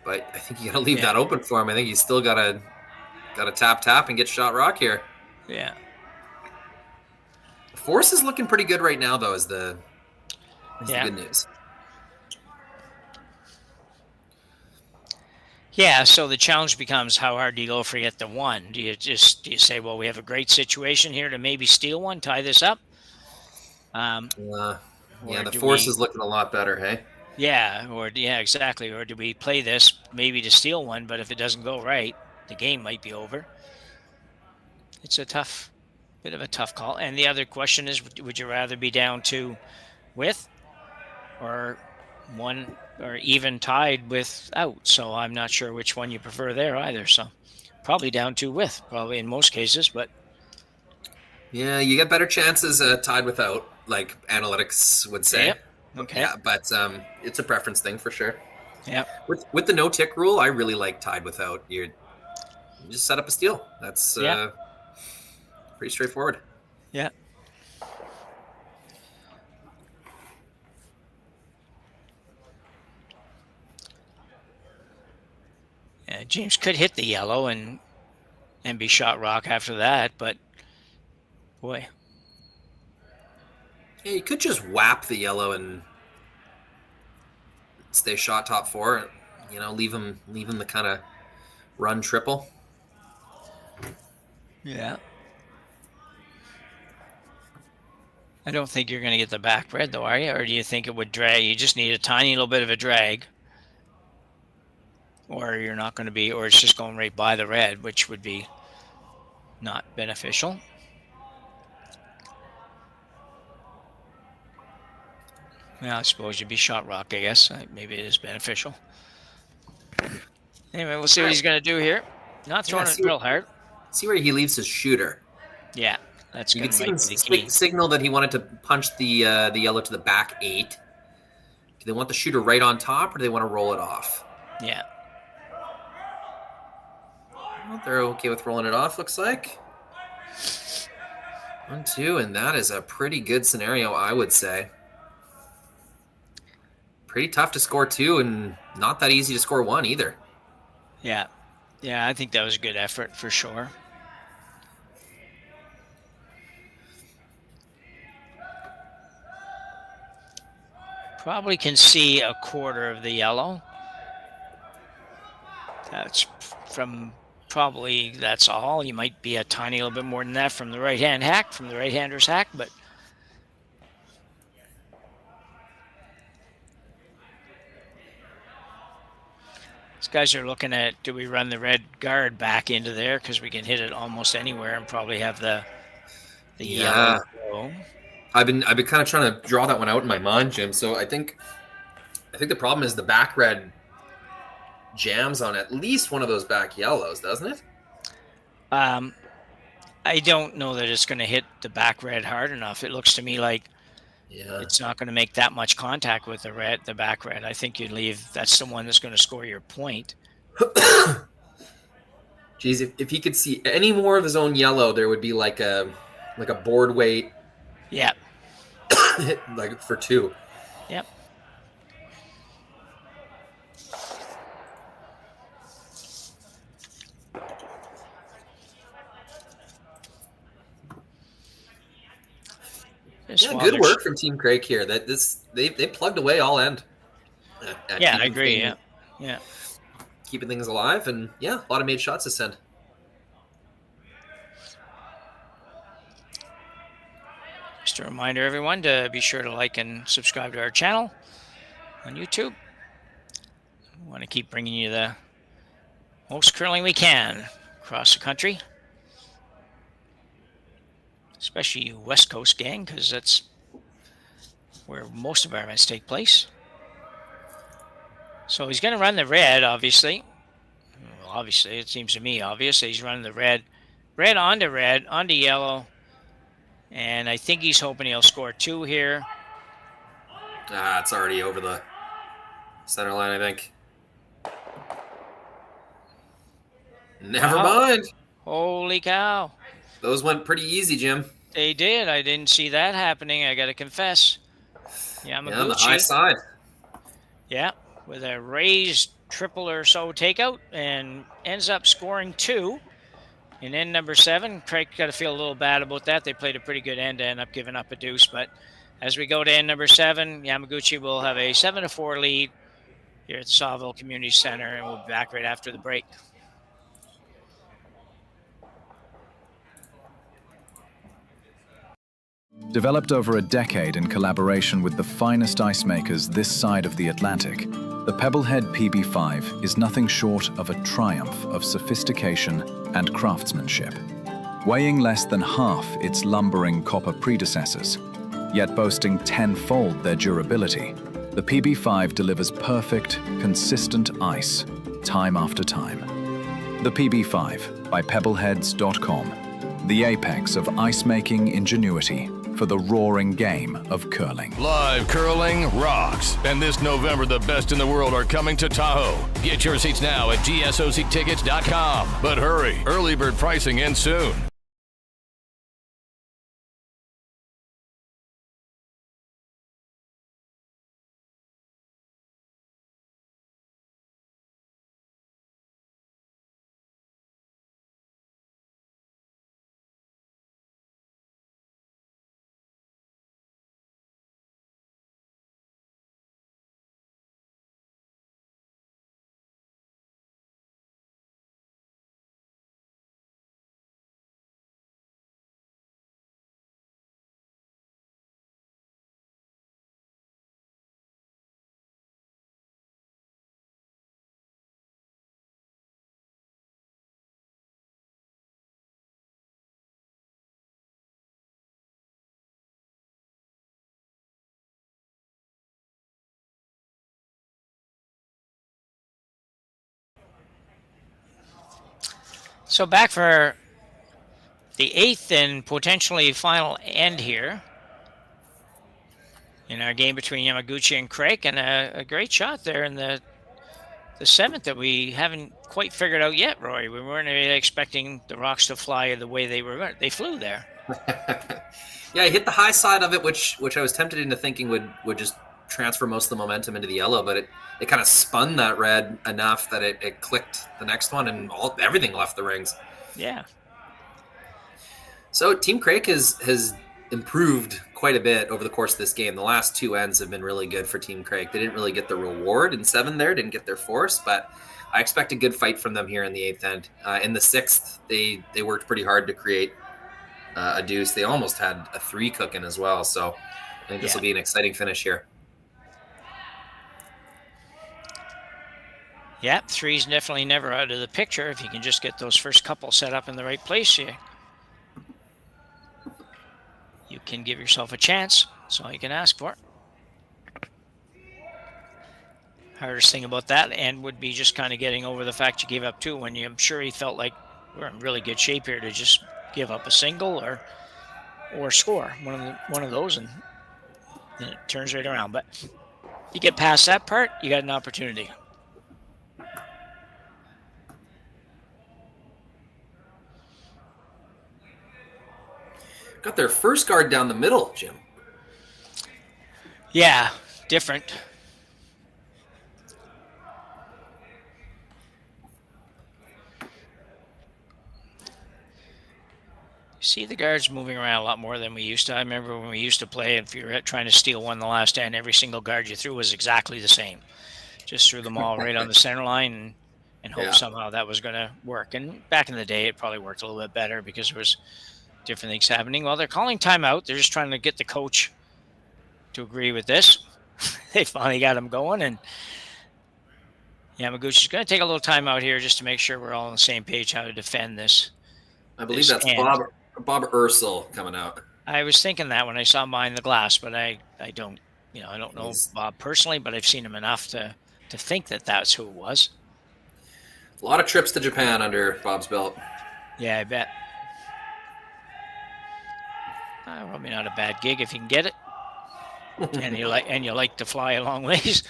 But I think you got to leave that open for him. I think you still got to tap and get shot rock here. Yeah. Force is looking pretty good right now, though, is the good news. Yeah, so the challenge becomes how hard do you go for get the one? Do you say, well, we have a great situation here to maybe steal one, tie this up? The Force is looking a lot better, hey? Yeah, exactly. Or do we play this maybe to steal one, but if it doesn't go right, the game might be over. It's a bit of a tough call. And the other question is, would you rather be down 2 with or 1 or even tied without? So I'm not sure which one you prefer there either. So probably down 2 with, probably in most cases, but. Yeah, you get better chances tied without, like analytics would say. Yep. Okay. Yeah, but it's a preference thing for sure. Yeah. With the no tick rule, I really like tied without. You just set up a steal. That's pretty straightforward. Yeah. James could hit the yellow and be shot rock after that, but boy. Yeah, you could just whap the yellow and stay shot top 4. You know, leave him the kind of run triple. Yeah. I don't think you're going to get the back red, though, are you? Or do you think it would drag? You just need a tiny little bit of a drag. Or you're not going to be, or it's just going right by the red, which would be not beneficial. Well, I suppose you'd be shot rock, I guess. Maybe it is beneficial. Anyway, we'll see what he's going to do here. Not throwing it real hard. See where he leaves his shooter. Yeah, that's you good. can see him signal that he wanted to punch the yellow to the back 8. Do they want the shooter right on top, or do they want to roll it off? Yeah. Well, they're okay with rolling it off, looks like. 1, 2, and that is a pretty good scenario, I would say. Pretty tough to score 2, and not that easy to score 1 either. Yeah. Yeah, I think that was a good effort for sure. Probably can see a quarter of the yellow. That's that's all. You might be a tiny little bit more than that from the right-hand hack, from the right-hander's hack, but these guys are looking at, do we run the red guard back into there because we can hit it almost anywhere and probably have the yellow go. I've been kind of trying to draw that one out in my mind, Jim. So I think the problem is the back red jams on at least one of those back yellows, doesn't it? I don't know that it's going to hit the back red hard enough. It looks to me like it's not going to make that much contact with the back red. I think you'd leave. That's the one that's going to score your point. Geez, if he could see any more of his own yellow, there would be like a board weight. Yeah. Like for 2. Yep. Yeah, good work from Team Craik here. They plugged away all end. Yeah, I agree. Yeah. Keeping things alive, and a lot of made shots to send. Just a reminder, everyone, to be sure to like and subscribe to our channel on YouTube. We want to keep bringing you the most curling we can across the country. Especially you West Coast gang, because that's where most of our events take place. So he's going to run the red, obviously. Well, obviously, it seems to me obvious. He's running the red onto yellow. And I think he's hoping he'll score 2 here. It's already over the center line, I think. Never mind. Holy cow. Those went pretty easy, Jim. They did. I didn't see that happening, I got to confess. Yamaguchi. Yeah, on the high side. Yeah, with a raised triple or so takeout, and ends up scoring 2 in end number 7. Craik got to feel a little bad about that. They played a pretty good end to end up giving up a deuce. But as we go to end number 7, Yamaguchi will have a 7-4 lead here at the Saville Community Center, and we'll be back right after the break. Developed over a decade in collaboration with the finest ice makers this side of the Atlantic, the Pebblehead PB5 is nothing short of a triumph of sophistication and craftsmanship. Weighing less than half its lumbering copper predecessors, yet boasting 10-fold their durability, the PB5 delivers perfect, consistent ice, time after time. The PB5 by Pebbleheads.com, the apex of ice-making ingenuity for the roaring game of curling. Live curling rocks. And this November, the best in the world are coming to Tahoe. Get your seats now at gsoctickets.com. But hurry, early bird pricing ends soon. So back for the 8th and potentially final end here in our game between Yamaguchi and Craik, and a great shot there in the 7th that we haven't quite figured out yet, Roy. We weren't really expecting the rocks to fly the way they were going. They flew there. Yeah, I hit the high side of it, which I was tempted into thinking would just transfer most of the momentum into the yellow, but it kind of spun that red enough that it clicked the next one, and everything left the rings. Yeah. So Team Craik has improved quite a bit over the course of this game. The last 2 ends have been really good for Team Craik. They didn't really get the reward in 7 there, didn't get their force, but I expect a good fight from them here in the 8th end. In the 6th, they worked pretty hard to create a deuce. They almost had a 3 cooking as well, so I think this will be an exciting finish here. Yeah, 3's definitely never out of the picture if you can just get those first couple set up in the right place. You you can give yourself a chance. That's all you can ask for. Hardest thing about that end would be just kind of getting over the fact you gave up 2 when I'm sure he felt like we're in really good shape here to just give up a single or score one of those, and it turns right around. But you get past that part, you got an opportunity. Got their first guard down the middle, Jim. Yeah, different. See the guards moving around a lot more than we used to. I remember when we used to play, if you were trying to steal one the last end, every single guard you threw was exactly the same. Just threw them all right on the center line and hope somehow that was going to work. And back in the day, it probably worked a little bit better because there was different things happening. Well, they're calling timeout. They're just trying to get the coach to agree with this. They finally got him going, and Yamaguchi's going to take a little time out here just to make sure we're all on the same page how to defend this. I believe that's Bob Ursel coming out. I was thinking that when I saw him behind the glass, but I don't, I don't know Bob personally, but I've seen him enough to think that that's who it was. A lot of trips to Japan under Bob's belt. Yeah, I bet. Probably not a bad gig if you can get it, and you like to fly a long ways.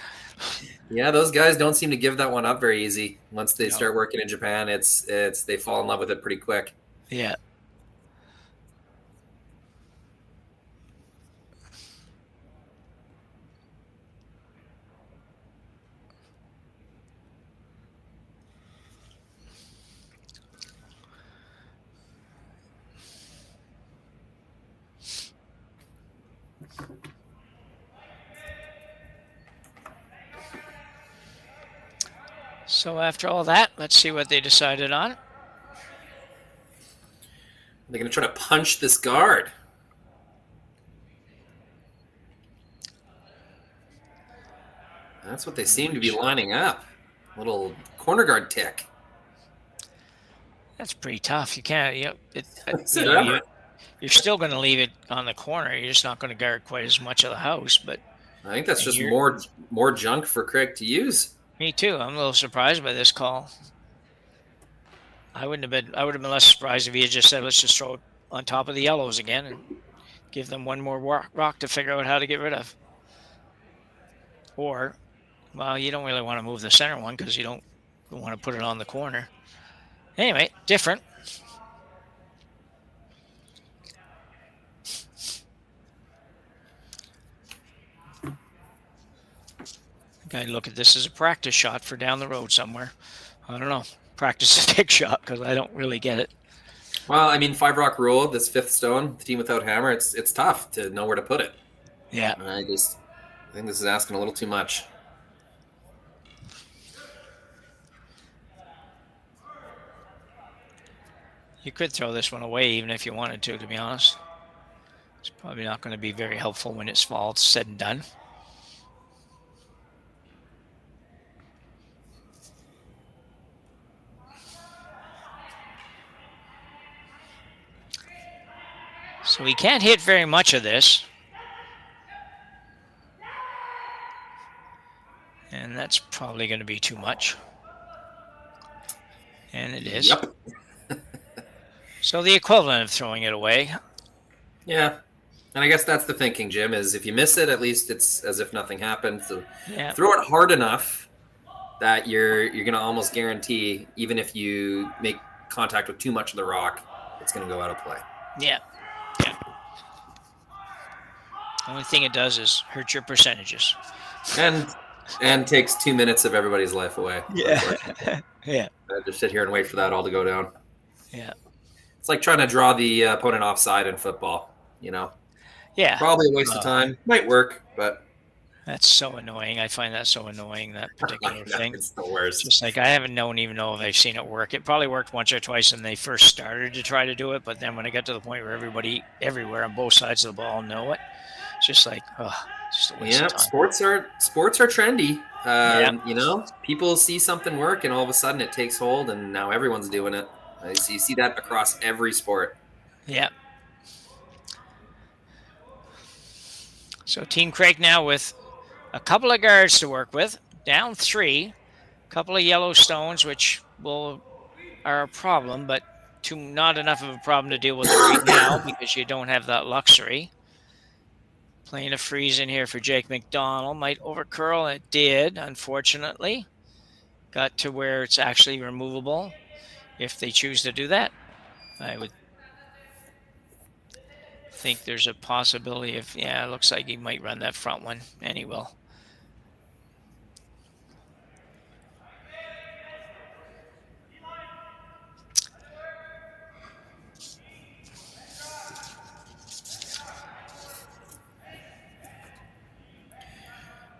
Yeah, those guys don't seem to give that one up very easy. Once they start working in Japan, it's they fall in love with it pretty quick. Yeah. So after all that, let's see what they decided on. They're going to try to punch this guard. That's what they seem to be lining up. Little corner guard tick. That's pretty tough. You can't. You're still going to leave it on the corner. You're just not going to guard quite as much of the house. But I think that's just more junk for Craig to use. Me too. I'm a little surprised by this call. I would have been less surprised if he had just said, let's just throw it on top of the yellows again and give them one more rock to figure out how to get rid of. Or, well, you don't really want to move the center one because you don't want to put it on the corner. Anyway, different. I'd look at this as a practice shot for down the road somewhere. I don't know. Practice a stick shot because I don't really get it. Well, I mean, 5 rock rule, this fifth stone, the team without hammer, it's tough to know where to put it. Yeah. I think this is asking a little too much. You could throw this one away even if you wanted to be honest. It's probably not going to be very helpful when it's all said and done. So we can't hit very much of this. And that's probably going to be too much. And it is. Yep. So the equivalent of throwing it away. Yeah. And I guess that's the thinking, Jim, is if you miss it, at least it's as if nothing happened. So throw it hard enough that you're going to almost guarantee, even if you make contact with too much of the rock, it's going to go out of play. Yeah. Yeah. Only thing it does is hurt your percentages. And takes 2 minutes of everybody's life away. Yeah. Yeah. Just sit here and wait for that all to go down. Yeah. It's like trying to draw the opponent offside in football, Yeah. Probably a waste of time. Might work, but that's so annoying. I find that so annoying, that particular thing. It's the worst. Just like I haven't even know if I've seen it work. It probably worked once or twice when they first started to try to do it, but then when it got to the point where everybody everywhere on both sides of the ball know it, it's just like, just a waste of time. Sports are trendy. People see something work and all of a sudden it takes hold and now everyone's doing it. So you see that across every sport. Yeah. So Team Craik now with a couple of guards to work with, down 3, a couple of yellow stones, which are a problem, but not enough of a problem to deal with right now because you don't have that luxury. Playing a freeze in here for Jake McDonald. Might overcurl. It did, unfortunately. Got to where it's actually removable if they choose to do that. I would think there's a possibility of, yeah, it looks like he might run that front one, and he will.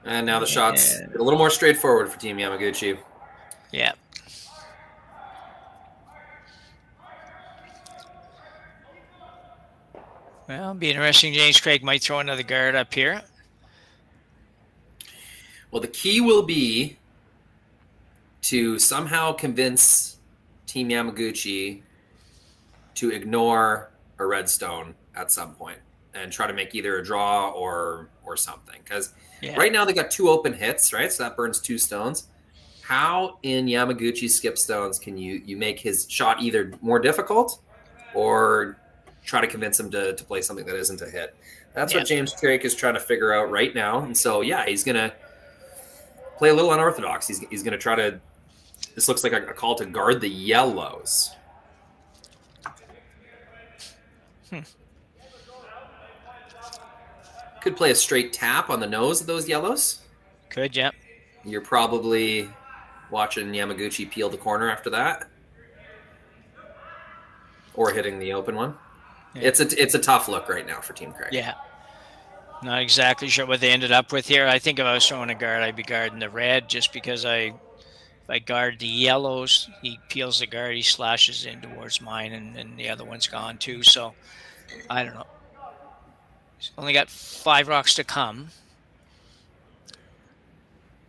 And now the shots a little more straightforward for Team Yamaguchi. Yeah. Well, it'll be interesting. James Craik might throw another guard up here. Well, the key will be to somehow convince Team Yamaguchi to ignore a red stone at some point and try to make either a draw or something. Because right now they got 2 open hits, right? So that burns 2 stones. How in Yamaguchi's skip stones can you make his shot either more difficult or try to convince him to play something that isn't a hit? That's what James Craik is trying to figure out right now. And so, he's going to play a little unorthodox. He's going to try to, this looks like a call to guard the yellows. Could play a straight tap on the nose of those yellows. Could, yeah. You're probably watching Yamaguchi peel the corner after that. Or hitting the open one. Yeah. It's a tough look right now for Team Craik. Yeah. Not exactly sure what they ended up with here. I think if I was throwing a guard, I'd be guarding the red just because if I guard the yellows, he peels the guard, he slashes in towards mine, and the other one's gone too. So, I don't know. He's only got 5 rocks to come.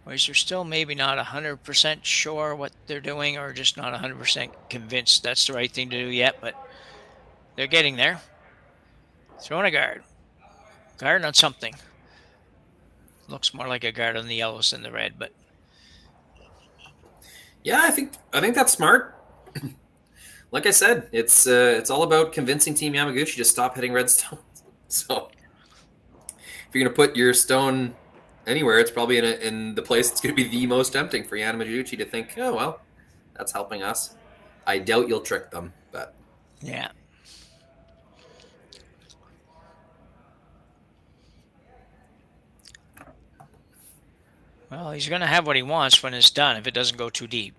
Or is there still maybe not 100% sure what they're doing, or just not 100% convinced that's the right thing to do yet, but they're getting there. Throwing a guard. Guard on something. Looks more like a guard on the yellows than the red, but yeah, I think that's smart. Like I said, it's all about convincing Team Yamaguchi to stop hitting red stones. So if you're going to put your stone anywhere, it's probably in the place that's going to be the most tempting for Yamaguchi to think, oh, well, that's helping us. I doubt you'll trick them, but yeah. Well, he's going to have what he wants when it's done if it doesn't go too deep.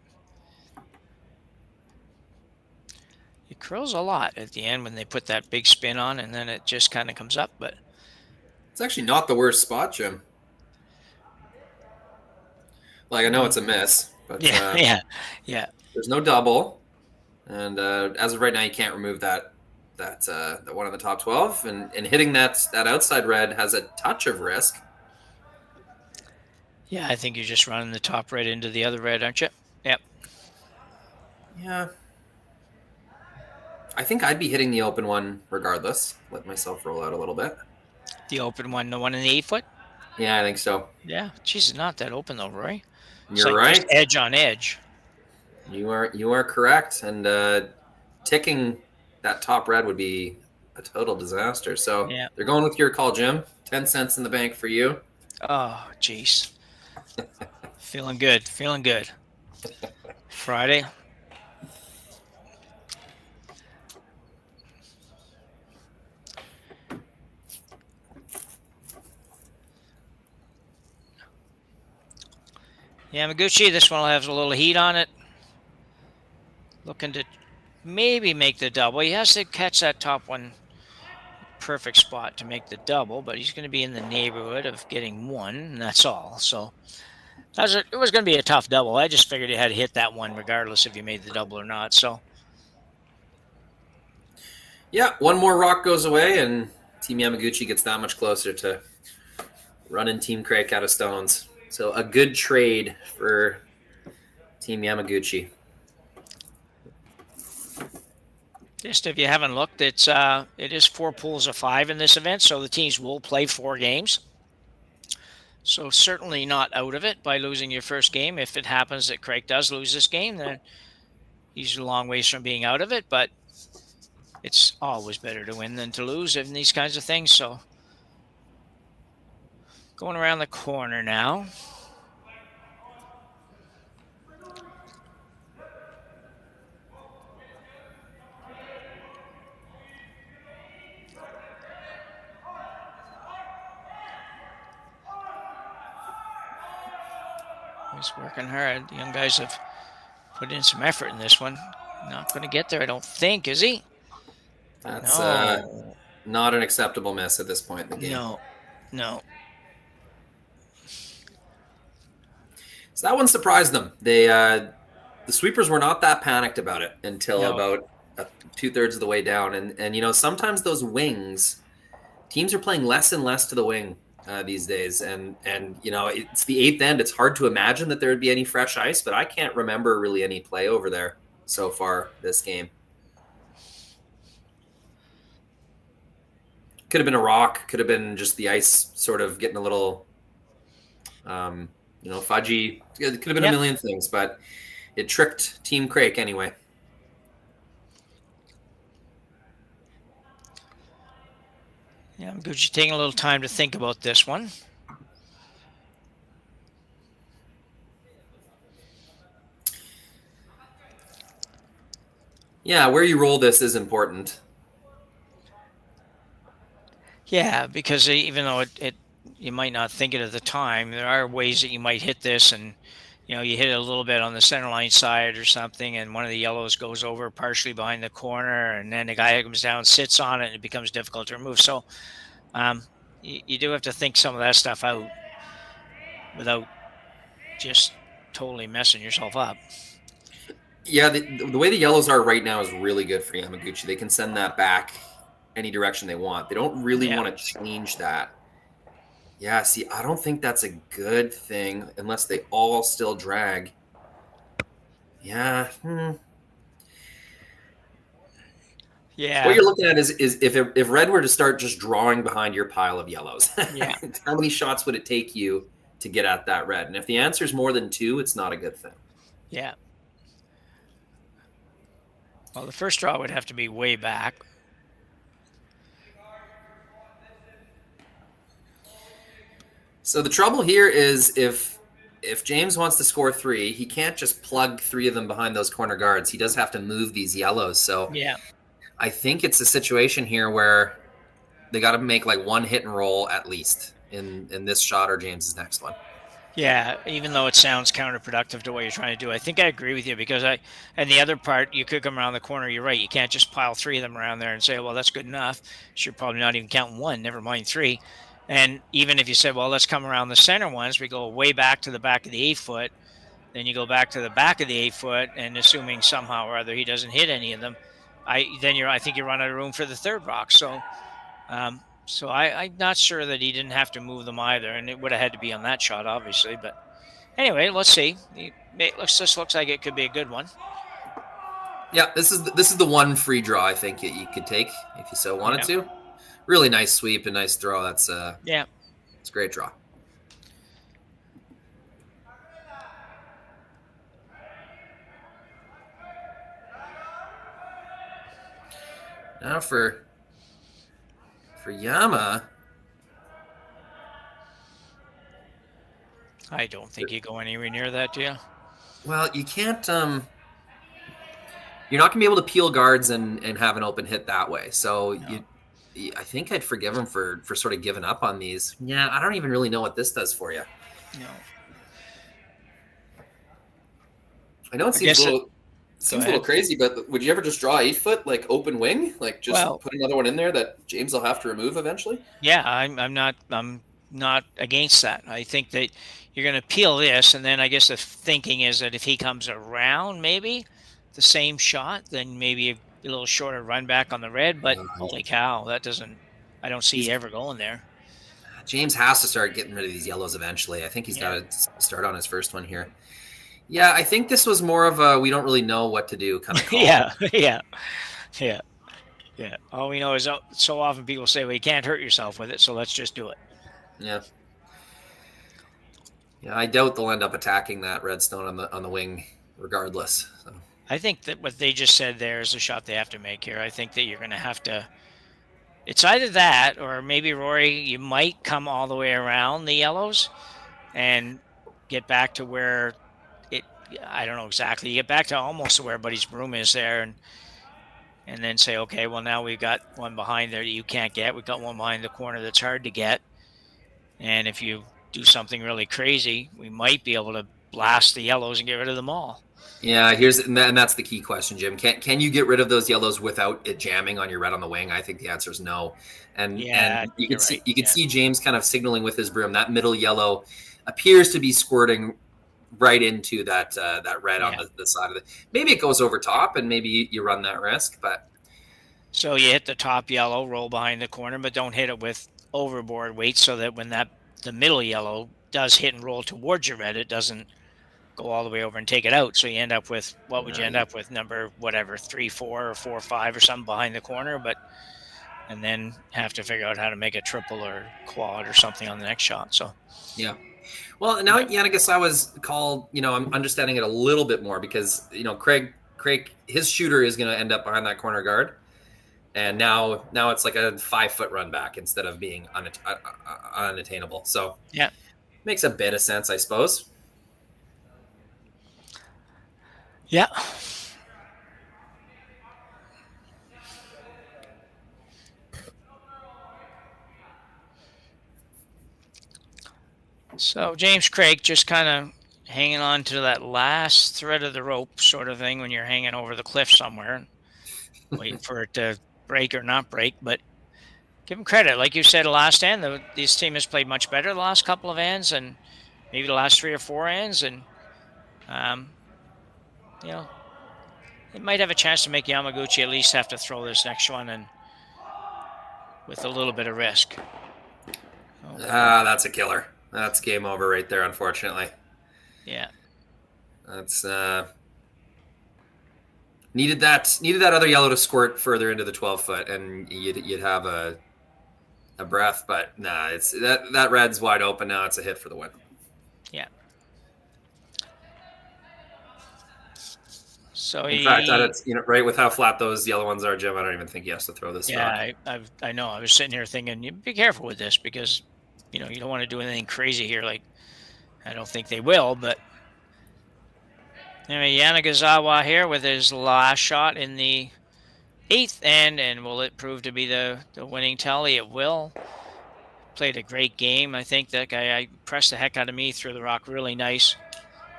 It curls a lot at the end when they put that big spin on, and then it just kind of comes up. But it's actually not the worst spot, Jim. Like, I know it's a miss, but yeah. There's no double, and as of right now, you can't remove that one on the top 12, and hitting that outside red has a touch of risk. Yeah, I think you're just running the top red into the other red, aren't you? Yep. Yeah. I think I'd be hitting the open one regardless. Let myself roll out a little bit. The open one, the one in the 8-foot? Yeah, I think so. Yeah. Jeez, it's not that open though, Roy. You're right. Just edge on edge. You are correct. And ticking that top red would be a total disaster. So they're going with your call, Jim. 10 cents in the bank for you. Oh, jeez. Feeling good. Friday. Yamaguchi, this one will have a little heat on it. Looking to maybe make the double. He has to catch that top one. Perfect spot to make the double, but he's going to be in the neighborhood of getting 1, and that's all. So it was going to be a tough double. I just figured he had to hit that one regardless if you made the double or not. So yeah, one more rock goes away, and Team Yamaguchi gets that much closer to running Team Craik out of stones. So a good trade for Team Yamaguchi. Just if you haven't looked, it is 4 pools of 5 in this event, so the teams will play 4 games. So certainly not out of it by losing your first game. If it happens that Craik does lose this game, then he's a long ways from being out of it. But it's always better to win than to lose in these kinds of things. So going around the corner now. He's working hard. The young guys have put in some effort in this one. Not going to get there, I don't think, is he? That's not an acceptable miss at this point in the game. No. So that one surprised them. They the sweepers were not that panicked about it until about 2/3 of the way down. And sometimes those wings, teams are playing less and less to the wing these days. And it's the 8th end. It's hard to imagine that there would be any fresh ice, but I can't remember really any play over there so far this game. Could have been a rock. Could have been just the ice sort of getting a little, fudgy. It could have been a million things, but it tricked Team Craik anyway. Yeah, I'm good. You're taking a little time to think about this one. Yeah, where you roll this is important. Yeah, because even though you might not think it at the time, there are ways that you might hit this, and you hit it a little bit on the center line side or something, and one of the yellows goes over partially behind the corner, and then the guy comes down, sits on it, and it becomes difficult to remove. So you do have to think some of that stuff out without just totally messing yourself up. Yeah, the way the yellows are right now is really good for Yamaguchi. They can send that back any direction they want. They don't really want to change that. Yeah, see, I don't think that's a good thing unless they all still drag. Yeah. Yeah. What you're looking at is if red were to start just drawing behind your pile of yellows, how many shots would it take you to get at that red? And if the answer is more than 2, it's not a good thing. Yeah. Well, the first draw would have to be way back. So the trouble here is if James wants to score 3, he can't just plug 3 of them behind those corner guards. He does have to move these yellows. So yeah, I think it's a situation here where they got to make like one hit and roll at least in this shot or James's next one. Yeah, even though it sounds counterproductive to what you're trying to do, I think I agree with you because and the other part, you could come around the corner. You're right. You can't just pile 3 of them around there and say, well, that's good enough. You're probably not even counting 1, never mind 3. And even if you said, well, let's come around the center ones, we go way back to the back of the 8-foot, then you go back to the back of the 8-foot, and assuming somehow or other he doesn't hit any of them, I think you run out of room for the third rock. So, I'm not sure that he didn't have to move them either, and it would have had to be on that shot, obviously. But anyway, let's see. This looks like it could be a good one. Yeah, this is the one free draw I think you could take if you so wanted to. Really nice sweep and nice throw. That's it's a great draw. Now for Yama. I don't think you go anywhere near that, do you? Well, you can't. You're not gonna be able to peel guards and have an open hit that way. So I think I'd forgive him for sort of giving up on these. Yeah, I don't even really know what this does for you. No. I know it seems a little crazy, but would you ever just draw 8-foot like open wing, like just put another one in there that James will have to remove eventually? Yeah, I'm not against that. I think that you're going to peel this, and then I guess the thinking is that if he comes around, maybe the same shot, then maybe a little shorter run back on the red. But holy cow, I don't see you ever going there. James has to start getting rid of these yellows eventually. I think he's got to start on his first one here. Yeah, I think this was more of a we don't really know what to do kind of call. Yeah. All we know is so often people say, well, you can't hurt yourself with it, so let's just do it. Yeah. Yeah, I doubt they'll end up attacking that redstone on the wing regardless. So. I think that what they just said there is a shot they have to make here. I think that you're going to have to. It's either that or maybe, Rory, you might come all the way around the yellows and get back to where it, I don't know exactly, you get back to almost where Buddy's broom is there and then say, okay, well, now we've got one behind there that you can't get. We've got one behind the corner that's hard to get. And if you do something really crazy, we might be able to blast the yellows and get rid of them all. Yeah, and that's the key question, Jim. Can you get rid of those yellows without it jamming on your red on the wing? I think the answer is no. And you can see James kind of signaling with his broom. That middle yellow appears to be squirting right into that red on the side of it. Maybe it goes over top, and maybe you run that risk. But so you hit the top yellow, roll behind the corner, but don't hit it with overboard weight, so that when the middle yellow does hit and roll towards your red, it doesn't go all the way over and take it out. So you end up with, what would you end up with? Number, whatever, 3-4 or 4-5 or something behind the corner, and then have to figure out how to make a triple or quad or something on the next shot. So, yeah. Well, now Yamaguchi's called, I'm understanding it a little bit more because, Craig, his shooter is going to end up behind that corner guard. And now it's like a 5-foot run back instead of being unattainable. So yeah, makes a bit of sense, I suppose. Yeah. So James Craik just kind of hanging on to that last thread of the rope sort of thing when you're hanging over the cliff somewhere, waiting for it to break or not break. But give him credit. Like you said, last hand, this team has played much better the last couple of ends and maybe the last 3 or 4 ends. And, it might have a chance to make Yamaguchi at least have to throw this next one and with a little bit of risk. That's a killer. That's game over right there, unfortunately. Yeah. That's needed that other yellow to squirt further into the 12-foot, and you'd have a breath. But nah, it's that red's wide open now. It's a hit for the win. Yeah. So in fact, it's right with how flat those yellow ones are, Jim. I don't even think he has to throw this. Yeah, I know. I was sitting here thinking, you be careful with this because you don't want to do anything crazy here. Like I don't think they will, but anyway, Karuizawa here with his last shot in the 8th end, and will it prove to be the winning tally? It will. Played a great game. I think that guy pressed the heck out of me, threw the rock really nice.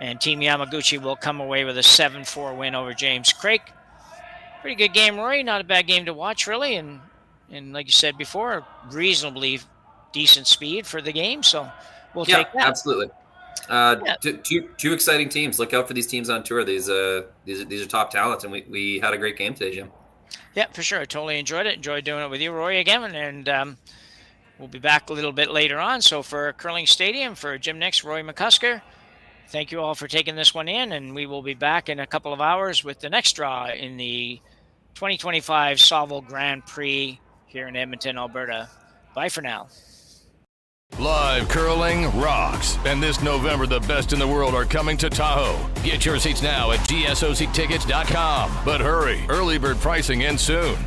And Team Yamaguchi will come away with a 7-4 win over James Craik. Pretty good game, Rory. Not a bad game to watch, really. And like you said before, reasonably decent speed for the game. So we'll take that. Absolutely. Two exciting teams. Look out for these teams on tour. These are top talents, and we had a great game today, Jim. Yeah, for sure. I totally enjoyed it. Enjoyed doing it with you, Rory, again. And we'll be back a little bit later on. So for Curling Stadium, for Jim Nix, Rory McCusker, thank you all for taking this one in, and we will be back in a couple of hours with the next draw in the 2025 Saville Grand Prix here in Edmonton, Alberta. Bye for now. Live curling rocks. And this November, the best in the world are coming to Tahoe. Get your seats now at gsoctickets.com. But hurry, early bird pricing ends soon.